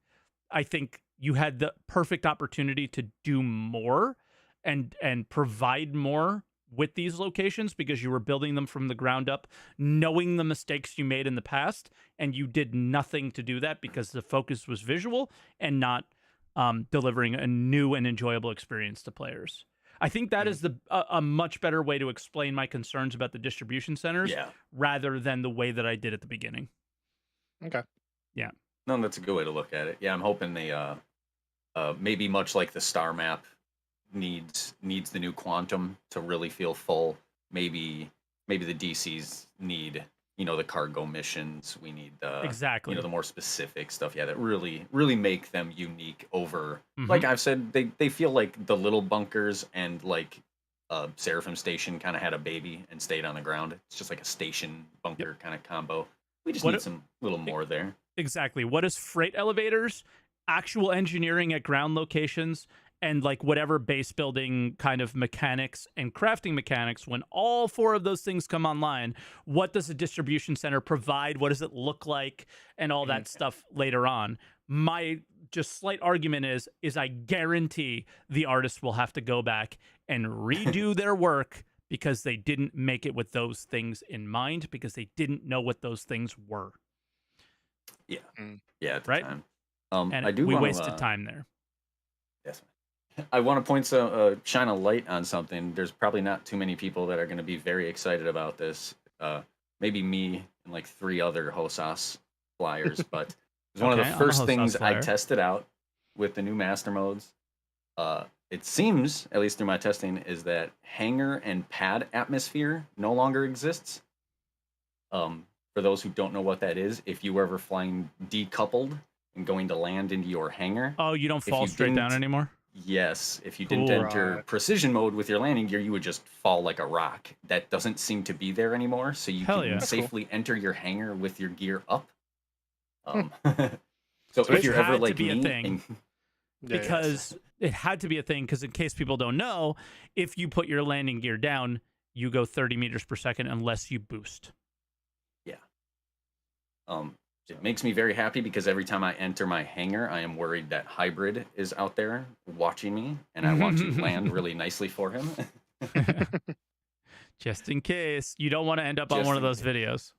Speaker 2: I think you had the perfect opportunity to do more and provide more with these locations because you were building them from the ground up, knowing the mistakes you made in the past, and you did nothing to do that because the focus was visual and not delivering a new and enjoyable experience to players. I think that is a much better way to explain my concerns about the distribution centers rather than the way that I did at the beginning.
Speaker 1: Okay.
Speaker 2: Yeah.
Speaker 3: No, that's a good way to look at it. Yeah, I'm hoping they maybe much like the star map needs the new quantum to really feel full. Maybe the DCs need, the cargo missions. We need
Speaker 2: exactly
Speaker 3: the more specific stuff. Yeah, that really make them unique over. Like I've said, they feel like the little bunkers and like Seraphim Station kind of had a baby and stayed on the ground. It's just like a station bunker kind of combo. We just need some little more there.
Speaker 2: Exactly. What is freight elevators, actual engineering at ground locations, and like whatever base building kind of mechanics and crafting mechanics, when all four of those things come online, what does a distribution center provide? What does it look like? And all that stuff later on. My just slight argument is I guarantee the artists will have to go back and redo their work because they didn't make it with those things in mind, because they didn't know what those things were.
Speaker 3: Yeah. Yeah, at the
Speaker 2: right?
Speaker 3: time.
Speaker 2: And we wasted time there.
Speaker 3: Yes. I want to shine a light on something. There's probably not too many people that are going to be very excited about this. Maybe me and like 3 other Hosas flyers, but it was one of the first things I tested out with the new master modes. It seems, at least through my testing, is that hangar and pad atmosphere no longer exists. For those who don't know what that is, if you were ever flying decoupled and going to land into your hangar.
Speaker 2: Oh, you don't fall straight down anymore?
Speaker 3: Yes. If you didn't enter precision mode with your landing gear, you would just fall like a rock. That doesn't seem to be there anymore, so you can safely enter your hangar with your gear up. So if you're ever like me...
Speaker 2: Because it had to be a thing, because in case people don't know, if you put your landing gear down, you go 30 meters per second unless you boost.
Speaker 3: Yeah. It makes me very happy because every time I enter my hangar, I am worried that Hybrid is out there watching me, and I want to land really nicely for him.
Speaker 2: Just in case. You don't want to end up on one of those videos.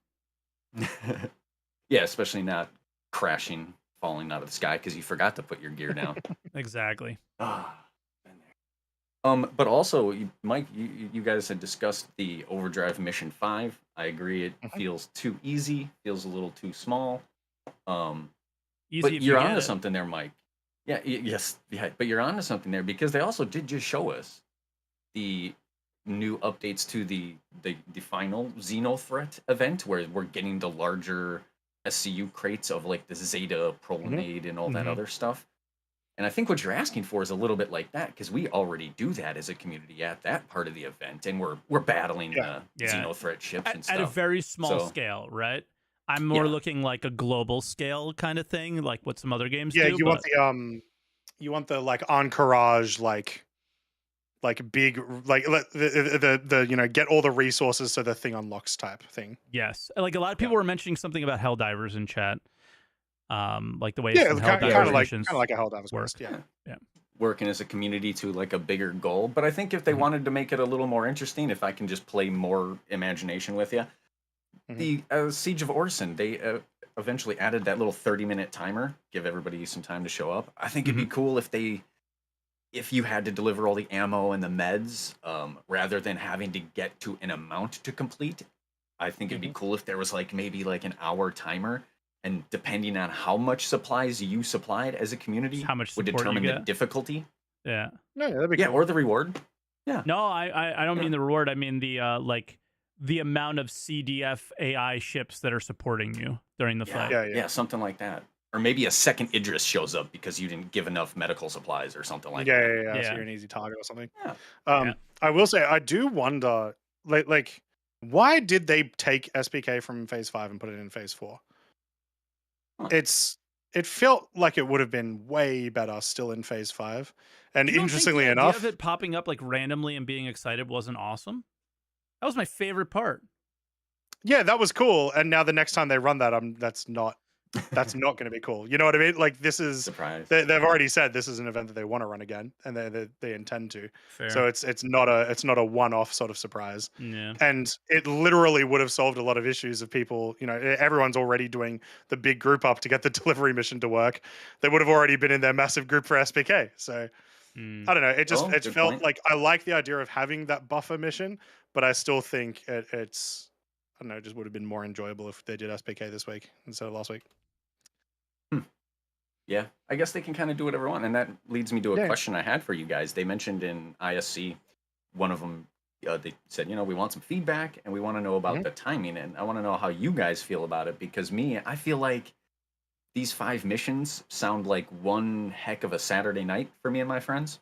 Speaker 3: Yeah, especially not crashing, falling out of the sky because you forgot to put your gear down.
Speaker 2: Exactly.
Speaker 3: But also, Mike, you guys had discussed the Overdrive Mission 5. I agree, it feels too easy, feels a little too small.
Speaker 2: Easy,
Speaker 3: but you're onto something there, Mike. Yeah, but you're onto something there because they also did just show us the new updates to the final Xenothreat event, where we're getting the larger SCU crates of like the Zeta Promenade and all that other stuff. And I think what you're asking for is a little bit like that, because we already do that as a community at that part of the event, and we're battling the Xenothreat ships and stuff.
Speaker 2: At a very small scale, right? I'm more looking like a global scale kind of thing, like what some other games do.
Speaker 1: Yeah, you want the like Encourage, like big, like the get all the resources so the thing unlocks type thing.
Speaker 2: Yes, like a lot of people were mentioning something about Helldivers in chat. Like the way
Speaker 1: kind of like a Helldivers
Speaker 2: work.
Speaker 1: Yeah.
Speaker 3: Working as a community to like a bigger goal. But I think if they wanted to make it a little more interesting, if I can just play more imagination with you, the Siege of Orson, they eventually added that little 30-minute timer, give everybody some time to show up. I think it'd be cool if you had to deliver all the ammo and the meds, rather than having to get to an amount to complete. I think it'd be cool if there was like maybe like an hour timer, and depending on how much supplies you supplied as a community,
Speaker 2: how much
Speaker 3: would determine the difficulty.
Speaker 2: Yeah.
Speaker 1: No, that'd be cool.
Speaker 3: Or the reward. Yeah.
Speaker 2: No, I don't mean the reward. I mean the like the amount of CDF AI ships that are supporting you during the fight.
Speaker 3: Yeah, something like that. Or maybe a second Idris shows up because you didn't give enough medical supplies or something like that.
Speaker 1: Yeah. So you're an easy target or something.
Speaker 3: Yeah.
Speaker 1: I will say I do wonder, like, why did they take SPK from Phase 5 and put it in Phase 4?
Speaker 3: Huh.
Speaker 1: It felt like it would have been way better still in Phase 5. And
Speaker 2: You don't
Speaker 1: interestingly
Speaker 2: think the
Speaker 1: enough,
Speaker 2: idea of it popping up like randomly and being excited wasn't awesome? That was my favorite part.
Speaker 1: yeah, that was cool. And now the next time they run that, that's not going to be cool. You know what I mean? Like, this is
Speaker 3: Surprise.
Speaker 1: they've already said this is an event that they want to run again, and they intend to.
Speaker 2: Fair.
Speaker 1: So it's not a one-off sort of surprise.
Speaker 2: Yeah.
Speaker 1: And it literally would have solved a lot of issues of people. You know, everyone's already doing the big group up to get the delivery mission to work. They would have already been in their massive group for SPK. So I don't know. It felt
Speaker 3: point.
Speaker 1: like I like the idea of having that buffer mission, but I still think it's. I don't know, it just would have been more enjoyable if they did SPK this week instead of last week.
Speaker 3: Yeah, I guess they can kind of do whatever they want. And that leads me to a question I had for you guys. They mentioned in ISC, one of them, they said, we want some feedback and we want to know about the timing. And I want to know how you guys feel about it, because I feel like these 5 missions sound like one heck of a Saturday night for me and my friends,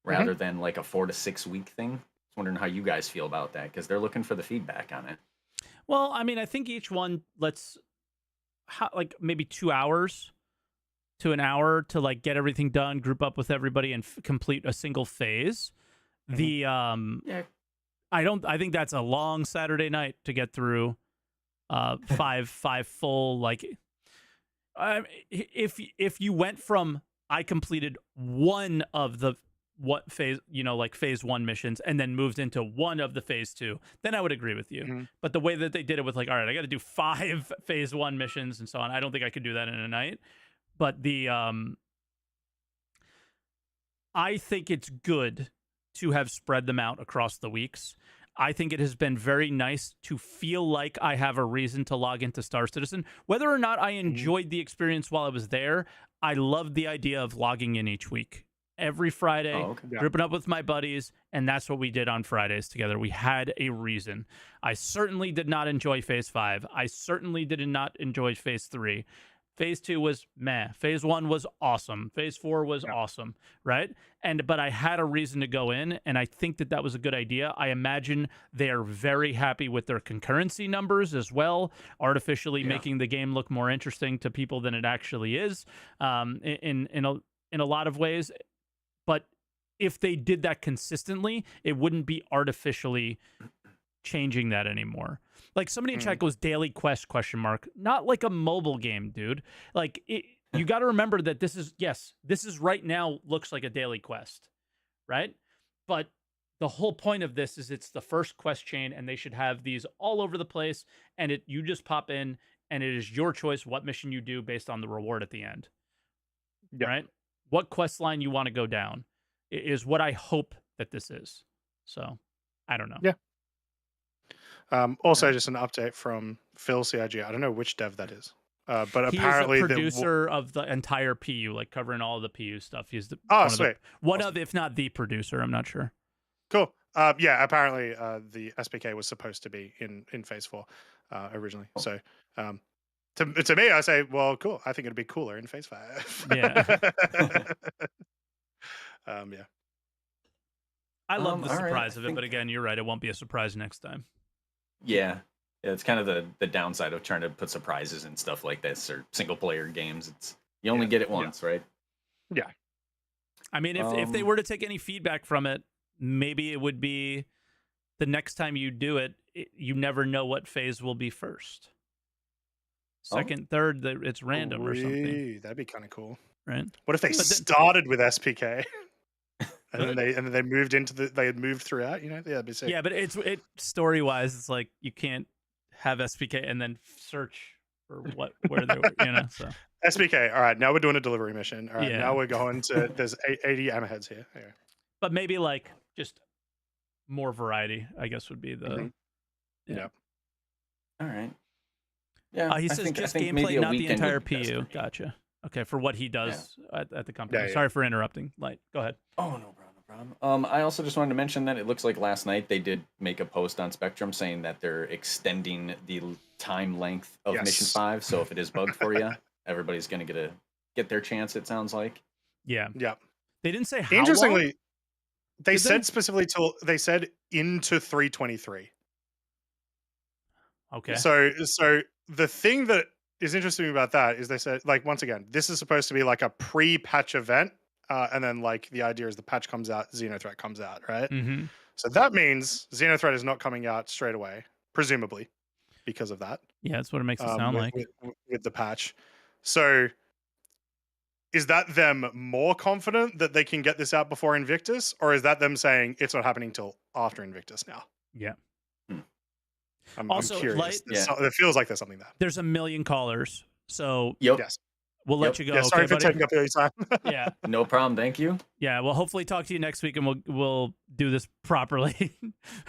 Speaker 3: rather than like a 4 to 6 week thing. I was wondering how you guys feel about that, because they're looking for the feedback on it.
Speaker 2: Well, I mean, I think each one like maybe 2 hours to an hour to like get everything done, group up with everybody, and complete a single phase. The I think that's a long Saturday night to get through 5 full, like if you went from I completed one of the phase, like phase 1 missions, and then moved into one of the phase 2, then I would agree with you. But the way that they did it with like, all right, I got to do 5 phase 1 missions and so on, I don't think I could do that in a night. But I think it's good to have spread them out across the weeks. I think it has been very nice to feel like I have a reason to log into Star Citizen. Whether or not I enjoyed the experience while I was there, I loved the idea of logging in each week. Every Friday, grouping up with my buddies, and that's what we did on Fridays together. We had a reason. I certainly did not enjoy Phase 5. I certainly did not enjoy Phase 3. Phase 2 was meh. Phase 1 was awesome. Phase 4 was awesome, right? But I had a reason to go in, and I think that was a good idea. I imagine they're very happy with their concurrency numbers as well, artificially making the game look more interesting to people than it actually is, in a lot of ways. But if they did that consistently, it wouldn't be artificially changing that anymore. Like somebody in chat goes daily quest ? Not like a mobile game, dude. Like you got to remember that this is right now looks like a daily quest, right? But the whole point of this is it's the first quest chain, and they should have these all over the place. And you just pop in, and it is your choice what mission you do based on the reward at the end, right? What quest line you want to go down is what I hope that this is. So I don't know.
Speaker 1: Yeah. Also, just an update from Phil CIG. I don't know which dev that is, but
Speaker 2: he
Speaker 1: apparently
Speaker 2: is a producer of the entire PU, like covering all the PU stuff. He's the one of, if not the producer. I'm not sure.
Speaker 1: Cool. Yeah. Apparently, the SPK was supposed to be in Phase 4 originally. So, to me, I say, well, cool. I think it'd be cooler in Phase 5.
Speaker 2: Yeah.
Speaker 1: Yeah.
Speaker 2: I love the surprise of it, but again, you're right. It won't be a surprise next time.
Speaker 3: Yeah, it's kind of the downside of trying to put surprises and stuff like this, or single player games. It's you only get it once, right?
Speaker 1: Yeah.
Speaker 2: I mean, if they were to take any feedback from it, maybe it would be the next time you do it, you never know what phase will be first. Second, third, it's random or something.
Speaker 1: That'd be kind of cool,
Speaker 2: right?
Speaker 1: What if they started with SPK? And then they moved they had moved throughout, that'd be sick.
Speaker 2: Yeah, but it story wise, it's like you can't have SPK and then search for where they were, so.
Speaker 1: SPK, all right, now we're doing a delivery mission. All right, now we're going to, there's 80 ammo heads here. Anyway.
Speaker 2: But maybe like just more variety, I guess would be the.
Speaker 1: Yeah.
Speaker 3: All right. Yeah.
Speaker 2: He says just gameplay, not the entire PU. Gotcha. Okay, for what he does at the company. Sorry for interrupting. Light, go ahead.
Speaker 3: Oh, no problem. I also just wanted to mention that it looks like last night they did make a post on Spectrum saying that they're extending the time length of Mission
Speaker 1: Yes.
Speaker 3: 5. So if it is bugged for you, everybody's going to get their chance, it sounds like.
Speaker 2: Yeah.
Speaker 1: Yeah.
Speaker 2: They didn't say how long.
Speaker 1: Interestingly, they
Speaker 2: Did
Speaker 1: said
Speaker 2: they?
Speaker 1: specifically till they said into 323.
Speaker 2: Okay.
Speaker 1: So the thing that is interesting about that is they said, like, once again, this is supposed to be like a pre-patch event, and then like the idea is the patch comes out, Xenothreat comes out, right?
Speaker 2: Mm-hmm.
Speaker 1: So that means Xenothreat is not coming out straight away, presumably, because of that.
Speaker 2: Yeah, that's what it makes it sound like.
Speaker 1: With the patch. So is that them more confident that they can get this out before Invictus, or is that them saying it's not happening till after Invictus now?
Speaker 2: Yeah.
Speaker 1: I'm
Speaker 2: Also,
Speaker 1: curious. It feels like there's something there.
Speaker 2: There's a million callers, so
Speaker 1: Yes.
Speaker 2: we'll let you go.
Speaker 1: Yeah, sorry
Speaker 2: okay,
Speaker 1: for taking up your time.
Speaker 2: Yeah.
Speaker 3: No problem. Thank you.
Speaker 2: Yeah, we'll hopefully talk to you next week, and we'll do this properly.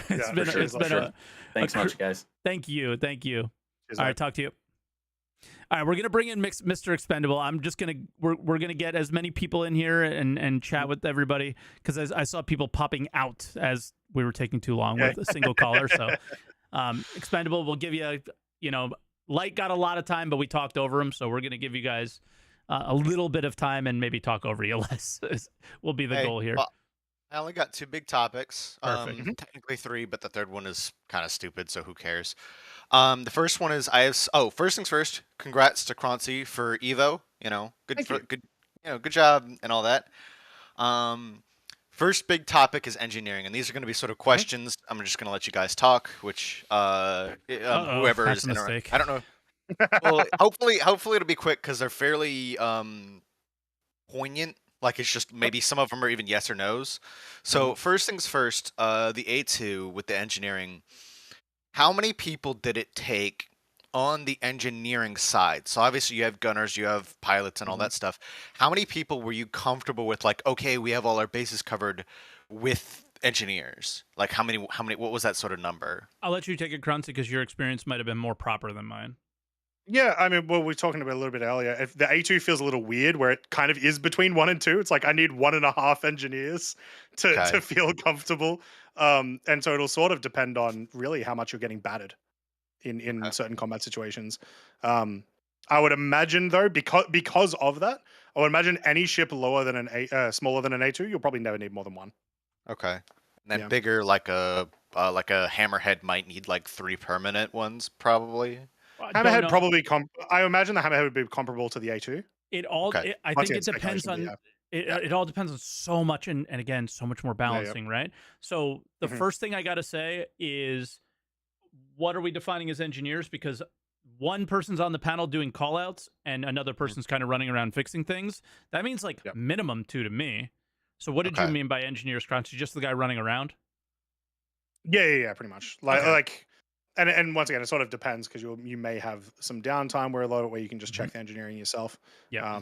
Speaker 2: It's been
Speaker 3: Thanks much, guys.
Speaker 2: Thank you.
Speaker 1: Cheers,
Speaker 2: All right, talk to you. All right, we're gonna bring in Mr. Expendable. We're gonna get as many people in here and chat with everybody, because I saw people popping out as we were taking too long with a single caller. So, Expendable, we'll give you Light got a lot of time, but we talked over him, so we're gonna give you guys a little bit of time and maybe talk over you less. Will be the goal here.
Speaker 4: Well, I only got 2 big topics.
Speaker 2: Perfect.
Speaker 4: Technically 3, but the third one is kind of stupid, so who cares? The first one is first things first. Congrats to Croncy for Evo. Good job and all that. First big topic is engineering, and these are going to be sort of questions. I'm just going to let you guys talk, which whoever
Speaker 2: that's
Speaker 4: is
Speaker 2: a mistake.
Speaker 4: I don't know. Well, hopefully it'll be quick because they're fairly poignant. Like, it's just maybe some of them are even yes or no's. So first things first, the A2 with the engineering. How many people did it take on the engineering side? So obviously you have gunners, you have pilots and all that stuff. How many people were you comfortable with, like, okay, we have all our bases covered with engineers? Like, how many, what was that sort of number?
Speaker 2: I'll let you take it, Croncy, because your experience might have been more proper than mine.
Speaker 1: Yeah, I mean, well, we were talking about a little bit earlier. If the A2 feels a little weird, where it kind of is between 1 and 2. It's like I need 1.5 engineers to feel comfortable, and so it'll sort of depend on really how much you're getting battered in certain combat situations. I would imagine though, because of that, I would imagine any ship lower than smaller than an A2, you'll probably never need more than 1.
Speaker 4: Okay, and then bigger, like a Hammerhead might need like 3 permanent ones, probably.
Speaker 1: Hammerhead probably. I imagine the Hammerhead would be comparable to the A2.
Speaker 2: I think it depends on. It all depends on so much, and again, so much more balancing, right? So the first thing I got to say is, what are we defining as engineers? Because one person's on the panel doing callouts, and another person's kind of running around fixing things. That means like minimum 2 to me. So what did you mean by engineers, Croncy? Just the guy running around?
Speaker 1: Yeah, pretty much. And once again, it sort of depends, because you may have some downtime where you can just check the engineering yourself.
Speaker 2: Yeah.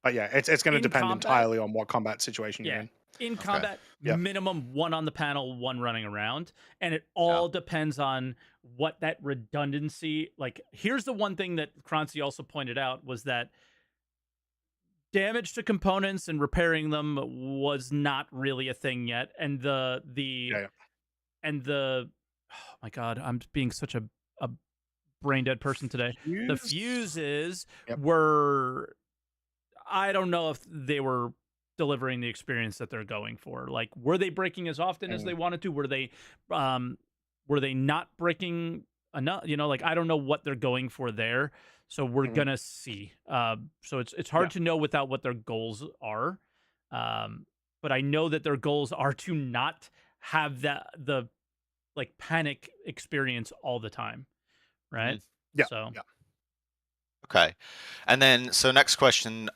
Speaker 1: But yeah, it's going to depend entirely on what combat situation you're in.
Speaker 2: In combat, minimum 1 on the panel, 1 running around, and it all depends on what that redundancy. Like, here's the one thing that Croncy also pointed out, was that damage to components and repairing them was not really a thing yet, and oh my god, I'm being such a brain dead person today. The fuses were, I don't know if they were delivering the experience that they're going for. Like, were they breaking as often as they wanted to? Were they not breaking enough? Like, I don't know what they're going for there. So we're gonna see. So it's hard to know without what their goals are. But I know that their goals are to not have the like panic experience all the time, right?
Speaker 1: Yeah.
Speaker 2: So
Speaker 4: okay, and then so next question.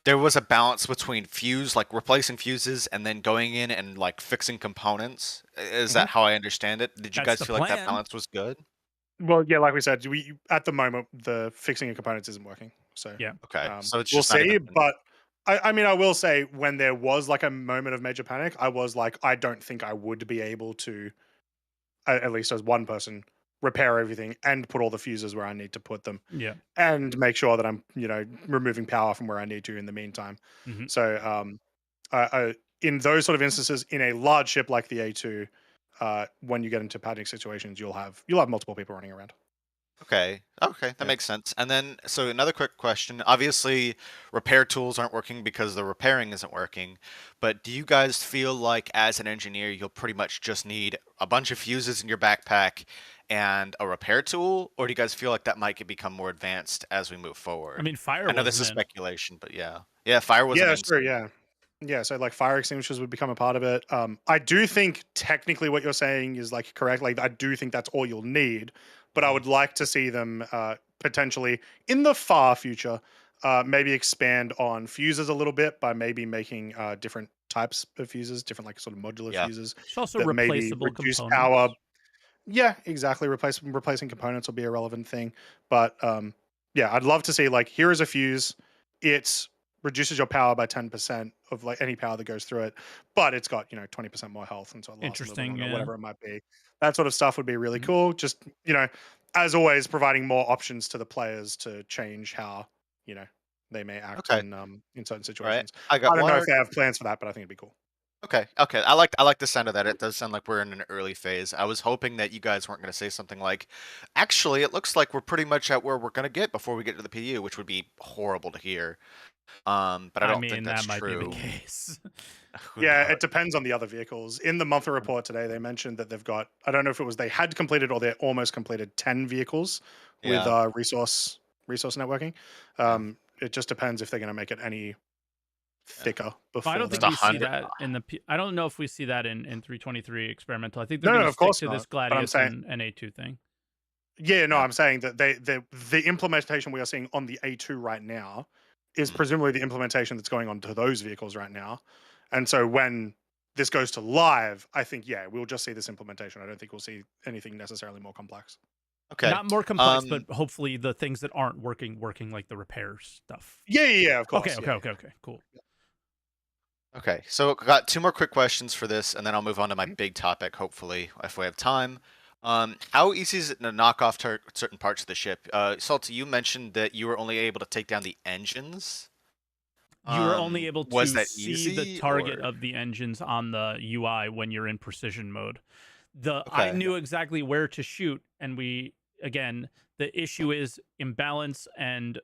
Speaker 4: There was a balance between like replacing fuses and then going in and like fixing components. Is that how I understand it? Did you guys feel like that balance was good?
Speaker 1: Well, yeah, like we said, at the moment the fixing of components isn't working. So
Speaker 4: okay, so it's
Speaker 1: we'll
Speaker 4: just
Speaker 1: see. But I mean, I will say, when there was like a moment of major panic, I was like, I don't think I would be able to, at least as one person, repair everything and put all the fuses where I need to put them.
Speaker 2: Yeah.
Speaker 1: And make sure that I'm, removing power from where I need to in the meantime. So, in those sort of instances, in a large ship like the A2, when you get into panic situations, you'll have multiple people running around.
Speaker 4: Okay. Okay, that makes sense. And then, so another quick question. Obviously, repair tools aren't working because the repairing isn't working. But do you guys feel like, as an engineer, you'll pretty much just need a bunch of fuses in your backpack and a repair tool, or do you guys feel like that might become more advanced as we move
Speaker 2: I
Speaker 4: forward?
Speaker 2: mean, fire
Speaker 4: I know this
Speaker 2: wasn't
Speaker 4: is
Speaker 2: in.
Speaker 4: speculation, but yeah, fire wasn't
Speaker 1: Yeah,
Speaker 4: in.
Speaker 1: sure, yeah. Yeah, so like fire extinguishers would become a part of it. I do think technically what you're saying is like correct. Like I do think that's all you'll need, but I
Speaker 4: Mhm.
Speaker 1: would like to see them potentially in the far future maybe expand on fuses a little bit by maybe making different types of fuses, different like sort of modular
Speaker 4: Yeah.
Speaker 1: fuses
Speaker 2: It's also
Speaker 1: that maybe
Speaker 2: replaceable
Speaker 1: reduce power.
Speaker 2: components.
Speaker 1: Yeah, exactly. Replacing components will be a relevant thing, but yeah, I'd love to see like here is a fuse. It reduces your power by 10% of like any power that goes through it, but it's got 20% more health, and so it lasts a little bit
Speaker 2: Interesting,
Speaker 1: longer.
Speaker 2: yeah.
Speaker 1: Whatever it might be, that sort of stuff would be really
Speaker 2: Mhm.
Speaker 1: cool. Just as always, providing more options to the players to change how they may act
Speaker 4: Okay.
Speaker 1: in certain
Speaker 4: All right.
Speaker 1: situations.
Speaker 4: I
Speaker 1: I
Speaker 4: got
Speaker 1: don't
Speaker 4: one
Speaker 1: know if
Speaker 4: or
Speaker 1: they have plans for that, but I think it'd be cool.
Speaker 4: Okay, okay. I like the sound of that. It does sound like we're in an early phase. I was hoping that you guys weren't going to say something like, "Actually, it looks like we're pretty much at where we're going to get before we get to the PU," which would be horrible to hear. But I
Speaker 2: I
Speaker 4: don't think
Speaker 2: mean,
Speaker 4: that's
Speaker 2: that might be the
Speaker 4: true.
Speaker 2: case.
Speaker 4: Who
Speaker 1: Yeah,
Speaker 4: knows?
Speaker 1: it depends on the other vehicles. In the monthly report today, they mentioned that they've got, I don't know if it was they had completed or they're almost completed 10 vehicles with
Speaker 4: Yeah,
Speaker 1: resource networking.
Speaker 4: yeah,
Speaker 1: It just depends if they're going to make it any
Speaker 4: yeah.
Speaker 1: thicker
Speaker 2: I
Speaker 1: before
Speaker 2: don't
Speaker 4: Just
Speaker 2: think
Speaker 1: then.
Speaker 2: we see
Speaker 4: 100.
Speaker 2: that in the. I don't know if we see that in 323 experimental. I think they're
Speaker 1: No,
Speaker 2: going
Speaker 1: no,
Speaker 2: to
Speaker 1: of
Speaker 2: stick
Speaker 1: course
Speaker 2: to this
Speaker 1: not. But I'm
Speaker 2: Gladius
Speaker 1: saying,
Speaker 2: and A2 thing.
Speaker 1: yeah, no,
Speaker 4: Yeah.
Speaker 1: I'm saying that the implementation we are seeing on the A2 right now is
Speaker 4: Mhm.
Speaker 1: presumably the implementation that's going on to those vehicles right now. And so when this goes to live, I think, yeah, we'll just see this implementation. I don't think we'll see anything necessarily more complex.
Speaker 4: Okay.
Speaker 2: Not more complex, but
Speaker 4: Um.
Speaker 2: hopefully the things that aren't working like the repair stuff.
Speaker 1: Yeah, yeah, yeah, of
Speaker 2: Okay,
Speaker 1: course.
Speaker 2: okay,
Speaker 1: Yeah,
Speaker 2: okay,
Speaker 1: yeah.
Speaker 2: okay. Cool.
Speaker 4: Okay. So I got two more quick questions for this, and then I'll move on to my
Speaker 1: Mhm.
Speaker 4: big topic. Hopefully, if we have time. How easy is it to knock off certain parts of the ship? Salty, you mentioned that you were only able to take down the engines.
Speaker 2: You are only able
Speaker 4: Was
Speaker 2: to
Speaker 4: that
Speaker 2: see the
Speaker 4: easy
Speaker 2: target
Speaker 4: or
Speaker 2: of the engines on the UI when you're in precision mode. I
Speaker 4: okay?
Speaker 2: knew exactly where to shoot, and the issue is imbalance and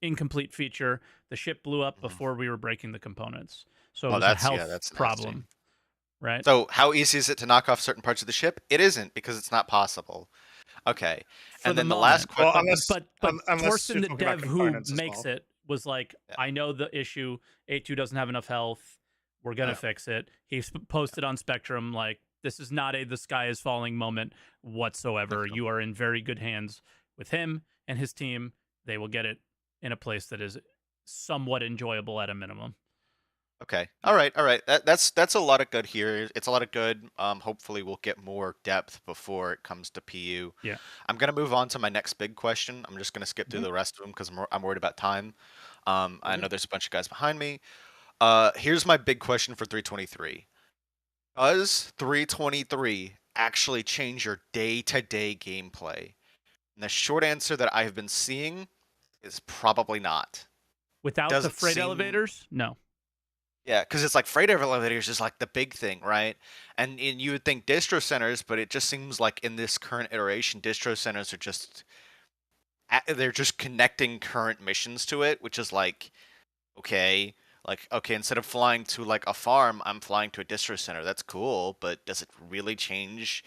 Speaker 2: incomplete feature. The ship blew up
Speaker 4: Mm-hmm.
Speaker 2: before we were breaking the components, so it
Speaker 4: Oh,
Speaker 2: was a
Speaker 4: yeah,
Speaker 2: health
Speaker 4: that's nasty.
Speaker 2: problem, right?
Speaker 4: So, how easy is it to knock off certain parts of the ship? It isn't because it's not possible. Okay,
Speaker 2: For
Speaker 4: and
Speaker 2: the
Speaker 4: then the last
Speaker 2: moment.
Speaker 4: question.
Speaker 1: Well,
Speaker 2: But
Speaker 1: unless unless
Speaker 2: Torsten,
Speaker 1: you're
Speaker 2: the
Speaker 1: talking about
Speaker 2: dev who
Speaker 1: components as
Speaker 2: makes
Speaker 1: well.
Speaker 2: it, was like,
Speaker 4: Yeah,
Speaker 2: I know the issue. A2 doesn't have enough health. We're gonna
Speaker 4: yeah,
Speaker 2: fix it. He's posted on Spectrum like, this is not a the sky is falling moment whatsoever.
Speaker 4: okay,
Speaker 2: You are in very good hands with him and his team. They will get it in a place that is somewhat enjoyable at a minimum.
Speaker 4: okay. All right, all right. That's a lot of good here. It's a lot of good. Hopefully we'll get more depth before it comes to PU.
Speaker 2: Yeah.
Speaker 4: I'm gonna move on to my next big question. I'm just gonna skip through
Speaker 1: Mhm,
Speaker 4: the rest of them because I'm worried about time. I
Speaker 1: mhm.
Speaker 4: know there's a bunch of guys behind me. Here's my big question for 323. Does 323 actually change your day-to-day gameplay? And the short answer that I have been seeing is probably not.
Speaker 2: Without the
Speaker 4: Doesn't
Speaker 2: freight
Speaker 4: seem,
Speaker 2: elevators, no.
Speaker 4: yeah, because it's like freight elevators is like the big thing, right? And you would think distro centers, but it just seems like in this current iteration, distro centers are just they're just connecting current missions to it, which is like okay, like okay, instead of flying to like a farm, I'm flying to a distro center. That's cool, but does it really change?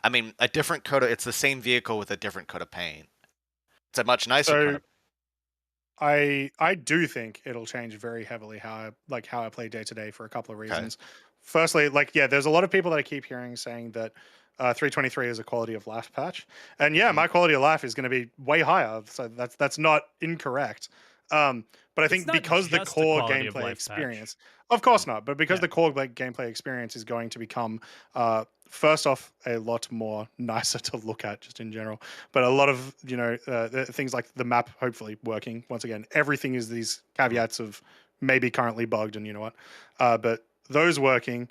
Speaker 4: I mean, a different coat of, it's the same vehicle with a different coat of paint. It's a much nicer coat
Speaker 1: So
Speaker 4: of
Speaker 1: I do think it'll change very heavily how I play day to day for a couple of
Speaker 4: okay.
Speaker 1: reasons. Firstly, like yeah, there's a lot of people that I keep hearing saying that 323 is a quality of life patch, and yeah,
Speaker 4: Hmm.
Speaker 1: my quality of life is going to be way higher. So that's not incorrect. But I
Speaker 2: It's
Speaker 1: think
Speaker 2: not
Speaker 1: because the
Speaker 2: just a
Speaker 1: core
Speaker 2: quality of
Speaker 1: gameplay
Speaker 2: life patch.
Speaker 1: experience, of course not, but because
Speaker 2: Yeah.
Speaker 1: the core gameplay experience is going to become first off a lot more nicer to look at just in general, but a lot of things like the map hopefully working once again. Everything is these caveats of maybe currently bugged and you know what, but those working.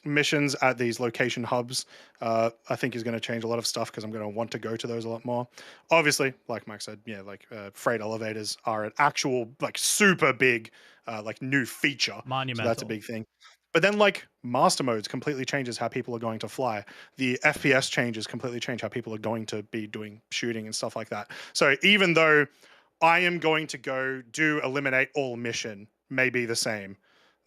Speaker 1: missions at these location hubs, I think is going to change a lot of stuff because I'm going to want to go to those a lot more. Obviously, like Mike said, yeah, like freight elevators are an actual like super big like new feature, so that's a
Speaker 2: Monumental.
Speaker 1: big thing. But then like master modes completely changes how people are going to fly. The FPS changes completely change how people are going to be doing shooting and stuff like that. So even though I am going to go do eliminate all mission may be the same,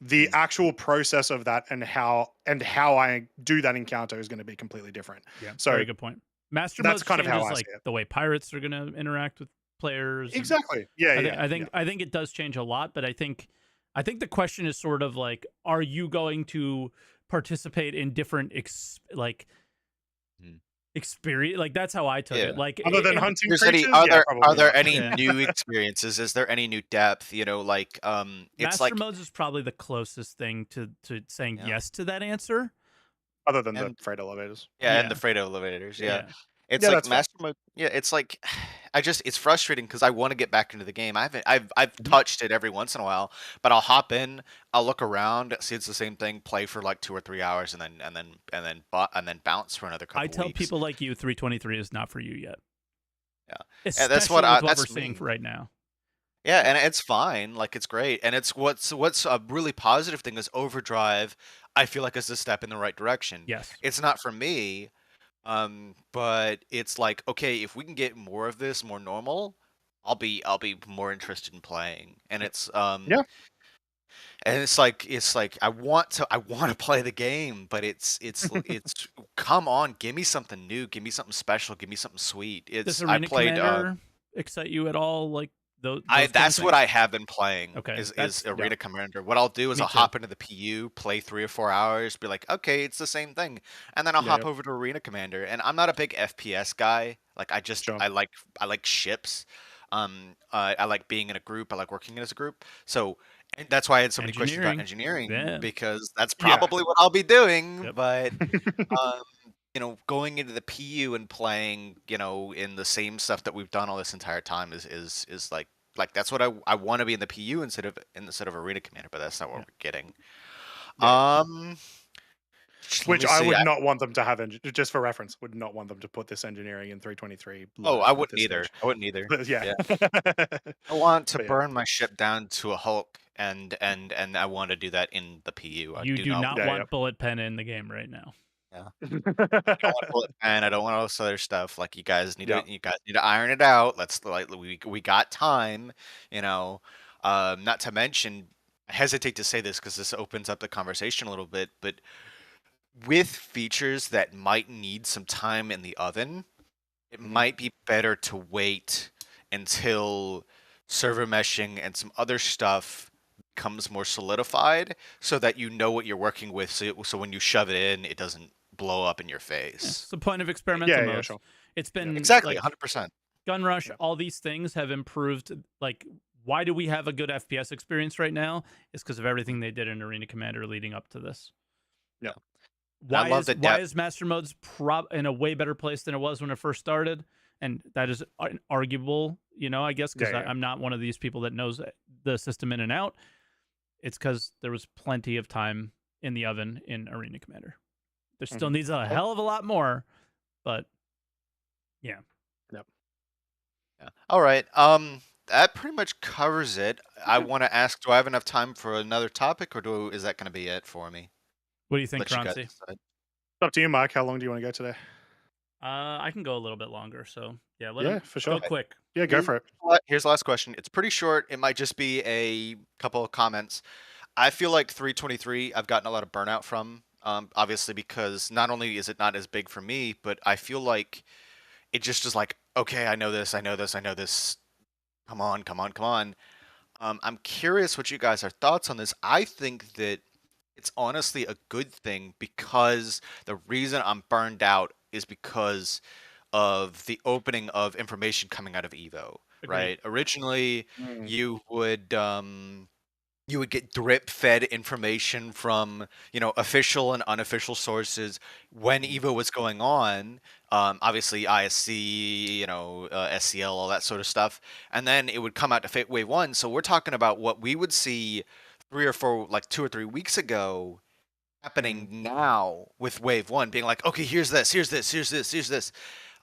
Speaker 1: the actual process of that and how I do that encounter is going to be completely different.
Speaker 2: Yeah,
Speaker 1: So
Speaker 2: very good point. Master
Speaker 1: that's
Speaker 2: modes
Speaker 1: kind of how
Speaker 2: changes
Speaker 1: I
Speaker 2: like
Speaker 1: see it.
Speaker 2: the way pirates are going to interact with players.
Speaker 1: Exactly. Yeah,
Speaker 2: I think it does change a lot, but I think the question is sort of like, are you going to participate in different experience? Like that's how I took it. Like
Speaker 1: other than hunting
Speaker 4: There's
Speaker 1: creatures,
Speaker 4: are there
Speaker 1: not.
Speaker 4: any new experiences? Is there any new depth? You know, like it's
Speaker 2: Master
Speaker 4: like
Speaker 2: modes is probably the closest thing to saying yes to that answer.
Speaker 1: Other than the
Speaker 4: and
Speaker 1: freight elevators.
Speaker 4: and the freight elevators. Yeah.
Speaker 2: Yeah.
Speaker 4: It's
Speaker 1: Yeah,
Speaker 4: like
Speaker 1: that's fine.
Speaker 4: master mode. Yeah, it's like it's frustrating because I want to get back into the game. I've
Speaker 1: Mm-hmm.
Speaker 4: touched it every once in a while, but I'll hop in, I'll look around, see it's the same thing, play for like 2 or 3 hours, and then bounce for another couple
Speaker 2: I tell
Speaker 4: weeks.
Speaker 2: people like you, 323 is not for you yet.
Speaker 4: Yeah,
Speaker 2: Especially
Speaker 4: that's
Speaker 2: with what
Speaker 4: that's
Speaker 2: we're seeing
Speaker 4: me.
Speaker 2: for right now.
Speaker 4: Yeah, and it's fine. Like it's great, and it's what's a really positive thing is Overdrive. I feel like is a step in the right direction.
Speaker 2: Yes.
Speaker 4: It's not for me, but it's like okay, if we can get more of this, more normal, I'll be more interested in playing. And it's
Speaker 1: Yeah.
Speaker 4: and it's like I want to play the game, but it's come on, give me something new, give me something special, give me something sweet.
Speaker 2: Does
Speaker 4: It's I
Speaker 2: Arena
Speaker 4: played
Speaker 2: Commander excite you at all? Like those
Speaker 4: that's what I have been playing.
Speaker 2: Okay,
Speaker 4: Is Arena Commander. What I'll do is I'll hop into the PU, play 3 or 4 hours, be like, okay, it's the same thing, and then I'll hop over to Arena Commander. And I'm not a big FPS guy. Like I just I like ships. I like being in a group. I like working as a group. So and that's why I had so many questions about engineering because that's probably what I'll be doing. But you know, going into the PU and playing, you know, in the same stuff that we've done all this entire time is like that's what I want to be in the PU instead of Arena Commander, but that's not what we're getting.
Speaker 1: Which I would not want them to have, just for reference, would not want them to put this engineering in 323.
Speaker 4: Oh, I wouldn't either. I wouldn't either.
Speaker 1: But yeah.
Speaker 4: I want to burn my ship down to a Hulk, and I want to do that in the PU.
Speaker 2: You do not want Bullet Pen in the game right now.
Speaker 4: Yeah. I don't want Bullet Pen. I don't want all this other stuff. Like you guys need to iron it out. Let's like we got time, you know. Not to mention, I hesitate to say this because this opens up the conversation a little bit, but with features that might need some time in the oven, it might be better to wait until server meshing and some other stuff becomes more solidified so that you know what you're working with, so when you shove it in, it doesn't blow up in your face.
Speaker 2: It's the point of experimental mode.
Speaker 1: Sure.
Speaker 2: It's been
Speaker 4: exactly
Speaker 2: like,
Speaker 4: 100%.
Speaker 2: Gun Rush, all these things have improved. Like, why do we have a good FPS experience right now? It's because of everything they did in Arena Commander leading up to this.
Speaker 1: Yeah.
Speaker 2: Why is Master Mode's in a way better place than it was when it first started? And that is arguable, you know, I guess, because I'm not one of these people that knows the system in and out. It's because there was plenty of time in the oven in Arena Commander. There still needs a hell of a lot more, but yeah.
Speaker 1: Yep.
Speaker 4: Yeah. All right. That pretty much covers it. I want to ask, do I have enough time for another topic, or is that going to be it for me?
Speaker 2: What do you think, Croncy?
Speaker 1: It's up to you, Mike. How long do you want to go today?
Speaker 2: I can go a little bit longer, so yeah,
Speaker 1: for sure.
Speaker 2: Go quick.
Speaker 1: Yeah, go for it.
Speaker 4: Here's the last question. It's pretty short. It might just be a couple of comments. I feel like 323 I've gotten a lot of burnout from, obviously because not only is it not as big for me, but I feel like it just is like, okay, I know this. Come on. I'm curious what you guys are thoughts on this. I think that it's honestly a good thing because the reason I'm burned out is because of the opening of information coming out of Evo, right? Originally, you would get drip fed information from, you know, official and unofficial sources when Evo was going on. Obviously ISC, you know, SCL, all that sort of stuff. And then it would come out to Wave 1. So we're talking about what we would see 2 or 3 weeks ago happening now with Wave 1 being like, okay, here's this, here's this, here's this, here's this.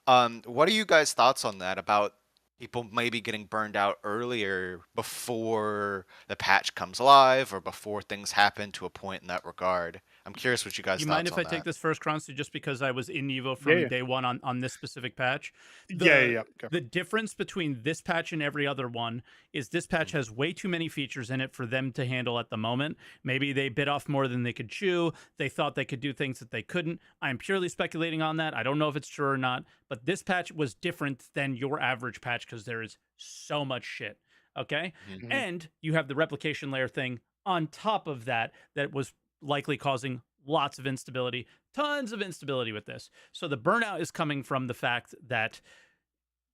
Speaker 4: What are you guys' thoughts on that about people maybe getting burned out earlier before the patch comes live or before things happen to a point in that regard? I'm curious what you guys'
Speaker 2: You mind
Speaker 4: thoughts
Speaker 2: if
Speaker 4: on
Speaker 2: I take
Speaker 4: that.
Speaker 2: this first, Croncy, just because I was in Evo
Speaker 1: Yeah,
Speaker 2: from
Speaker 1: yeah.
Speaker 2: day one on this specific patch?
Speaker 1: Yeah. Go for
Speaker 2: The
Speaker 1: it.
Speaker 2: difference between this patch and every other one is this patch has way too many features in it for them to handle at the moment. Maybe they bit off more than they could chew. They thought they could do things that they couldn't. I'm purely speculating on that. I don't know if it's true or not, but this patch was different than your average patch because there is so much shit. Okay.
Speaker 4: Mhm.
Speaker 2: And you have the replication layer thing on top of that was likely causing lots of instability, tons of instability with this. So the burnout is coming from the fact that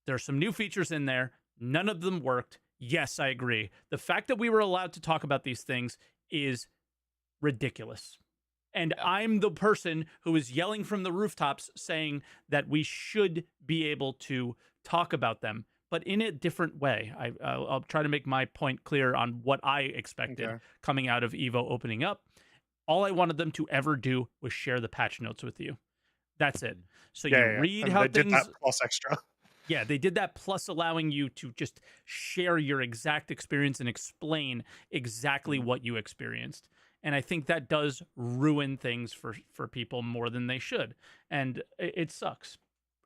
Speaker 2: there's some new features in there. None of them worked. Yes, I agree. The fact that we were allowed to talk about these things is ridiculous. And
Speaker 4: Yeah.
Speaker 2: I'm the person who is yelling from the rooftops saying that we should be able to talk about them, but in a different way. I'll try to make my point clear on what I expected
Speaker 1: Okay.
Speaker 2: coming out of Evo opening up. All I wanted them to ever do was share the patch notes with you. That's it. So you
Speaker 1: Yeah.
Speaker 2: read
Speaker 1: And
Speaker 2: how
Speaker 1: they did that
Speaker 2: things.
Speaker 1: plus extra.
Speaker 2: Yeah, they did that, plus allowing you to just share your exact experience and explain exactly what you experienced. And I think that does ruin things for people more than they should. And it sucks.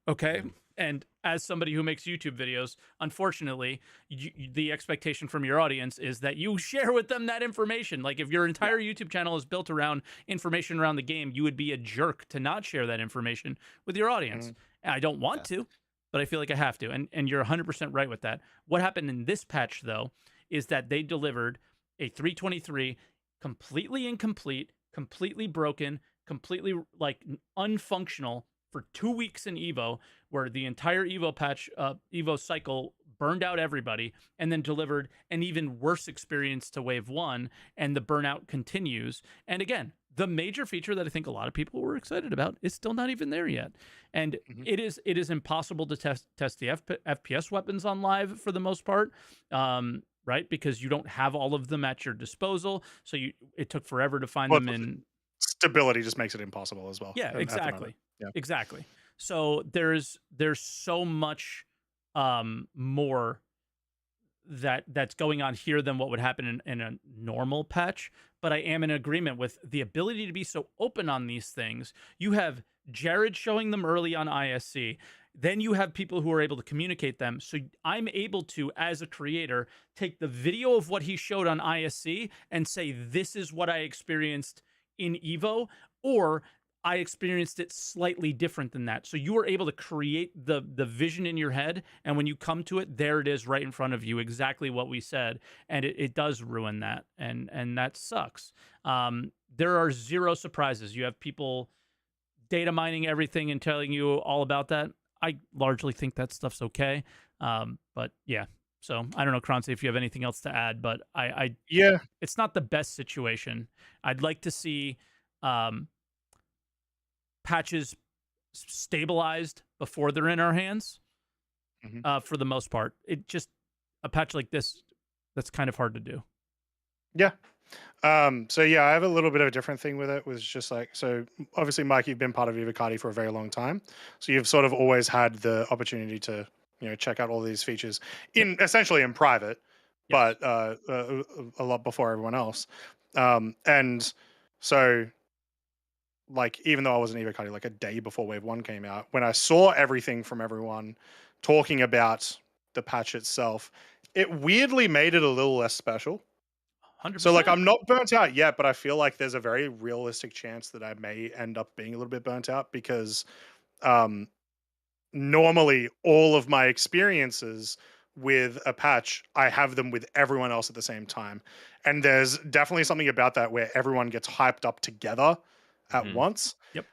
Speaker 2: Okay. And as somebody who makes YouTube videos, unfortunately, the expectation from your audience is that you share with them that information. Like if your entire YouTube channel is built around information around the game, you would be a jerk to not share that information with your audience.
Speaker 1: Mhm.
Speaker 2: And I don't want to, but I feel like I have to. And you're 100% right with that. What happened in this patch, though, is that they delivered a 323 completely incomplete, completely broken, completely like unfunctional for 2 weeks in Evo, where the entire Evo patch, Evo cycle burned out everybody, and then delivered an even worse experience to Wave 1, and the burnout continues. And again, the major feature that I think a lot of people were excited about is still not even there yet. And it is impossible to test the FPS weapons on live for the most part. Right, because you don't have all of them at your disposal, so it took forever to find
Speaker 1: Well,
Speaker 2: them in.
Speaker 1: stability just makes it impossible as well.
Speaker 2: Yeah,
Speaker 1: At the moment.
Speaker 2: exactly.
Speaker 1: Yeah.
Speaker 2: Exactly. So there's so much more that's going on here than what would happen in a normal patch. But I am in agreement with the ability to be so open on these things. You have Jared showing them early on ISC. Then you have people who are able to communicate them. So I'm able to, as a creator, take the video of what he showed on ISC and say, this is what I experienced in Evo, or I experienced it slightly different than that. So you are able to create the vision in your head, and when you come to it, there it is right in front of you, exactly what we said, and it does ruin that, and that sucks. There are zero surprises. You have people data mining everything and telling you all about that. I largely think that stuff's okay, but yeah. So I don't know, Croncy, if you have anything else to add, but
Speaker 1: Yeah.
Speaker 2: it's not the best situation. I'd like to see patches stabilized before they're in our hands. For the most part, it just a patch like this, that's kind of hard to do.
Speaker 1: Yeah. So yeah, I have a little bit of a different thing with it. Was just like, so obviously, Mike, you've been part of Evocati for a very long time, so you've sort of always had the opportunity to check out all these features in essentially in private,
Speaker 2: Yes.
Speaker 1: but a lot before everyone else. And so, like, even though I was an Evocati like a day before Wave 1 came out, when I saw everything from everyone talking about the patch itself, it weirdly made it a little less special.
Speaker 2: 100%.
Speaker 1: So, like, I'm not burnt out yet, but I feel like there's a very realistic chance that I may end up being a little bit burnt out because um, normally all of my experiences with a patch, I have them with everyone else at the same time. And there's definitely something about that where everyone gets hyped up together at once.
Speaker 2: Yep.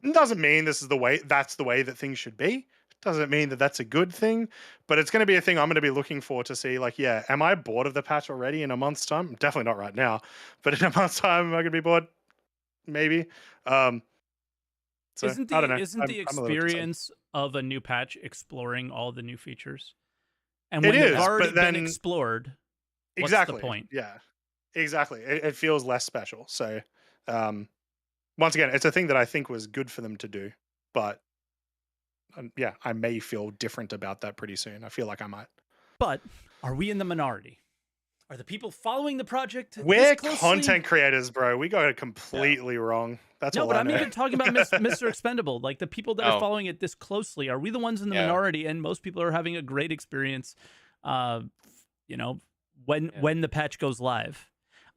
Speaker 1: It doesn't mean that's the way that things should be. Doesn't mean that that's a good thing, but it's going to be a thing I'm going to be looking for to see, like, yeah, am I bored of the patch already in a month's time? Definitely not right now, but in a month's time, am I going to be bored? Maybe. So
Speaker 2: Isn't
Speaker 1: I don't know.
Speaker 2: the
Speaker 1: I'm a little excited.
Speaker 2: experience of a new patch exploring all the new features? And
Speaker 1: It
Speaker 2: when they've
Speaker 1: is,
Speaker 2: already
Speaker 1: but then
Speaker 2: been explored, what's
Speaker 1: exactly
Speaker 2: the point?
Speaker 1: Yeah, exactly. It feels less special. So, once again, it's a thing that I think was good for them to do, but yeah, I may feel different about that pretty soon. I feel like I might.
Speaker 2: But are we in the minority? Are the people following the project
Speaker 1: We're
Speaker 2: this closely?
Speaker 1: content creators, bro. We got it completely wrong. That's all I know.
Speaker 2: No, but I'm even talking about Mr. Expendable. Like the people that are following it this closely. Are we the ones in the minority? And most people are having a great experience, you know, when the patch goes live.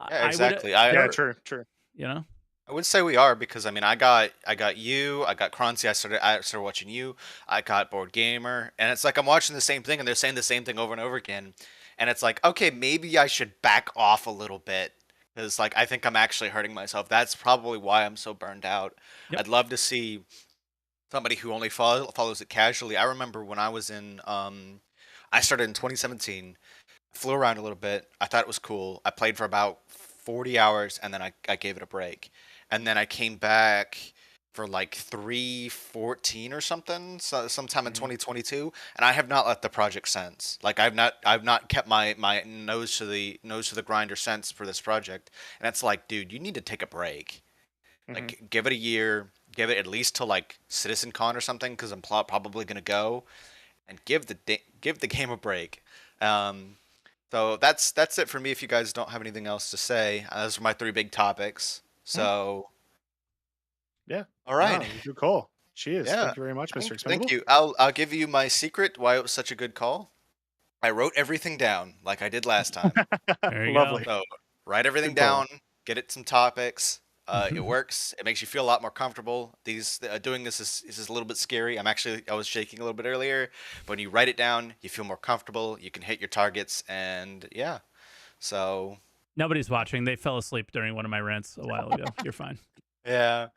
Speaker 4: Yeah, exactly.
Speaker 1: True.
Speaker 2: You know?
Speaker 4: I would say we are because I mean I got you, I got Croncy, I started watching you, I got Board Gamer, and it's like I'm watching the same thing and they're saying the same thing over and over again, and it's like, okay, maybe I should back off a little bit because like I think I'm actually hurting myself. That's probably why I'm so burned out.
Speaker 2: Yep.
Speaker 4: I'd love to see somebody who only follows it casually. I remember when I was in I started in 2017, flew around a little bit. I thought it was cool. I played for about 40 hours and then I gave it a break. And then I came back for like 314 or something, so sometime in 2022, and I have not left the project since. Like I've not kept my nose to the grinder since for this project. And it's like, dude, you need to take a break. Like give it a year, give it at least to like CitizenCon or something, because I'm probably gonna go, and give the game a break. So that's it for me. If you guys don't have anything else to say, those are my 3 big topics. So,
Speaker 1: yeah.
Speaker 4: All right.
Speaker 1: Oh, good call. Cheers.
Speaker 4: Yeah.
Speaker 1: Thank you very much, Mr. Expendable.
Speaker 4: Thank you. I'll give you my secret why it was such a good call. I wrote everything down like I did last time.
Speaker 1: Lovely.
Speaker 4: So write everything down. Get it some topics. It works. It makes you feel a lot more comfortable. Doing this is a little bit scary. I was shaking a little bit earlier. But when you write it down, you feel more comfortable. You can hit your targets, and yeah. So
Speaker 2: nobody's watching. They fell asleep during one of my rants a while ago. You're fine.
Speaker 4: Yeah.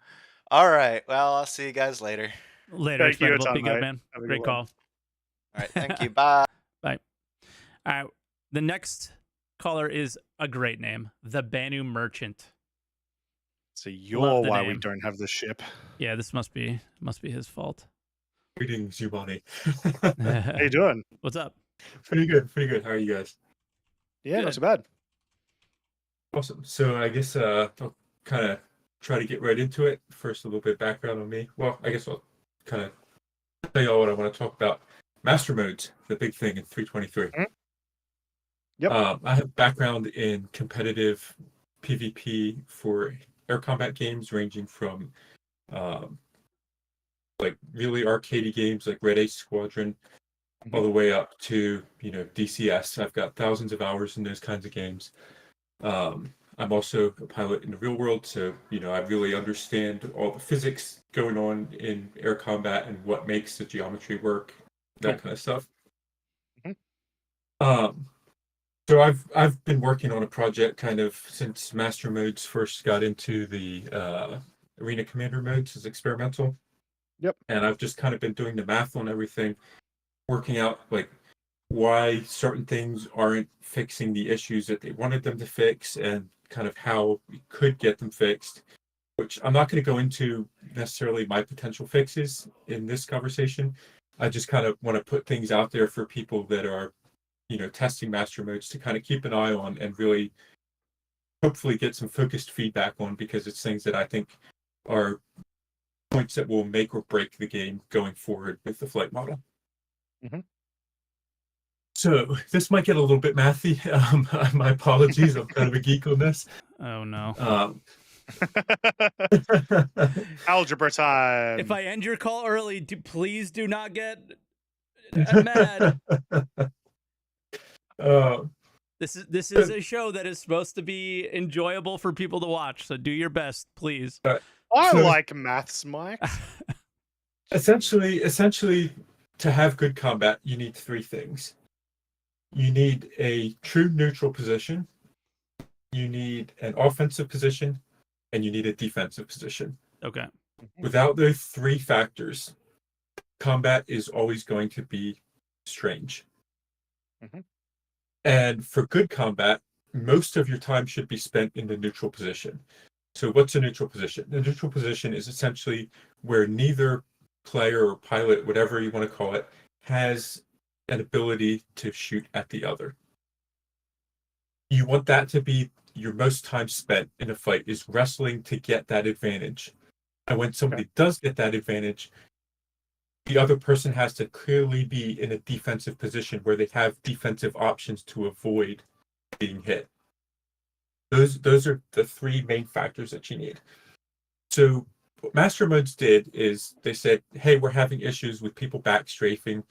Speaker 4: All right. Well, I'll see you guys later.
Speaker 2: Later.
Speaker 1: Thank you.
Speaker 2: Be good, man. Great call.
Speaker 4: All right. Thank you. Bye.
Speaker 2: Bye. All right. The next caller is a great name, the Banu Merchant.
Speaker 1: So you're why we don't have the ship.
Speaker 2: Yeah, this must be his fault.
Speaker 5: Greetings, Giovanni.
Speaker 1: How you doing?
Speaker 2: What's up?
Speaker 5: Pretty good. How are you guys?
Speaker 1: Yeah, not so bad.
Speaker 5: Awesome. So I guess I'll kind of try to get right into it. First, a little bit of background on me. Well, I guess I'll kind of tell you all what I want to talk about. Master modes, the big thing in 323.
Speaker 1: Yep.
Speaker 5: I have background in competitive PvP for air combat games, ranging from like really arcadey games like Red Ace Squadron, all the way up to DCS. I've got thousands of hours in those kinds of games. I'm also a pilot in the real world, so I really understand all the physics going on in air combat and what makes the geometry work, that kind of stuff. So I've been working on a project kind of since Master Modes first got into the Arena Commander modes as experimental.
Speaker 1: Yep.
Speaker 5: And I've just kind of been doing the math on everything, working out like why certain things aren't fixing the issues that they wanted them to fix, and kind of how we could get them fixed, which I'm not going to go into necessarily my potential fixes in this conversation. I just kind of want to put things out there for people that are testing master modes to kind of keep an eye on and really hopefully get some focused feedback on, because it's things that I think are points that will make or break the game going forward with the flight model. So this might get a little bit mathy. My apologies. I'm kind of a geek on this.
Speaker 2: Oh no.
Speaker 1: Algebra time.
Speaker 2: If I end your call early, please do not get mad. This is a show that is supposed to be enjoyable for people to watch, so do your best, please.
Speaker 1: I like maths, Mike.
Speaker 5: Essentially, to have good combat, you need 3 things. You need a true neutral position, you need an offensive position, and you need a defensive position.
Speaker 2: Okay.
Speaker 5: Without those 3 factors, combat is always going to be strange. And for good combat, most of your time should be spent in the neutral position. So what's a neutral position? The neutral position is essentially where neither player or pilot, whatever you want to call it, has an ability to shoot at the other. You want that to be, your most time spent in a fight is wrestling to get that advantage. And when somebody does get that advantage, the other person has to clearly be in a defensive position where they have defensive options to avoid being hit. Those are the three main factors that you need. So what Master Modes did is they said, hey, we're having issues with people backstrafing,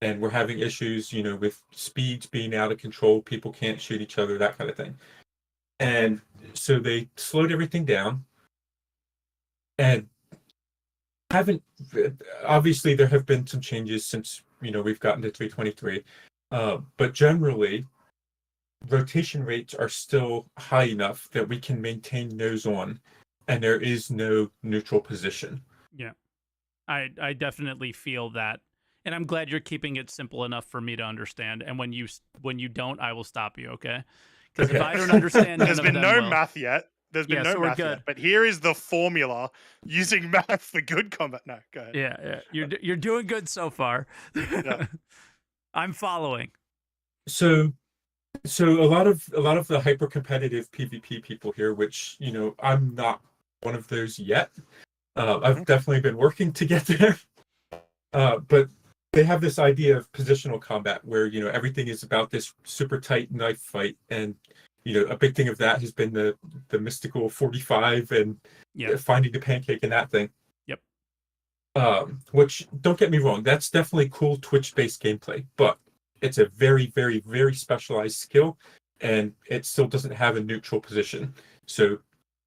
Speaker 5: and we're having issues, with speeds being out of control, people can't shoot each other, that kind of thing. And so they slowed everything down, and obviously there have been some changes since, we've gotten to 323. But generally, rotation rates are still high enough that we can maintain nose on, and there is no neutral position.
Speaker 2: Yeah, I definitely feel that, and I'm glad you're keeping it simple enough for me to understand. And when you don't, I will stop you, okay? Because if I don't understand,
Speaker 1: there's been no math yet. There's been no math yet. But here is the formula using math for good combat. No, go ahead.
Speaker 2: Yeah. You're doing good so far. Yeah. I'm following.
Speaker 5: So a lot of the hyper competitive PvP people here, which I'm not one of those yet. I've definitely been working to get there. But they have this idea of positional combat where everything is about this super tight knife fight, and a big thing of that has been the mystical 45 and finding the pancake and that thing.
Speaker 2: Yep.
Speaker 5: Which, don't get me wrong, that's definitely cool Twitch-based gameplay, but it's a very, very, very specialized skill, and it still doesn't have a neutral position. So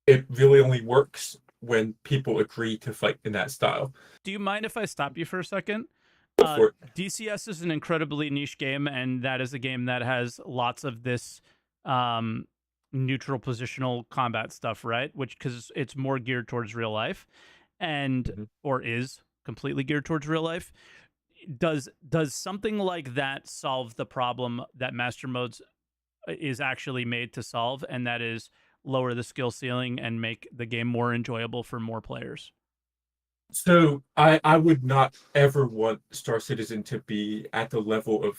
Speaker 5: it really only works when people agree to fight in that style.
Speaker 2: Do you mind if I stop you for a second?
Speaker 5: Go for it.
Speaker 2: DCS is an incredibly niche game, and that is a game that has lots of this neutral positional combat stuff, right? Which, because it's more geared towards real life, and or is completely geared towards real life. Does something like that solve the problem that Master Modes is actually made to solve, and that is lower the skill ceiling and make the game more enjoyable for more players?
Speaker 5: So I would not ever want Star Citizen to be at the level of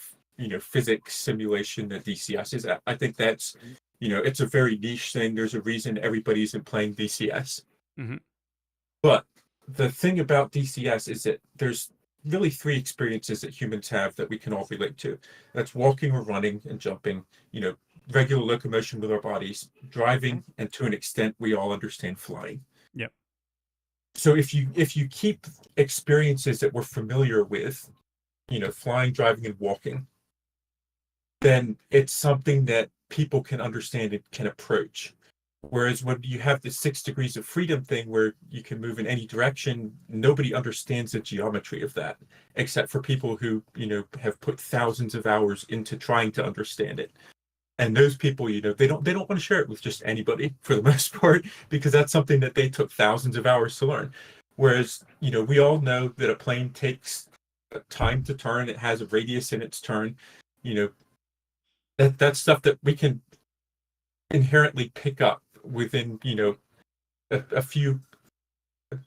Speaker 5: physics simulation that DCS is at. I think that's it's a very niche thing. There's a reason everybody isn't playing DCS. But the thing about DCS is that there's really three experiences that humans have that we can all relate to. That's walking or running and jumping, regular locomotion with our bodies, driving, and to an extent we all understand flying.
Speaker 2: Yep.
Speaker 5: So if you keep experiences that we're familiar with, flying, driving, and walking, then it's something that people can understand and can approach. Whereas when you have the 6 degrees of freedom thing where you can move in any direction, nobody understands the geometry of that, except for people who, have put thousands of hours into trying to understand it. And those people, they don't want to share it with just anybody for the most part, because that's something that they took thousands of hours to learn. Whereas, we all know that a plane takes time to turn, it has a radius in its turn, that's stuff that we can inherently pick up within a few,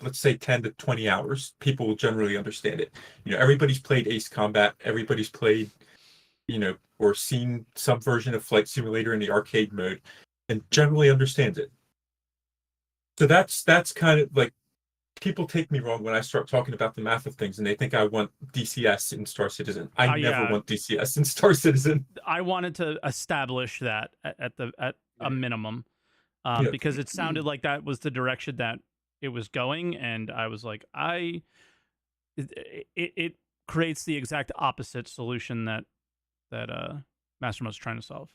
Speaker 5: let's say 10 to 20 hours. People will generally understand it. Everybody's played Ace Combat, everybody's played or seen some version of Flight Simulator in the arcade mode, and generally understands it. So that's kind of like, people take me wrong when I start talking about the math of things, and they think I want DCS in Star Citizen. I never want DCS in Star Citizen.
Speaker 2: I wanted to establish that at a minimum, because it sounded like that was the direction that it was going, and I was like, it creates the exact opposite solution that Master Mode's trying to solve.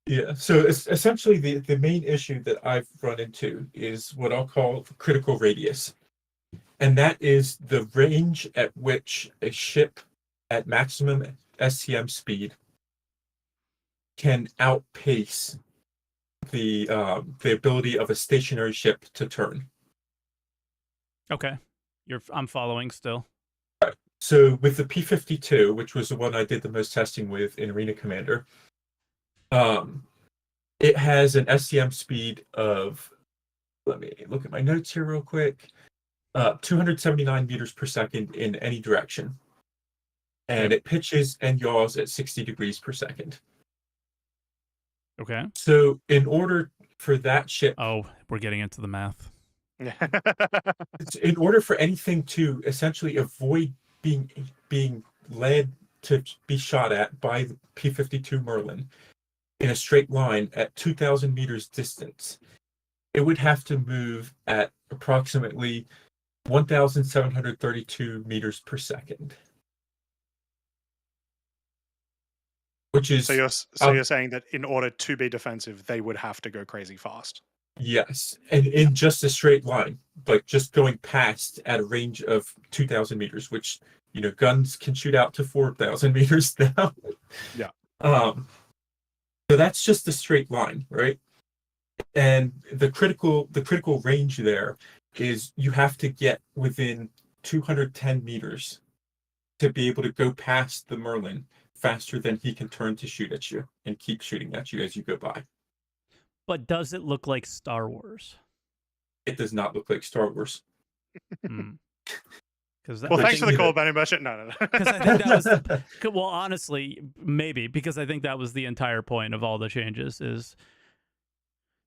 Speaker 5: Yeah, so it's essentially the main issue that I've run into is what I'll call critical radius. And that is the range at which a ship at maximum SCM speed can outpace the ability of a stationary ship to turn.
Speaker 2: Okay, I'm following still.
Speaker 5: So with the P-52, which was the one I did the most testing with in Arena Commander, it has an SCM speed of, let me look at my notes here real quick, 279 meters per second in any direction. And it pitches and yaws at 60 degrees per second.
Speaker 2: Okay.
Speaker 5: So in order for that ship.
Speaker 2: Oh, we're getting into the math.
Speaker 5: In order for anything to essentially avoid being led to be shot at by the P-52 Merlin in a straight line at 2,000 meters distance, it would have to move at approximately 1,732 meters per second. Which is
Speaker 1: so you're saying that in order to be defensive, they would have to go crazy fast.
Speaker 5: Yes, and in just a straight line, like just going past at a range of 2,000 meters, which guns can shoot out to 4,000 meters now.
Speaker 1: Yeah.
Speaker 5: So that's just a straight line, right? And the critical range there is you have to get within 210 meters to be able to go past the Merlin faster than he can turn to shoot at you and keep shooting at you as you go by.
Speaker 2: But does it look like Star Wars?
Speaker 5: It does not look like Star Wars.
Speaker 2: Well,
Speaker 1: thanks for the call, Benny Merchant. No.
Speaker 2: Because I think that was well, honestly, maybe because I think that was the entire point of all the changes. Is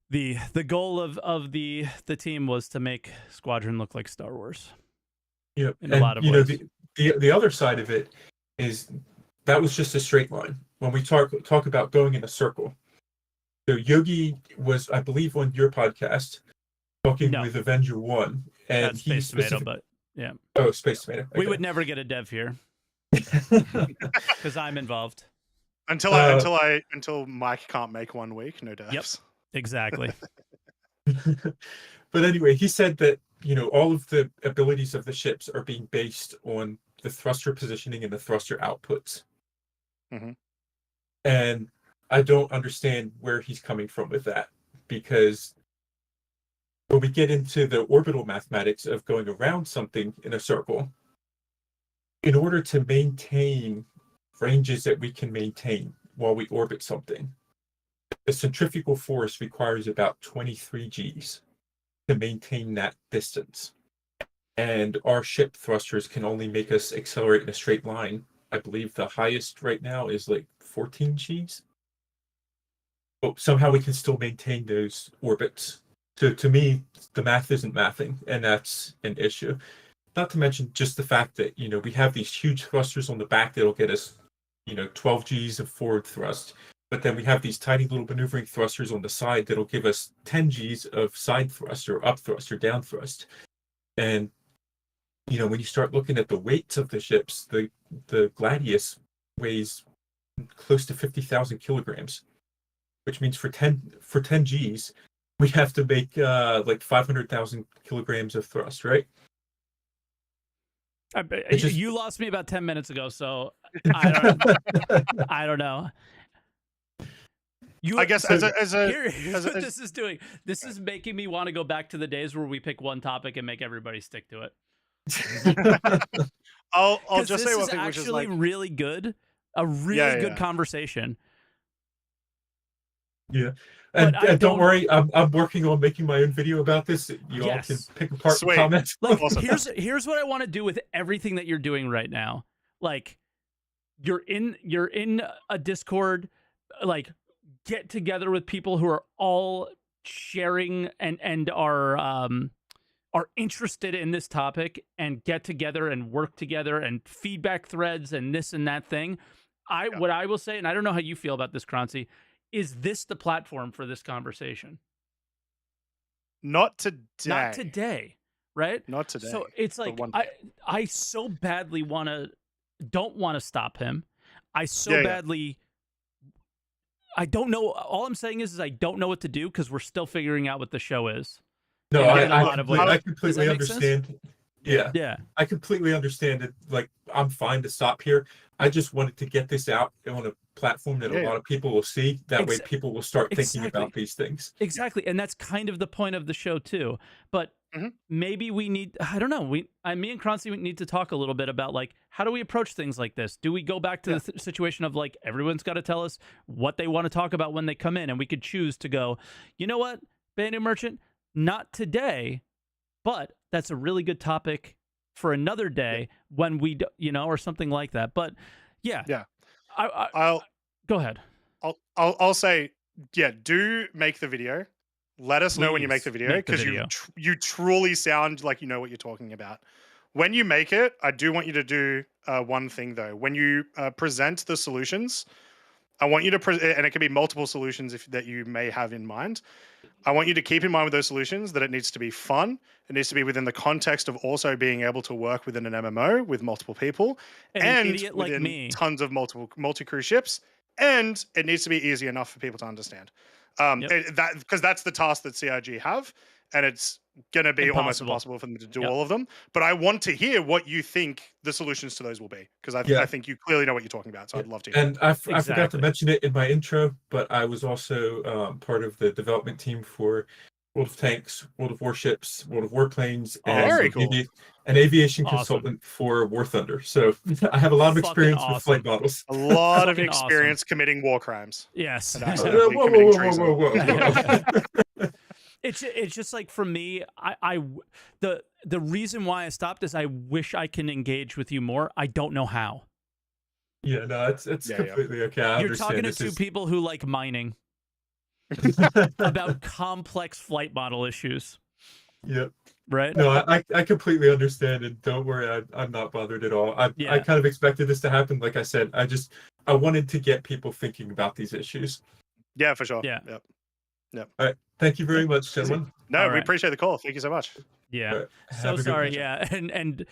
Speaker 2: the goal of the team was to make Squadron look like Star Wars.
Speaker 5: Yeah,
Speaker 2: in a lot of ways.
Speaker 5: The other side of it is that was just a straight line. When we talk about going in a circle. So Yogi was, I believe, on your podcast talking with Avenger 1. And
Speaker 2: that's Space Tomato, but yeah.
Speaker 5: Oh, Space Tomato. Okay.
Speaker 2: We would never get a dev here. Because I'm involved.
Speaker 1: Until Mike can't make 1 week, no devs.
Speaker 2: Yep, exactly.
Speaker 5: But anyway, he said that, all of the abilities of the ships are being based on the thruster positioning and the thruster outputs.
Speaker 1: Mm-hmm.
Speaker 5: And I don't understand where he's coming from with that, because when we get into the orbital mathematics of going around something in a circle, in order to maintain ranges that we can maintain while we orbit something, the centrifugal force requires about 23 Gs to maintain that distance. And our ship thrusters can only make us accelerate in a straight line. I believe the highest right now is like 14 Gs. But somehow we can still maintain those orbits. So to me, the math isn't mathing, and that's an issue. Not to mention just the fact that, we have these huge thrusters on the back that'll get us, 12 Gs of forward thrust. But then we have these tiny little maneuvering thrusters on the side that'll give us 10 Gs of side thrust or up thrust or down thrust. And, when you start looking at the weights of the ships, the Gladius weighs close to 50,000 kilograms, which means for 10 Gs, we have to make like 500,000 kilograms of thrust, right?
Speaker 2: You lost me about 10 minutes ago, so I don't know.
Speaker 1: I guess here's
Speaker 2: what this is doing. This is making me want to go back to the days where we pick one topic and make everybody stick to it.
Speaker 1: I'll just say one thing,
Speaker 2: which is
Speaker 1: like
Speaker 2: really good. A really good conversation.
Speaker 5: Yeah, and don't worry, I'm working on making my own video about this. You all can pick apart the comments.
Speaker 2: Like, here's what I want to do with everything that you're doing right now. Like, you're in a Discord, like, get together with people who are all sharing and are interested in this topic, and get together and work together and feedback threads and this and that thing. What I will say, and I don't know how you feel about this, Croncy, is this the platform for this conversation?
Speaker 1: Not today.
Speaker 2: Not today, right?
Speaker 1: Not today.
Speaker 2: So it's like I so badly don't want to stop him. I so badly I don't know. All I'm saying is I don't know what to do because we're still figuring out what the show is.
Speaker 5: No, I completely understand.
Speaker 2: Sense?
Speaker 5: Yeah. I completely understand it. Like, I'm fine to stop here. I just wanted to get this out on a platform that a lot of people will see. That way people will start thinking about these things.
Speaker 2: Exactly. And that's kind of the point of the show too. But maybe we need, I don't know, me and Croncy need to talk a little bit about, like, how do we approach things like this? Do we go back to the situation of, like, everyone's got to tell us what they want to talk about when they come in, and we could choose to go, you know what, Bandit Merchant, not today, but that's a really good topic for another day when we, or something like that. But I'll go ahead.
Speaker 1: I'll say, do make the video. let us know when you make the video, because you truly sound like you know what you're talking about. When you make it, I do want you to do one thing though. When you present the solutions, I want you to and it can be multiple solutions that you may have in mind. I want you to keep in mind with those solutions that it needs to be fun. It needs to be within the context of also being able to work within an MMO with multiple people,
Speaker 2: and idiot within me.
Speaker 1: Tons of multi-crew ships, and it needs to be easy enough for people to understand. Because that's the task that CIG have, and it's going to be almost impossible for them to do all of them. But I want to hear what you think the solutions to those will be, because I think you clearly know what you're talking about. So I'd love to hear.
Speaker 5: And I forgot to mention it in my intro, but I was also part of the development team for World of Tanks, World of Warships, World of Warplanes, and
Speaker 1: very cool.
Speaker 5: An aviation consultant for War Thunder. So I have a lot of experience with flight models.
Speaker 1: A lot of experience committing war crimes.
Speaker 2: Yes.
Speaker 5: Whoa.
Speaker 2: It's just like, for me, the reason why I stopped is I wish I can engage with you more. I don't know how.
Speaker 5: Yeah, no, it's completely okay.
Speaker 2: You're talking to two people who like mining about complex flight model issues.
Speaker 5: Yep.
Speaker 2: Right?
Speaker 5: No, I completely understand, and don't worry, I'm not bothered at all. I kind of expected this to happen. Like I said, I wanted to get people thinking about these issues.
Speaker 1: Yeah, for sure.
Speaker 2: Yeah.
Speaker 1: Yep.
Speaker 5: All right. Thank you very much, gentlemen.
Speaker 1: No, we appreciate the call. Thank you so much.
Speaker 2: Yeah. Right. So sorry. Yeah. And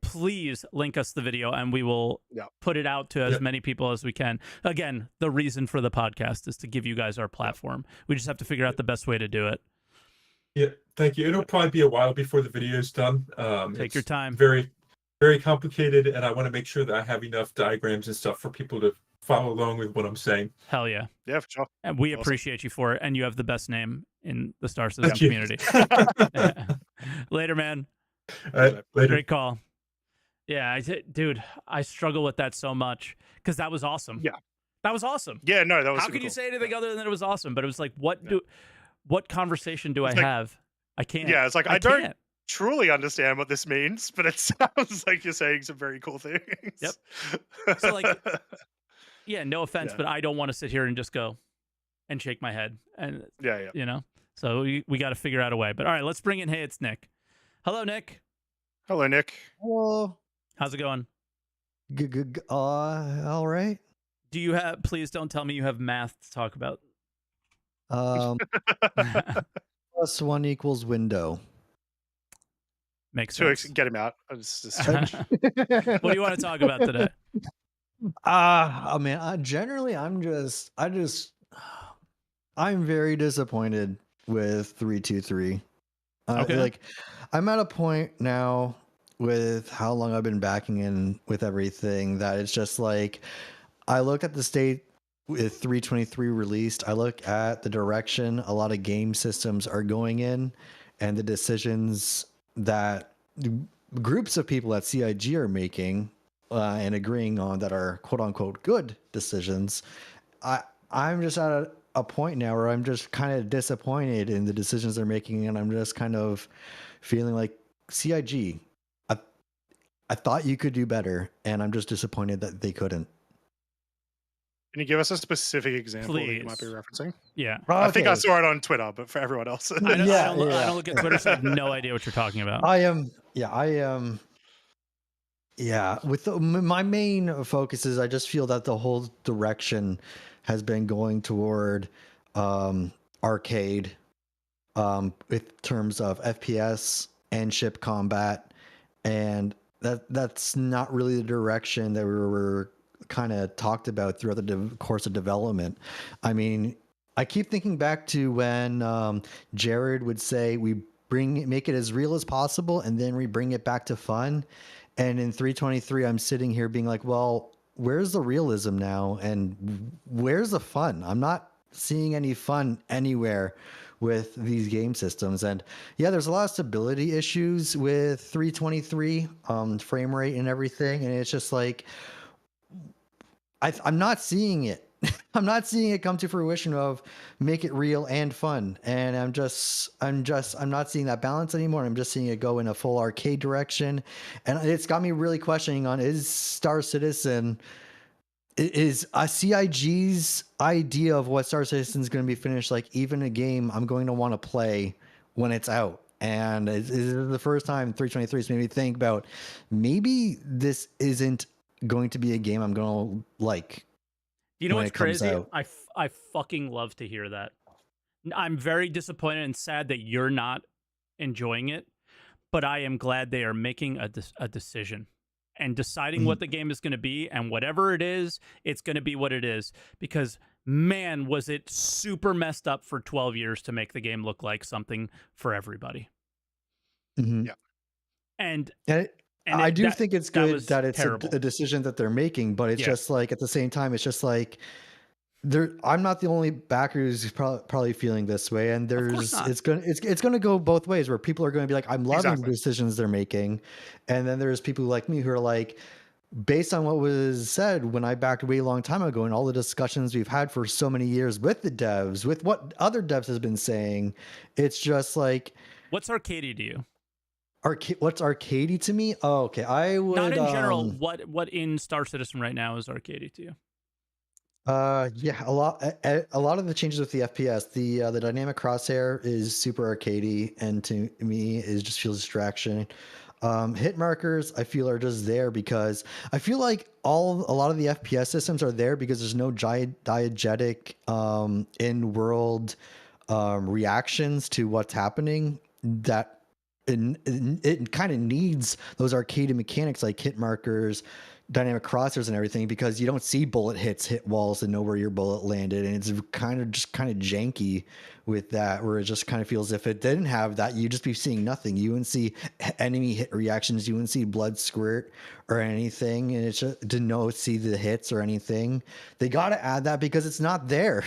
Speaker 2: please link us the video, and we will put it out to as many people as we can. Again, the reason for the podcast is to give you guys our platform. We just have to figure out the best way to do it.
Speaker 5: Yeah. Thank you. It'll probably be a while before the video is done.
Speaker 2: Take your time.
Speaker 5: Very, very complicated, and I want to make sure that I have enough diagrams and stuff for people to follow along with what I'm saying.
Speaker 2: Hell yeah.
Speaker 1: Yeah, for sure.
Speaker 2: And we appreciate you for it, and you have the best name in the Star Citizen community. Later, man.
Speaker 5: All right, later.
Speaker 2: Great call. Yeah, dude, I struggle with that so much, because that was awesome.
Speaker 1: Yeah.
Speaker 2: That was awesome.
Speaker 1: Yeah, no, that was
Speaker 2: How could you say anything other than it was awesome? But it was like, what conversation do I have? I can't.
Speaker 1: Yeah, it's like, I don't truly understand what this means, but it sounds like you're saying some very cool things.
Speaker 2: Yep. So, like, yeah, no offense, but I don't want to sit here and just go and shake my head. And you know, so we got to figure out a way. But all right, let's bring in. Hey, it's Nick. Hello, Nick.
Speaker 1: Hello, Nick.
Speaker 6: Hello.
Speaker 2: How's it going?
Speaker 6: Good. All right.
Speaker 2: Do you have? Please don't tell me you have math to talk about.
Speaker 6: +1 = window.
Speaker 2: Makes sense.
Speaker 1: Get him out.
Speaker 2: What do you want to talk about today?
Speaker 6: I mean, I'm very disappointed with 323. Like, I'm at a point now with how long I've been backing in with everything that it's just like, I look at the state with 323 released, I look at the direction a lot of game systems are going in, and the decisions that groups of people at CIG are making and agreeing on that are quote unquote good decisions. I'm just at a point now where I'm just kind of disappointed in the decisions they're making, and I'm just kind of feeling like, CIG, I thought you could do better, and I'm just disappointed that they couldn't.
Speaker 1: Can you give us a specific example that you might be referencing?
Speaker 2: Yeah.
Speaker 6: Okay.
Speaker 1: I think I saw it on Twitter, but for everyone else.
Speaker 2: I don't look at Twitter, so I have no idea what you're talking about.
Speaker 6: I am. With my main focus is, I just feel that the whole direction has been going toward arcade with terms of FPS and ship combat, and that's not really the direction that we were kind of talked about throughout the course of development. I mean, I keep thinking back to when Jared would say we make it as real as possible, and then we bring it back to fun. And in 323, I'm sitting here being like, well, where's the realism now? And where's the fun? I'm not seeing any fun anywhere with these game systems. And yeah, there's a lot of stability issues with 323, frame rate and everything. And it's just like, I'm not seeing it. I'm not seeing it come to fruition of make it real and fun. And I'm not seeing that balance anymore. I'm just seeing it go in a full arcade direction. And it's got me really questioning on, is Star Citizen is a CIG's idea of what Star Citizen is going to be finished, like even a game I'm going to want to play when it's out. And it's the first time 323 has made me think about maybe this isn't going to be a game I'm going to like.
Speaker 2: You know what's crazy? I fucking love to hear that. I'm very disappointed and sad that you're not enjoying it, but I am glad they are making a decision and deciding what the game is going to be, and whatever it is, it's going to be what it is. Because man, was it super messed up for 12 years to make the game look like something for everybody.
Speaker 6: Yeah.
Speaker 2: And
Speaker 6: I do think it's good that it's
Speaker 2: terrible.
Speaker 6: a decision that they're making, but it's just like at the same time, it's just like I'm not the only backer who's probably feeling this way, and it's gonna go both ways, where people are going to be like, I'm loving the decisions they're making, and then there's people like me who are like, based on what was said when I backed way long time ago, and all the discussions we've had for so many years with the devs, with what other devs has been saying, it's just like,
Speaker 2: what's arcadey to you?
Speaker 6: What's arcadey to me? Oh, okay. I would
Speaker 2: not in general. What in Star Citizen right now is arcadey to you?
Speaker 6: Yeah, a lot of the changes with the FPS, the dynamic crosshair is super arcadey, and to me it just feels distraction. Hit markers I feel are just there because I feel like a lot of the FPS systems are there because there's no diegetic in-world reactions to what's happening, that it kind of needs those arcade mechanics like hit markers, dynamic crosshairs, and everything, because you don't see bullet hit walls and know where your bullet landed, and it's kind of janky with that, where it just kind of feels if it didn't have that, you'd just be seeing nothing. You wouldn't see enemy hit reactions, you wouldn't see blood squirt or anything, and it's just to see the hits or anything. They got to add that because it's not there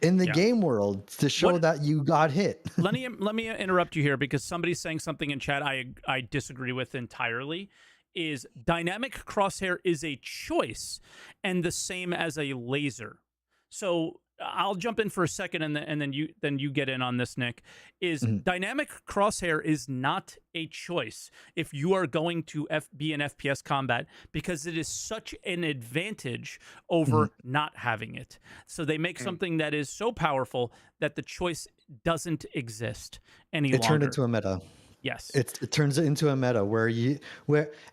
Speaker 6: in the game world to show that you got hit.
Speaker 2: Let me interrupt you here, because somebody's saying something in chat I disagree with entirely. Is dynamic crosshair is a choice and the same as a laser. So I'll jump in for a second, and then you get in on this, Nick. Is dynamic crosshair is not a choice if you are going to be in FPS combat, because it is such an advantage over not having it. So they make something that is so powerful that the choice doesn't exist any longer.
Speaker 6: It turned into a meta.
Speaker 2: Yes,
Speaker 6: it turns it into a meta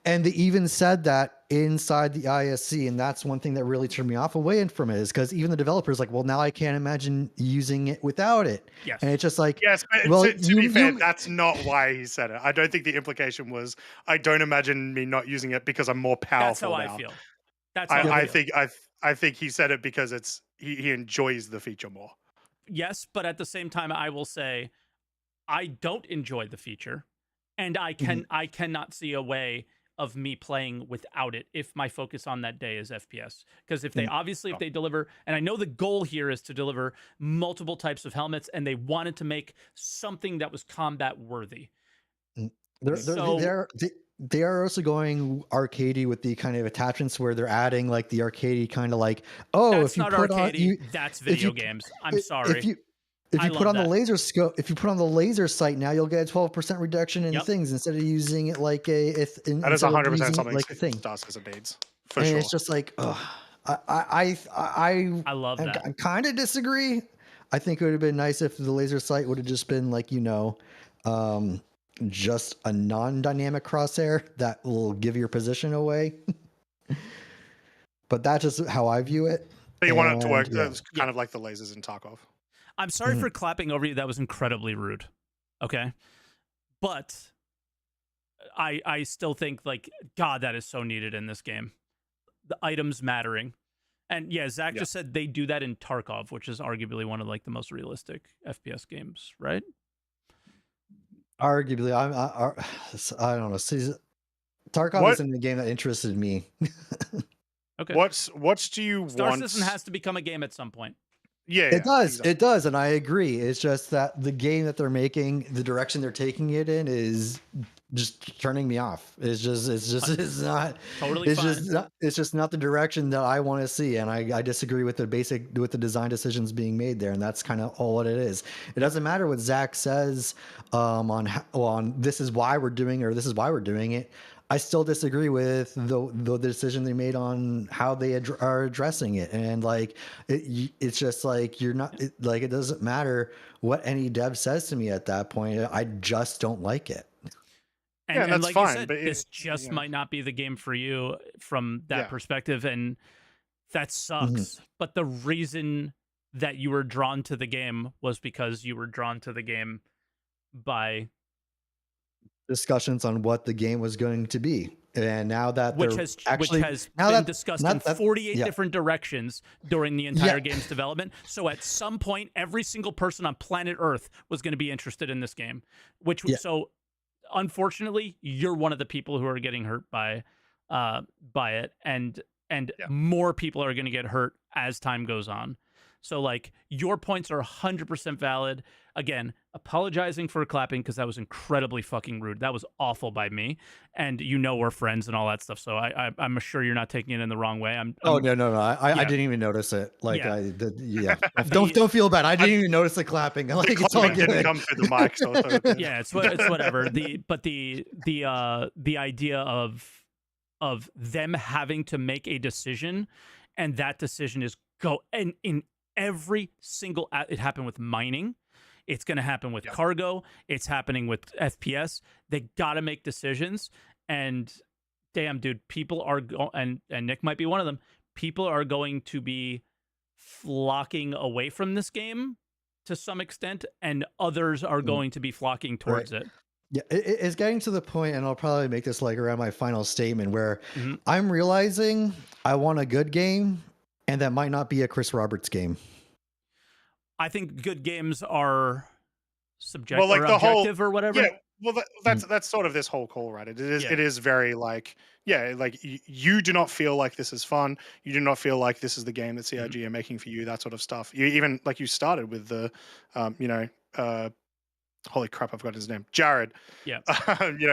Speaker 6: and they even said that inside the ISC, and that's one thing that really turned me away from it, is because even the developers like, well, now I can't imagine using it without it.
Speaker 2: Yes,
Speaker 6: and it's just like,
Speaker 1: yes, but
Speaker 6: well,
Speaker 1: to be fair, that's not why he said it. I don't think the implication was, I don't imagine me not using it because I'm more powerful.
Speaker 2: That's how
Speaker 1: now.
Speaker 2: I feel. That's how I
Speaker 1: feel. I think he said it because he enjoys the feature more.
Speaker 2: Yes, but at the same time, I will say, I don't enjoy the feature, and I cannot see a way of me playing without it if my focus on that day is FPS. Because if they if they deliver, and I know the goal here is to deliver multiple types of helmets, and they wanted to make something that was combat worthy.
Speaker 6: They are also going arcadey with the kind of attachments where they're adding like the arcadey kind of like,
Speaker 2: that's if you not put arcadey, that's video games. I'm sorry.
Speaker 6: If you put on the laser scope, if you put on the laser sight now, you'll get a 12% reduction in things instead of using it like that is
Speaker 1: 100% something
Speaker 6: like a thing.
Speaker 1: Star Citizen needs,
Speaker 6: and sure. It's just like, I
Speaker 2: love that.
Speaker 6: I kind of disagree. I think it would have been nice if the laser sight would have just been like, just a non-dynamic crosshair that will give your position away. But that's just how I view it.
Speaker 1: But you want it to work. It's kind of like the lasers in Tarkov.
Speaker 2: I'm sorry for clapping over you. That was incredibly rude. Okay. But I still think, like, God, that is so needed in this game. The items mattering. And yeah, Zach just said they do that in Tarkov, which is arguably one of like the most realistic FPS games, right?
Speaker 6: Arguably, I don't know. Tarkov isn't the game that interested me.
Speaker 2: Okay.
Speaker 1: What do you
Speaker 2: Star
Speaker 1: want?
Speaker 2: Citizen has to become a game at some point.
Speaker 6: Yeah, it does. Exactly. It does, and I agree. It's just that the game that they're making, the direction they're taking it in, is just turning me off. It's not
Speaker 2: totally.
Speaker 6: It's just not the direction that I want to see, and I disagree with the design decisions being made there, and that's kind of all what it is. It doesn't matter what Zach says on this is why we're doing or this is why we're doing it. I still disagree with the decision they made on how they are addressing it. And like, it's just like, you're not like, it doesn't matter what any dev says to me at that point. I just don't like it.
Speaker 2: And
Speaker 1: that's
Speaker 2: like
Speaker 1: fine,
Speaker 2: you said,
Speaker 1: but
Speaker 2: this just might not be the game for you from that perspective. And that sucks. But the reason that you were drawn to the game was because you were drawn to the game by
Speaker 6: discussions on what the game was going to be. And now that
Speaker 2: which has been discussed in 48 different directions during the entire game's development. So at some point, every single person on planet Earth was going to be interested in this game. So unfortunately, you're one of the people who are getting hurt by it, and more people are going to get hurt as time goes on. So like, your points are 100% valid. Again, apologizing for clapping because that was incredibly fucking rude. That was awful by me. And we're friends and all that stuff. So I'm sure you're not taking it in the wrong way.
Speaker 6: No. I didn't even notice it. Like don't feel bad. I didn't even notice the clapping. Like it's all good.
Speaker 1: Didn't come through the mic, so
Speaker 2: yeah, it's whatever. The idea of them having to make a decision, and that decision is in every single. It happened with mining. It's going to happen with cargo. It's happening with FPS. They got to make decisions. And damn, dude, people are and Nick might be one of them. People are going to be flocking away from this game to some extent, and others are going to be flocking towards it.
Speaker 6: Yeah, it's getting to the point, and I'll probably make this like around my final statement, where I'm realizing I want a good game, and that might not be a Chris Roberts game.
Speaker 2: I think good games are subjective, or objective, or whatever.
Speaker 1: Yeah, well, that's sort of this whole call, right? It is very like, like you do not feel like this is fun. You do not feel like this is the game that CIG are making for you. That sort of stuff. You even like you started with the, holy crap, I forgot his name, Jared.
Speaker 2: Yeah.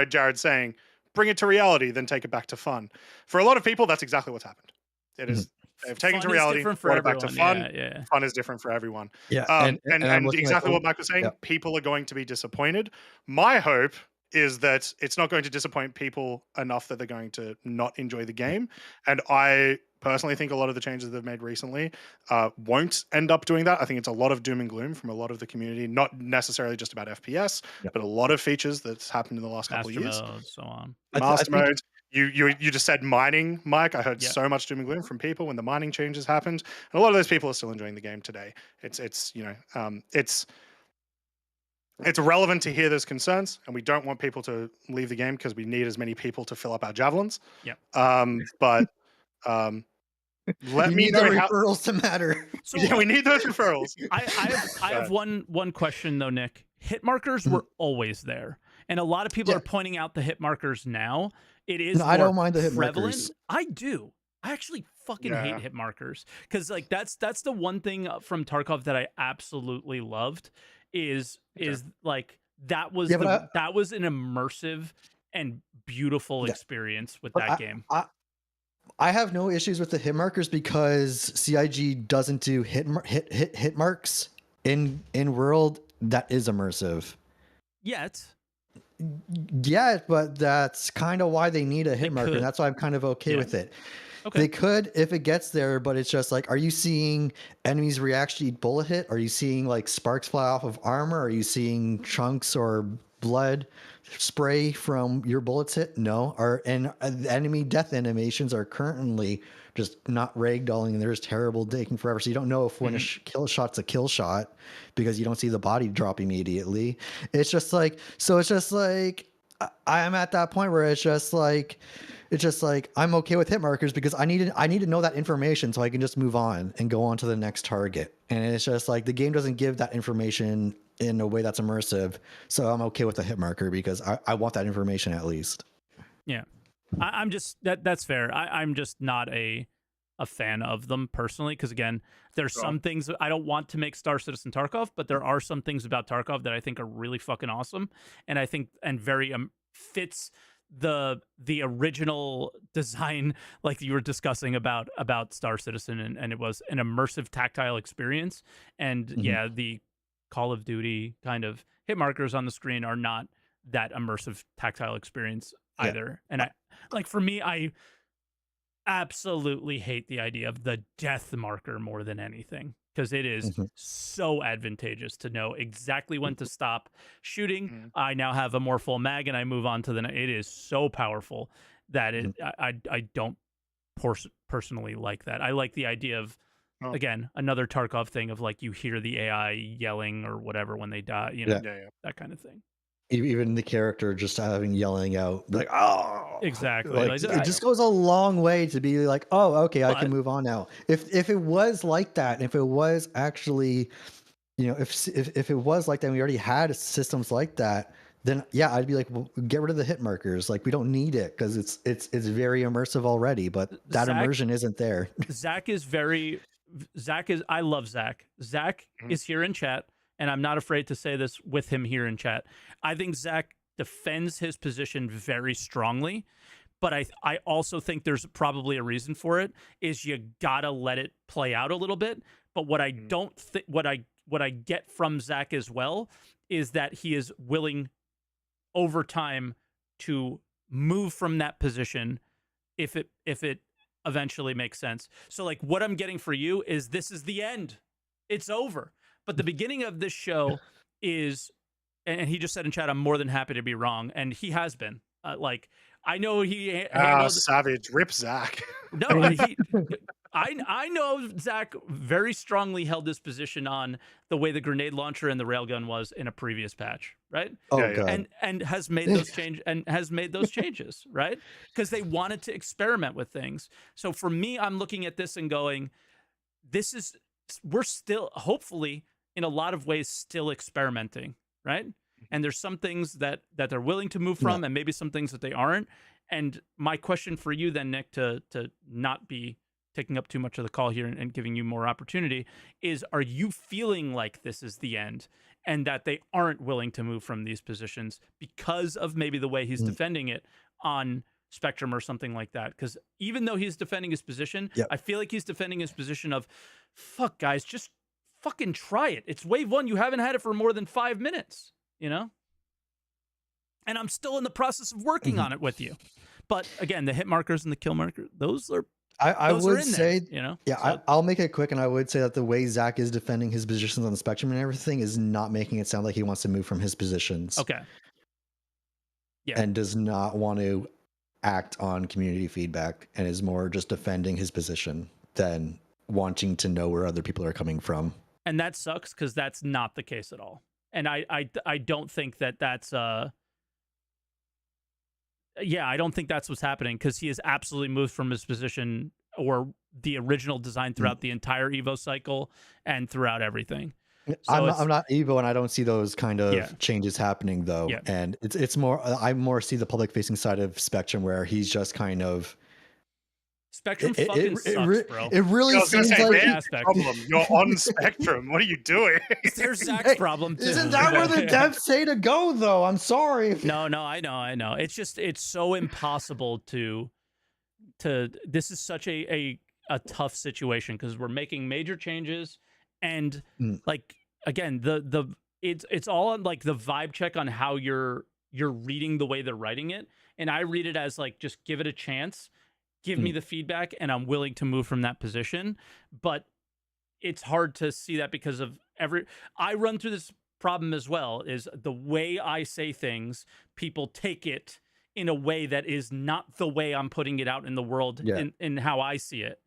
Speaker 1: Jared saying, "Bring it to reality, then take it back to fun." For a lot of people, that's exactly what's happened. It is. They've taken to reality, brought it back to fun.
Speaker 2: Yeah.
Speaker 1: Fun is different for everyone.
Speaker 6: Yeah,
Speaker 1: and exactly what Mike was saying, people are going to be disappointed. My hope is that it's not going to disappoint people enough that they're going to not enjoy the game. And I personally think a lot of the changes they've made recently won't end up doing that. I think it's a lot of doom and gloom from a lot of the community, not necessarily just about FPS, but a lot of features that's happened in the last couple of years.
Speaker 2: Mode, so on.
Speaker 1: Master mode. You just said mining, Mike. I heard so much doom and gloom from people when the mining changes happened, and a lot of those people are still enjoying the game today. It's relevant to hear those concerns, and we don't want people to leave the game because we need as many people to fill up our javelins.
Speaker 2: Yeah.
Speaker 1: Let me know how
Speaker 6: referrals to matter.
Speaker 1: So, we need those referrals.
Speaker 2: I have one question though, Nick. Hit markers were always there, and a lot of people are pointing out the hit markers now. It is.
Speaker 6: I don't mind the hit markers.
Speaker 2: I do. I actually fucking hate hit markers because like that's the one thing from Tarkov that I absolutely loved is like that was that was an immersive and beautiful experience with that game.
Speaker 6: I have no issues with the hit markers because CIG doesn't do hit marks in world that is immersive. Yeah, but that's kind of why they need a hit marker. And that's why I'm kind of okay with it. Okay. They could if it gets there, but it's just like, are you seeing enemies react to each bullet hit? Are you seeing like sparks fly off of armor? Are you seeing chunks or blood spray from your bullets hit? No. And enemy death animations are currently just not ragdolling, and they're just terrible, taking forever. So you don't know if when a kill shot's a kill shot because you don't see the body drop immediately. It's just like, I am at that point where it's just like I'm okay with hit markers because I need to know that information so I can just move on and go on to the next target. And it's just like the game doesn't give that information in a way that's immersive, so I'm okay with the hit marker because I want that information at least.
Speaker 2: Yeah, I'm just that's fair. I'm just not a fan of them personally because again, there's some things I don't want to make Star Citizen Tarkov, but there are some things about Tarkov that I think are really fucking awesome, and I think very fits the original design, like you were discussing about Star Citizen, and it was an immersive tactile experience, and the Call of Duty kind of hit markers on the screen are not that immersive tactile experience either. And Like for me, I absolutely hate the idea of the death marker more than anything, because it is so advantageous to know exactly when to stop shooting. I now have a more full mag and I move on to the next. It is so powerful that I don't personally like that. I like the idea of, again, another Tarkov thing of like you hear the AI yelling or whatever when they die, you know, that kind of thing.
Speaker 6: Even the character just having yelling out like, oh,
Speaker 2: exactly.
Speaker 6: Like, it just goes a long way to be like, oh, okay, I can move on now. If it was like that, and if it was actually, you know, if it was like that, and we already had systems like that, then yeah, I'd be like, well, get rid of the hit markers. Like we don't need it because it's very immersive already. But that immersion isn't there.
Speaker 2: I love Zach. Zach is here in chat, and I'm not afraid to say this with him here in chat. I think Zach defends his position very strongly, but I also think there's probably a reason for it, is you gotta let it play out a little bit. But what I don't think, what I get from Zach as well, is that he is willing over time to move from that position if it eventually makes sense. So like what I'm getting for you is this is the end. It's over. But the beginning of this show is, and he just said in chat, I'm more than happy to be wrong. And he has been. Like, I know he handled...
Speaker 1: savage. Rip Zach.
Speaker 2: No, I know Zach very strongly held his position on the way the grenade launcher and the railgun was in a previous patch, right?
Speaker 6: God.
Speaker 2: And has made those changes, right? Because they wanted to experiment with things. So for me, I'm looking at this and going, we're still, hopefully, in a lot of ways, still experimenting, right? And there's some things that they're willing to move from, and maybe some things that they aren't. And my question for you then, Nick, to not be taking up too much of the call here and giving you more opportunity, is, are you feeling like this is the end and that they aren't willing to move from these positions because of maybe the way he's defending it on Spectrum or something like that? Because even though he's defending his position, I feel like he's defending his position of, fuck, guys, just fucking try it. It's wave 1. You haven't had it for more than 5 minutes, you know? And I'm still in the process of working on it with you. But again, the hit markers and the kill marker, those are...
Speaker 6: I would say,
Speaker 2: there, you know,
Speaker 6: I'll make it quick, and I would say that the way Zach is defending his positions on the Spectrum and everything is not making it sound like he wants to move from his positions.
Speaker 2: Okay. Yeah.
Speaker 6: And does not want to act on community feedback, and is more just defending his position than wanting to know where other people are coming from.
Speaker 2: And that sucks, because that's not the case at all. And I don't think that's I don't think that's what's happening, because he has absolutely moved from his position or the original design throughout the entire Evo cycle and throughout everything. So
Speaker 6: I'm not Evo, and I don't see those kind of changes happening though.
Speaker 2: Yeah.
Speaker 6: And it's more, I more see the public facing side of Spectrum, where he's just kind of...
Speaker 2: Spectrum fucking sucks, bro.
Speaker 6: It really seems like
Speaker 1: problem. You're on Spectrum. What are you doing?
Speaker 2: There's Zach's problem too.
Speaker 6: Isn't that where the devs say to go, though? I'm sorry.
Speaker 2: No, I know. It's just, it's so impossible to. This is such a tough situation, because we're making major changes, and like, again, it's all on like the vibe check on how you're reading the way they're writing it, and I read it as like, just give it a chance. Give me the feedback, and I'm willing to move from that position. But it's hard to see that, because of I run through this problem as well, is the way I say things, people take it in a way that is not the way I'm putting it out in the world, in how I see it.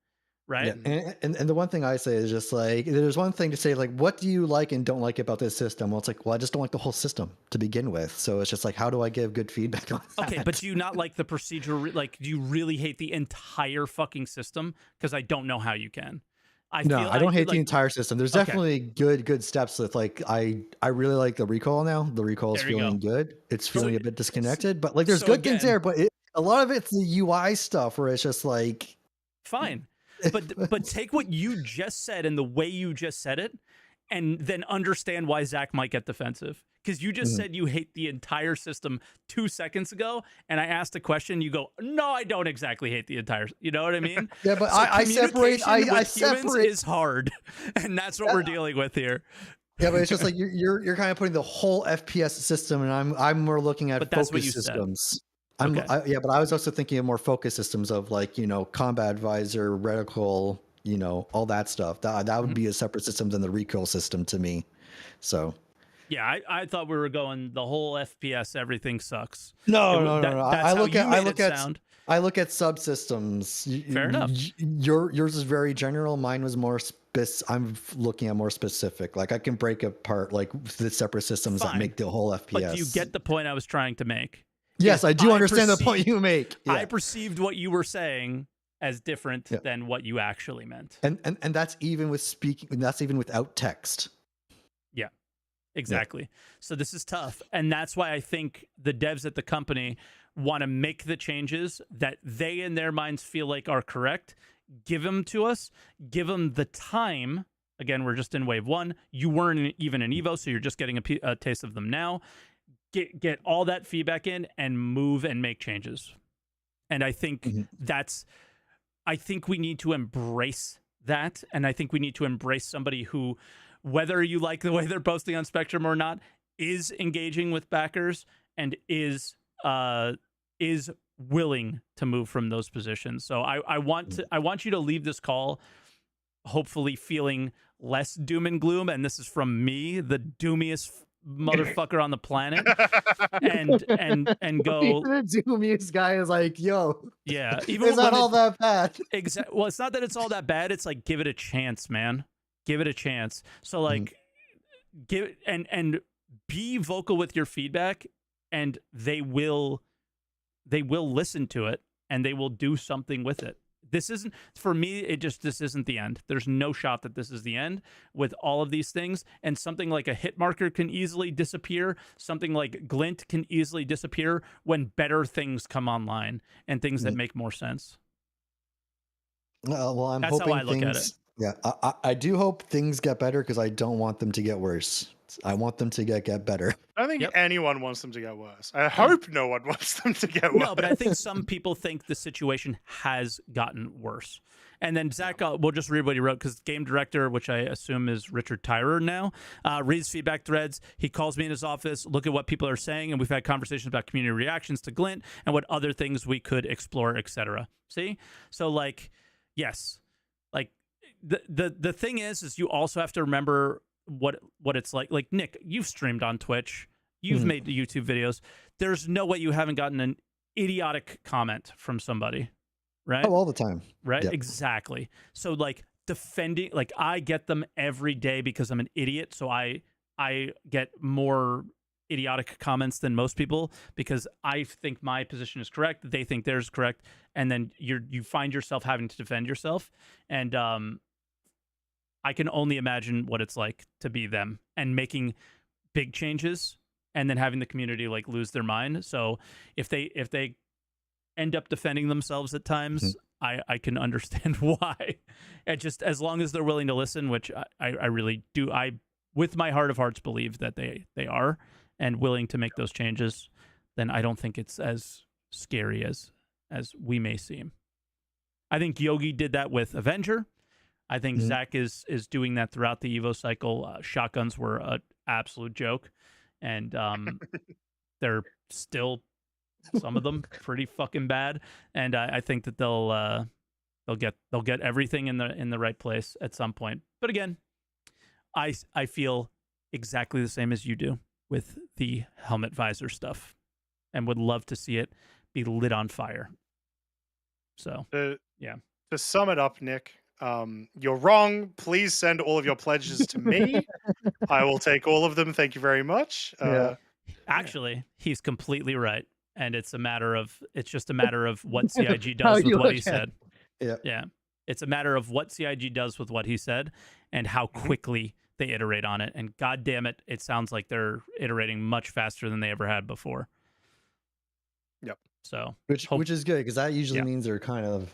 Speaker 2: Right.
Speaker 6: Yeah. And the one thing I say is just like, there's one thing to say, like, what do you like and don't like about this system? Well, it's like, well, I just don't like the whole system to begin with. So it's just like, how do I give good feedback on that?
Speaker 2: Okay, but do you not like the procedure? Like, do you really hate the entire fucking system? Because I don't know how you can.
Speaker 6: I don't hate the entire system. There's definitely good steps with, like, I really like the recoil now. The recoil is feeling good. It's feeling a bit disconnected, but like, there's good things there. But a lot of it's the UI stuff where it's just like,
Speaker 2: fine. But take what you just said and the way you just said it, and then understand why Zach might get defensive. Because you just said you hate the entire system 2 seconds ago, and I asked a question, you go, no, I don't exactly hate the entire, you know what I mean?
Speaker 6: Yeah, but
Speaker 2: so
Speaker 6: I separate. I
Speaker 2: separate is hard, and that's what we're dealing with here.
Speaker 6: Yeah, but it's just like you're kind of putting the whole FPS system, and I'm more looking at focus systems. Yeah, but I was also thinking of more focus systems of like, combat advisor, reticle, all that stuff. That would be a separate system than the recoil system to me. So.
Speaker 2: Yeah, I thought we were going the whole FPS. Everything sucks.
Speaker 6: No.
Speaker 2: That's how you made it sound.
Speaker 6: I look at subsystems.
Speaker 2: Fair enough.
Speaker 6: Yours is very general. Mine was more I'm looking at more specific. Like I can break apart like the separate systems that make the whole FPS.
Speaker 2: But do you get the point I was trying to make?
Speaker 6: Yes, I do understand the point you make. Yeah.
Speaker 2: I perceived what you were saying as different than what you actually meant.
Speaker 6: And that's even with speaking. That's even without text.
Speaker 2: Yeah, exactly. Yeah. So this is tough, and that's why I think the devs at the company want to make the changes that they in their minds feel like are correct. Give them to us. Give them the time. Again, we're just in wave 1. You weren't even in Evo, so you're just getting a taste of them now. Get all that feedback in and move and make changes. And I think I think we need to embrace that. And I think we need to embrace somebody who, whether you like the way they're posting on Spectrum or not, is engaging with backers and is willing to move from those positions. So I want you to leave this call hopefully feeling less doom and gloom. And this is from me, the doomiest motherfucker on the planet, and go.
Speaker 6: The doomiest guy is like, yo,
Speaker 2: yeah,
Speaker 6: even it's not all that bad.
Speaker 2: Exactly. Well, it's not that it's all that bad. It's like, give it a chance, man. Give it a chance. So like, give it and be vocal with your feedback, and they will listen to it and they will do something with it. This isn't, for me, this isn't the end. There's no shot that this is the end with all of these things. And something like a hit marker can easily disappear. Something like glint can easily disappear when better things come online and things that make more sense.
Speaker 6: Well,
Speaker 2: That's
Speaker 6: hoping
Speaker 2: how I look at it.
Speaker 6: Yeah, I do hope things get better because I don't want them to get worse. I want them to get better.
Speaker 1: I don't think anyone wants them to get worse. I hope no one wants them to get worse.
Speaker 2: No, but I think some people think the situation has gotten worse. And then Zach, we'll just read what he wrote, because game director, which I assume is Richard Tyrer now, reads feedback threads. He calls me in his office, look at what people are saying, and we've had conversations about community reactions to Glint and what other things we could explore, etc. See? So, like, yes. Like, the thing is you also have to remember what it's like. Like, Nick, you've streamed on Twitch. You've made YouTube videos. There's no way you haven't gotten an idiotic comment from somebody, right?
Speaker 6: Oh, all the time.
Speaker 2: Right?
Speaker 6: Yep.
Speaker 2: Exactly. So, like, defending, like, I get them every day because I'm an idiot. So I get more idiotic comments than most people because I think my position is correct. They think theirs is correct. And then you find yourself having to defend yourself. And I can only imagine what it's like to be them and making big changes and then having the community like lose their mind. So if they end up defending themselves at times, I can understand why. And just as long as they're willing to listen, which I really do, I with my heart of hearts believe that they are and willing to make those changes, then I don't think it's as scary as we may seem. I think Yogi did that with Avenger. I think Zach is doing that throughout the Evo cycle. Shotguns were an absolute joke, and they're still, some of them, pretty fucking bad. And I think that they'll get everything in the right place at some point. But again, I feel exactly the same as you do with the helmet visor stuff, and would love to see it be lit on fire. So yeah.
Speaker 1: To sum it up, Nick. You're wrong. Please send all of your pledges to me. I will take all of them. Thank you very much.
Speaker 2: Actually, he's completely right. And it's just a matter of what CIG does with what he said. Yeah. It's a matter of what CIG does with what he said and how quickly they iterate on it. And God damn it, it sounds like they're iterating much faster than they ever had before.
Speaker 1: Yep.
Speaker 2: So
Speaker 6: which is good, because that usually means they're kind of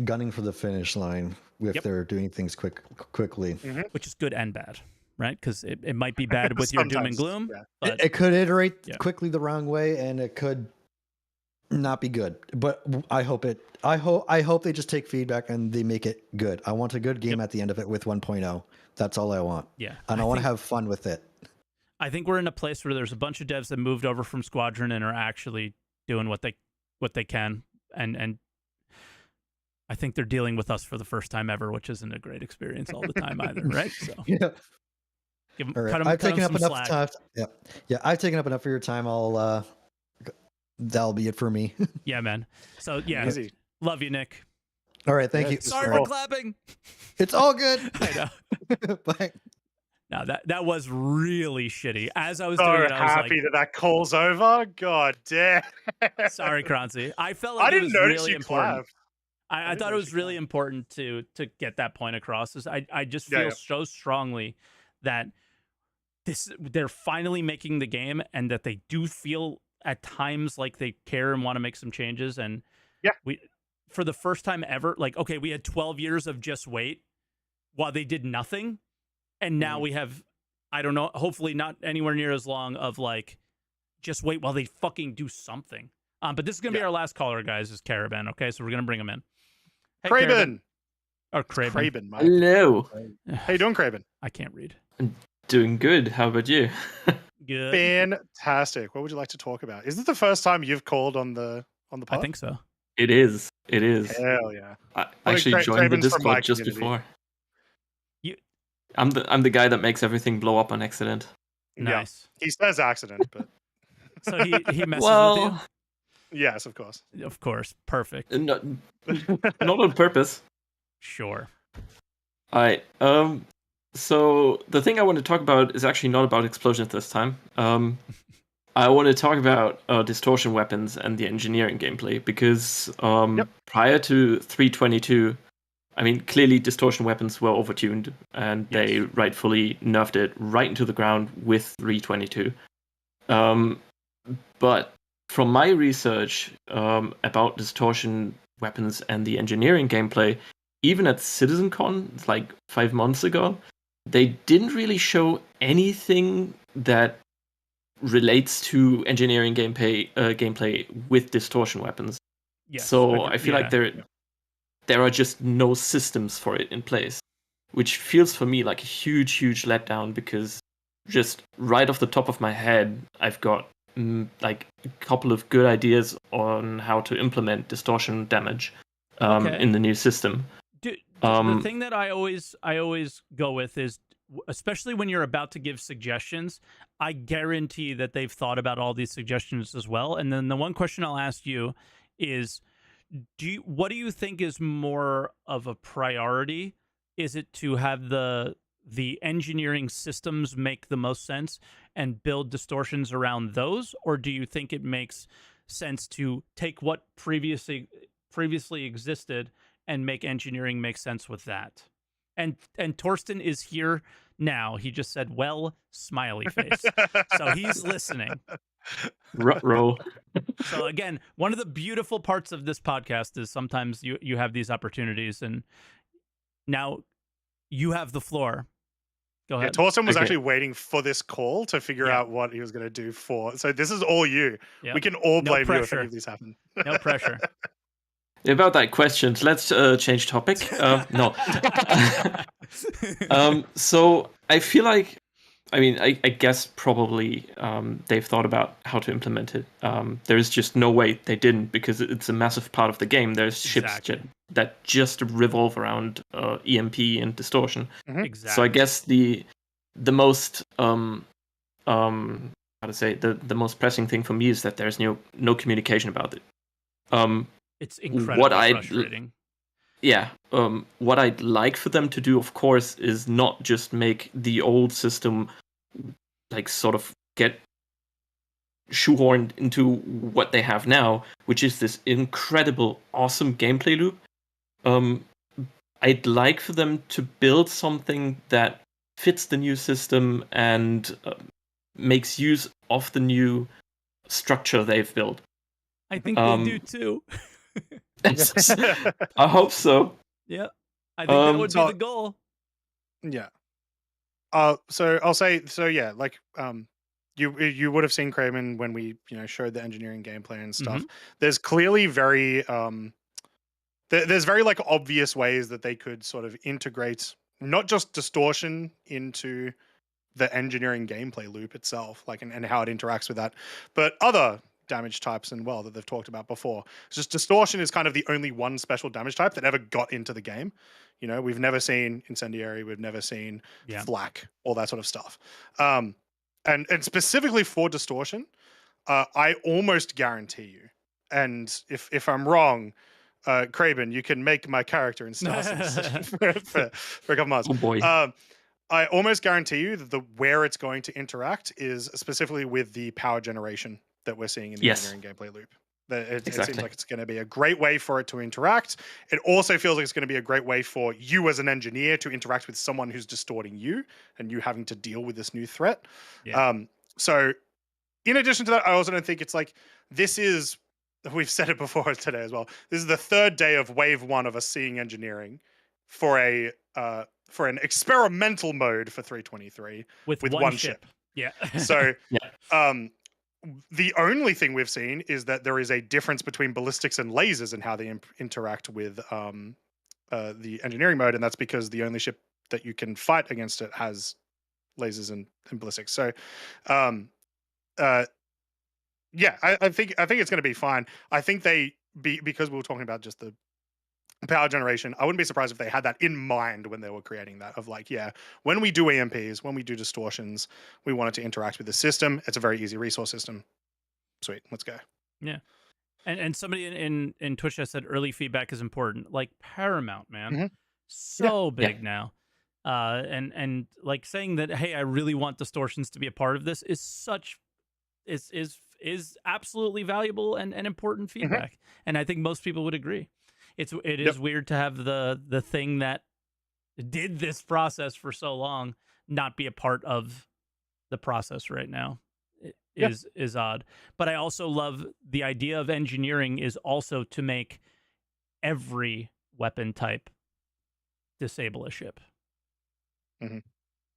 Speaker 6: gunning for the finish line if they're doing things quickly.
Speaker 2: Which is good and bad, right? Because it might be bad with your doom and gloom.
Speaker 6: Yeah. But it could iterate quickly the wrong way, and it could not be good. But I hope they just take feedback and they make it good. I want a good game at the end of it with 1.0. That's all I want.
Speaker 2: Yeah.
Speaker 6: And I want to have fun with it.
Speaker 2: I think we're in a place where there's a bunch of devs that moved over from Squadron and are actually doing what they can, and I think they're dealing with us for the first time ever, which isn't a great experience all the time either, right? So
Speaker 6: yeah.
Speaker 2: give 'em,
Speaker 6: All right.
Speaker 2: cut 'em,
Speaker 6: I've
Speaker 2: cut 'em
Speaker 6: taken up
Speaker 2: some
Speaker 6: enough
Speaker 2: slack.
Speaker 6: time. Yeah. I've taken up enough of your time. That'll be it for me.
Speaker 2: Yeah, man. So yeah,
Speaker 1: Easy.
Speaker 2: love you, Nick.
Speaker 6: All right. Thank you.
Speaker 2: Sorry
Speaker 6: All
Speaker 2: for clapping.
Speaker 6: It's all good.
Speaker 2: I know.
Speaker 6: Bye.
Speaker 2: No, that was really shitty. As I was
Speaker 1: So
Speaker 2: doing it, I was
Speaker 1: happy
Speaker 2: like,
Speaker 1: that call's over. God damn.
Speaker 2: sorry, Croncy. I felt
Speaker 1: I
Speaker 2: like it
Speaker 1: didn't
Speaker 2: was
Speaker 1: notice
Speaker 2: really
Speaker 1: you
Speaker 2: important.
Speaker 1: clapped.
Speaker 2: I
Speaker 1: didn't
Speaker 2: thought it
Speaker 1: notice
Speaker 2: was
Speaker 1: you
Speaker 2: really
Speaker 1: clapped.
Speaker 2: important to get that point across. I just
Speaker 1: Yeah,
Speaker 2: feel
Speaker 1: yeah.
Speaker 2: so strongly that they're finally making the game, and that they do feel at times like they care and want to make some changes. And
Speaker 1: Yeah.
Speaker 2: we, for the first time ever, like, okay, we had 12 years of just wait while they did nothing, and now we have, I don't know, hopefully not anywhere near as long of like, just wait while they fucking do something. But this is gonna be our last caller, guys. Is Caravan? Okay, so we're gonna bring him in. Hey,
Speaker 1: Craven.
Speaker 2: or Craven.
Speaker 1: Craven, Mike.
Speaker 7: Hello.
Speaker 1: How you doing, Craven?
Speaker 2: I can't read.
Speaker 7: I'm doing good. How about you?
Speaker 2: Good.
Speaker 1: Fantastic. What would you like to talk about? Is this the first time you've called on the
Speaker 2: I
Speaker 1: pod?
Speaker 2: think so.
Speaker 7: It is. It is.
Speaker 1: Hell yeah.
Speaker 7: I
Speaker 1: Well,
Speaker 7: actually joined the
Speaker 1: Craven's from my
Speaker 7: Discord just
Speaker 1: community.
Speaker 7: before.
Speaker 2: You-
Speaker 7: I'm the guy that makes everything blow up on accident.
Speaker 2: Nice.
Speaker 1: Yeah. He says accident, but
Speaker 2: So he messes
Speaker 7: Well,
Speaker 2: with
Speaker 1: yes, of course.
Speaker 2: you? Of course. Perfect.
Speaker 7: not on purpose.
Speaker 2: Sure.
Speaker 7: All right. So the thing I want to talk about is actually not about explosions this time. I want to talk about distortion weapons and the engineering gameplay because prior to 3.22, I mean, clearly distortion weapons were overtuned and they rightfully nerfed it right into the ground with 3.22. But from my research about distortion weapons and the engineering gameplay, even at CitizenCon, like 5 months ago, they didn't really show anything that relates to engineering gameplay with distortion weapons.
Speaker 2: Yes.
Speaker 7: So I feel like there are just no systems for it in place, which feels for me like a huge letdown because just right off the top of my head, I've got like a couple of good ideas on how to implement distortion damage in the new system.
Speaker 2: The thing that I always go with is, especially when you're about to give suggestions, I guarantee that they've thought about all these suggestions as well. And then the one question I'll ask you is, what do you think is more of a priority? Is it to have the engineering systems make the most sense and build distortions around those, or do you think it makes sense to take what previously existed and make engineering make sense with that? And Torsten is here now. He just said, well, smiley face. So he's listening.
Speaker 7: Ruh-roh.
Speaker 2: So again, one of the beautiful parts of this podcast is sometimes you have these opportunities, and now you have the floor. Go ahead.
Speaker 1: Yeah, Torsten was actually waiting for this call to figure out what he was going to do so this is all you.
Speaker 2: Yep.
Speaker 1: We can all blame you if
Speaker 2: pressure.
Speaker 1: any of these happen.
Speaker 2: No pressure.
Speaker 7: About that question, let's change topic. No. So I feel like, I mean, I guess probably they've thought about how to implement it. There's just no way they didn't, because it's a massive part of the game. There's ships that just revolve around EMP and distortion.
Speaker 2: Exactly.
Speaker 7: So I guess the most how to say, the most pressing thing for me is that there's no communication about it.
Speaker 2: It's incredibly frustrating.
Speaker 7: Yeah. What I'd like for them to do, of course, is not just make the old system like sort of get shoehorned into what they have now, which is this incredible, awesome gameplay loop. I'd like for them to build something that fits the new system and makes use of the new structure they've built.
Speaker 2: I think they do too.
Speaker 7: I hope so.
Speaker 2: Yeah, I think that would be the goal.
Speaker 1: Yeah. So I'll say, yeah, like you would have seen Kramen when we showed the engineering gameplay and stuff. There's clearly very there's very like obvious ways that they could sort of integrate not just distortion into the engineering gameplay loop itself, like and how it interacts with that, but other damage types and that they've talked about before. It's just distortion is kind of the only one special damage type that ever got into the game. You know, we've never seen incendiary, we've never seen flak, all that sort of stuff. And specifically for distortion, I almost guarantee you, and if I'm wrong, Craven, you can make my character in Star for a couple months.
Speaker 7: Oh boy.
Speaker 1: I almost guarantee you that where it's going to interact is specifically with the power generation that we're seeing in the engineering gameplay loop. It seems like it's going to be a great way for it to interact. It also feels like it's going to be a great way for you as an engineer to interact with someone who's distorting you and you having to deal with this new threat. Yeah. So in addition to that, I also don't think it's like this is, we've said it before today as well, this is the third day of wave 1 of us seeing engineering for an experimental mode for 323 with one ship.
Speaker 2: Yeah.
Speaker 1: So the only thing we've seen is that there is a difference between ballistics and lasers and how they interact with the engineering mode, and that's because the only ship that you can fight against it has lasers and ballistics. So I think it's going to be fine. I think because we were talking about just the power generation, I wouldn't be surprised if they had that in mind when they were creating that, of like, when we do EMPs, when we do distortions, we want it to interact with the system. It's a very easy resource system. Sweet, let's go.
Speaker 2: Yeah. And somebody in Twitch has said early feedback is important. Like Paramount, man. So big now. And like saying that, hey, I really want distortions to be a part of this is absolutely valuable and important feedback. And I think most people would agree. It is weird to have the thing that did this process for so long not be a part of the process right now. It is odd. But I also love the idea of engineering is also to make every weapon type disable a ship.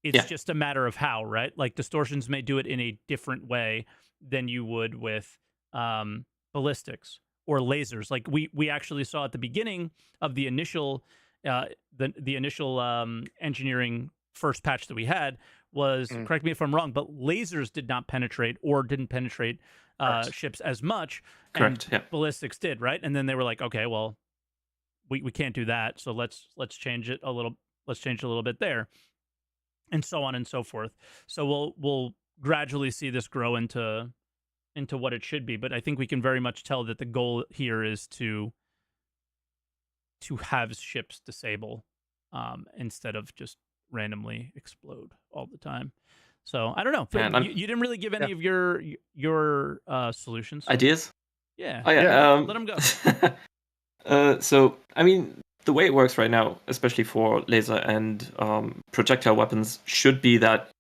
Speaker 2: It's just a matter of how, right? Like distortions may do it in a different way than you would with ballistics or lasers. Like we actually saw at the beginning of the initial the initial engineering first patch that we had was, correct me if I'm wrong, but lasers did not penetrate or didn't penetrate ships as much.
Speaker 7: Correct.
Speaker 2: And ballistics did, right? And then they were like, okay, well, we can't do that, so let's change it a little. Let's change it a little bit there, and so on and so forth. So we'll gradually see this grow into what it should be. But I think we can very much tell that the goal here is to have ships disable instead of just randomly explode all the time. So I don't know. You didn't really give any of your solutions.
Speaker 7: Ideas?
Speaker 2: Yeah.
Speaker 7: Oh, yeah.
Speaker 2: Let them go.
Speaker 7: So I mean, the way it works right now, especially for laser and projectile weapons, should be that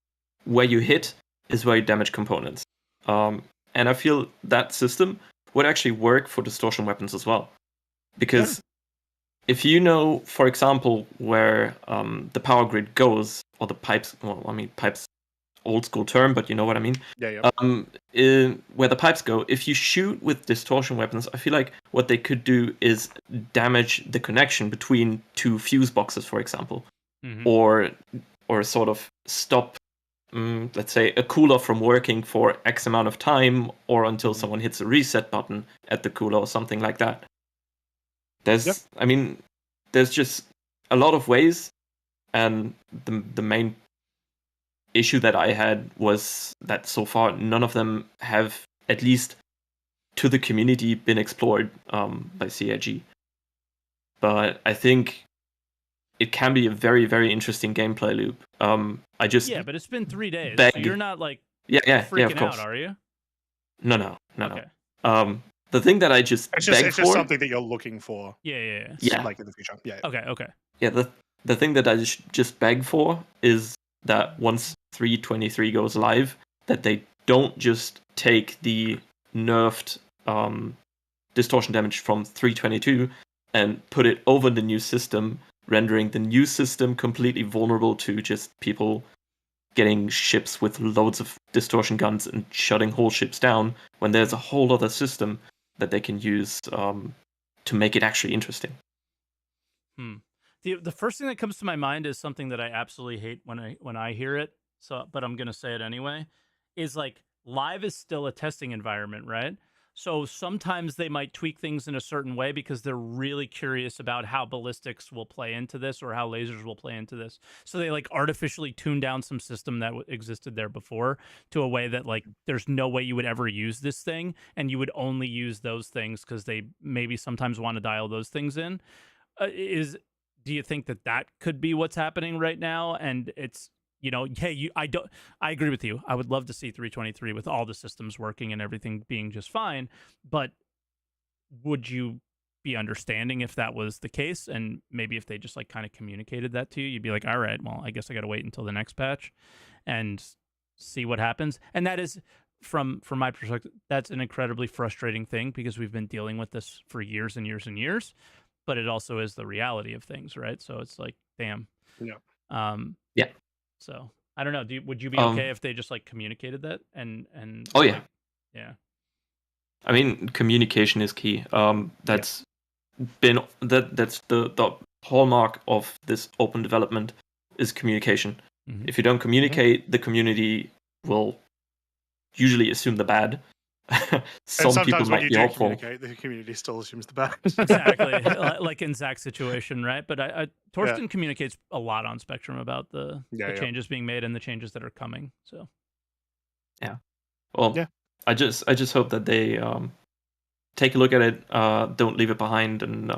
Speaker 7: where you hit is where you damage components. And I feel that system would actually work for distortion weapons as well. Because if you know, for example, where the power grid goes, or the pipes, pipes, old school term, but you know what I mean? Where the pipes go, if you shoot with distortion weapons, I feel like what they could do is damage the connection between two fuse boxes, for example. Or sort of stop, let's say, a cooler from working for X amount of time, or until someone hits a reset button at the cooler or something like that. There's just a lot of ways, and the main issue that I had was that so far none of them have, at least to the community, been explored by CIG. But I think it can be a very, very interesting gameplay loop.
Speaker 2: But it's been 3 days. So you're not like freaking
Speaker 7: of course.
Speaker 2: out, are you?
Speaker 7: No.
Speaker 2: Okay.
Speaker 7: The thing that I just
Speaker 1: it's just something that you're looking for.
Speaker 2: Yeah.
Speaker 1: Like in the future. Yeah.
Speaker 2: Okay.
Speaker 7: Yeah, the thing that I just beg for is that once 323 goes live, that they don't just take the nerfed distortion damage from 322 and put it over the new system, rendering the new system completely vulnerable to just people getting ships with loads of distortion guns and shutting whole ships down, when there's a whole other system that they can use to make it actually interesting.
Speaker 2: The first thing that comes to my mind is something that I absolutely hate when I hear it. So, but I'm gonna say it anyway. Is like live is still a testing environment, right? So sometimes they might tweak things in a certain way because they're really curious about how ballistics will play into this or how lasers will play into this. So they like artificially tune down some system that existed there before to a way that like there's no way you would ever use this thing, and you would only use those things because they maybe sometimes want to dial those things in. Do you think that could be what's happening right now? And it's, hey, I agree with you. I would love to see 323 with all the systems working and everything being just fine. But would you be understanding if that was the case? And maybe if they just like kind of communicated that to you, you'd be like, all right, well, I guess I got to wait until the next patch and see what happens. And that is, from my perspective, that's an incredibly frustrating thing because we've been dealing with this for years and years and years. But it also is the reality of things, right? So it's like, damn.
Speaker 1: Yeah.
Speaker 7: Yeah.
Speaker 2: So I don't know. Would you be okay if they just like communicated that and?
Speaker 7: Oh yeah.
Speaker 2: Like, yeah.
Speaker 7: I mean, communication is key. That's the hallmark of this open development is communication. Mm-hmm. If you don't communicate, the community will usually assume the bad. Some people might be helpful.
Speaker 1: The community still assumes the bad.
Speaker 2: Exactly, like in Zach's situation, right? But Torsten communicates a lot on Spectrum about the changes being made and the changes that are coming. So,
Speaker 7: yeah. Well, I just hope that they take a look at it, don't leave it behind, and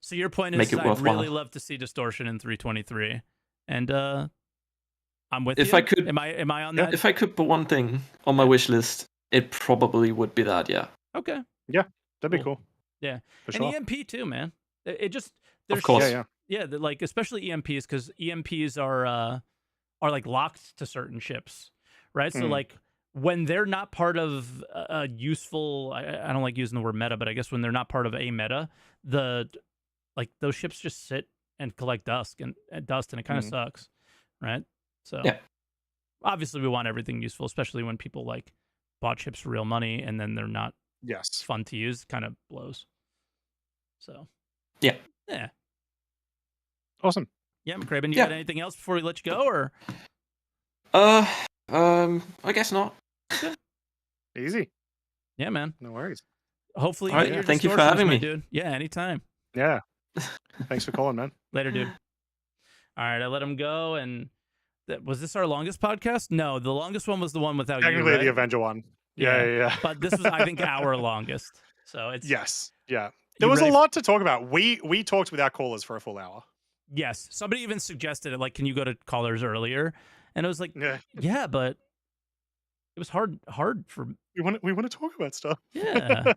Speaker 2: So your point is, I'd really love to see Distortion in 323, and I'm with you.
Speaker 7: If I could,
Speaker 2: am I on that?
Speaker 7: If I could put one thing on my wish list, it probably would be that. Yeah.
Speaker 2: Okay.
Speaker 1: Yeah, that'd be cool.
Speaker 2: Yeah,
Speaker 1: for
Speaker 2: and
Speaker 1: sure.
Speaker 2: EMP too, man. It just
Speaker 7: of course.
Speaker 2: Yeah, like especially EMPs, because EMPs are like locked to certain ships, right? So like when they're not part of a useful, I don't like using the word meta, but I guess when they're not part of a meta, those ships just sit and collect dust, and it kind of sucks, right? So obviously we want everything useful, especially when people like bought ships for real money and then they're not fun to use. Kind of blows. So
Speaker 7: yeah.
Speaker 1: Awesome.
Speaker 2: Yeah, McCraven, you got anything else before we let you go, or?
Speaker 7: I guess not.
Speaker 1: Easy.
Speaker 2: Yeah, man.
Speaker 1: No worries.
Speaker 2: Hopefully,
Speaker 7: thank you for having me,
Speaker 2: dude. Yeah, anytime.
Speaker 1: Yeah. Thanks for calling, man.
Speaker 2: Later, dude. All right, I let him go, and was this our longest podcast? No, the longest one was the one without you, right?
Speaker 1: The Avenger one. Yeah.
Speaker 2: But this was, I think, our longest. So it's
Speaker 1: yeah. There was a lot to talk about. We talked without callers for a full hour.
Speaker 2: Yes, somebody even suggested it. Like, can you go to callers earlier? And I was like, yeah, but it was hard for.
Speaker 1: We want to talk about stuff.
Speaker 2: Yeah.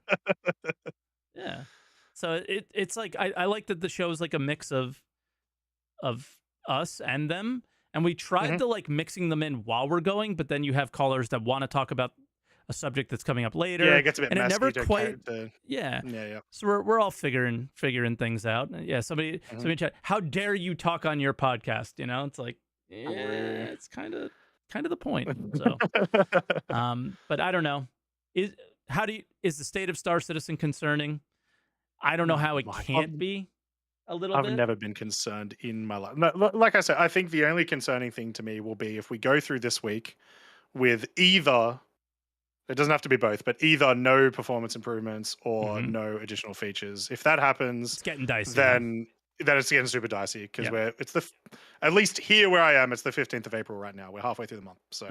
Speaker 2: Yeah. So it's like I like that the show is like a mix of us and them, and we tried to like mixing them in while we're going, but then you have callers that want to talk about a subject that's coming up later.
Speaker 1: Yeah, it gets a bit
Speaker 2: and
Speaker 1: messy.
Speaker 2: It never quite.
Speaker 1: Yeah.
Speaker 2: So we're all figuring things out. Yeah. Somebody chat. How dare you talk on your podcast? You know, it's like it's kind of the point. So, but I don't know. Is the state of Star Citizen concerning? I don't know how it can't be a little bit.
Speaker 1: I've never been concerned in my life. Like I said, I think the only concerning thing to me will be if we go through this week with either, it doesn't have to be both, but either no performance improvements or no additional features. If that happens,
Speaker 2: it's getting dicey.
Speaker 1: Then it's getting super dicey because at least here where I am, it's the 15th of April right now. We're halfway through the month. So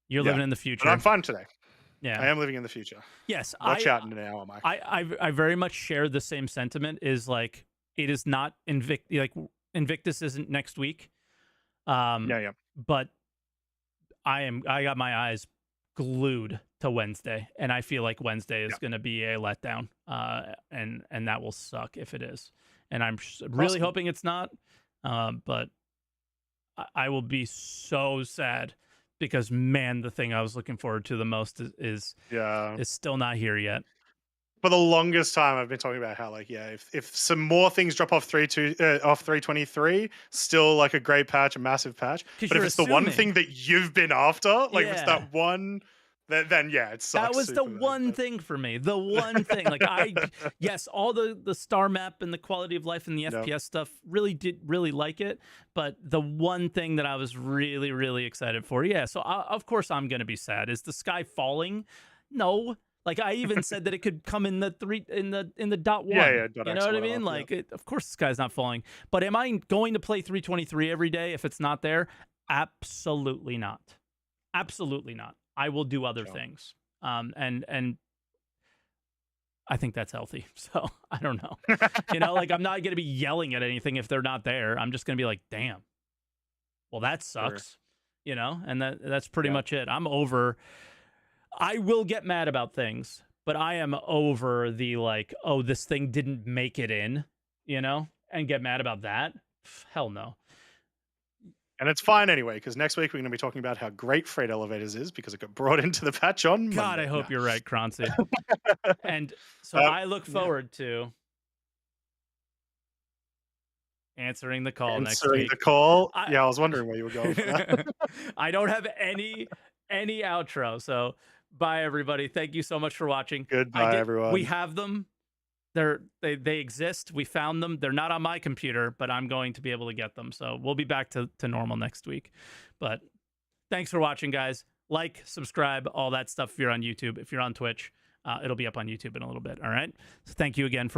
Speaker 2: you're living in the future.
Speaker 1: But I'm fine today.
Speaker 2: Yeah,
Speaker 1: I am living in the future.
Speaker 2: Yes,
Speaker 1: watch out in an hour, Mike.
Speaker 2: I very much share the same sentiment. Is like it is not Invictus isn't next week. But I got my eyes glued to Wednesday, and I feel like Wednesday is going to be a letdown. And that will suck if it is. And I'm really hoping it's not. But I will be so sad. Because man, the thing I was looking forward to the most is still not here yet.
Speaker 1: For the longest time, I've been talking about how if some more things drop off 323, still like a great patch, a massive patch. But if it's the one thing that you've been after, if it's that one, then it sucks.
Speaker 2: That was the one thing for me. The one thing, all the star map and the quality of life and the FPS stuff did really like it. But the one thing that I was really, really excited for, so of course I'm going to be sad, is the sky falling. No. Like I even said that it could come in the .1.
Speaker 1: Yeah,
Speaker 2: you know what I mean? Like, of course, this guy's not falling. But am I going to play 323 every day if it's not there? Absolutely not. Absolutely not. I will do other things. And I think that's healthy. So I don't know. Like I'm not going to be yelling at anything if they're not there. I'm just going to be like, damn. Well, that sucks. Sure. And that's pretty much it. I'm over. I will get mad about things, but I am over the like, oh, this thing didn't make it in, and get mad about that. Hell no.
Speaker 1: And it's fine anyway, because next week we're going to be talking about how great freight elevators is because it got brought into the patch on
Speaker 2: God,
Speaker 1: Monday.
Speaker 2: I hope you're right, Croncy. And so I look forward to answering the call next week.
Speaker 1: Answering the call? I was wondering where you were going for that.
Speaker 2: I don't have any outro, so bye, everybody. Thank you so much for watching.
Speaker 1: Goodbye, everyone.
Speaker 2: We have them. They exist. We found them. They're not on my computer, but I'm going to be able to get them. So we'll be back to normal next week. But thanks for watching, guys. Like, subscribe, all that stuff if you're on YouTube. If you're on Twitch, it'll be up on YouTube in a little bit. All right? So thank you again for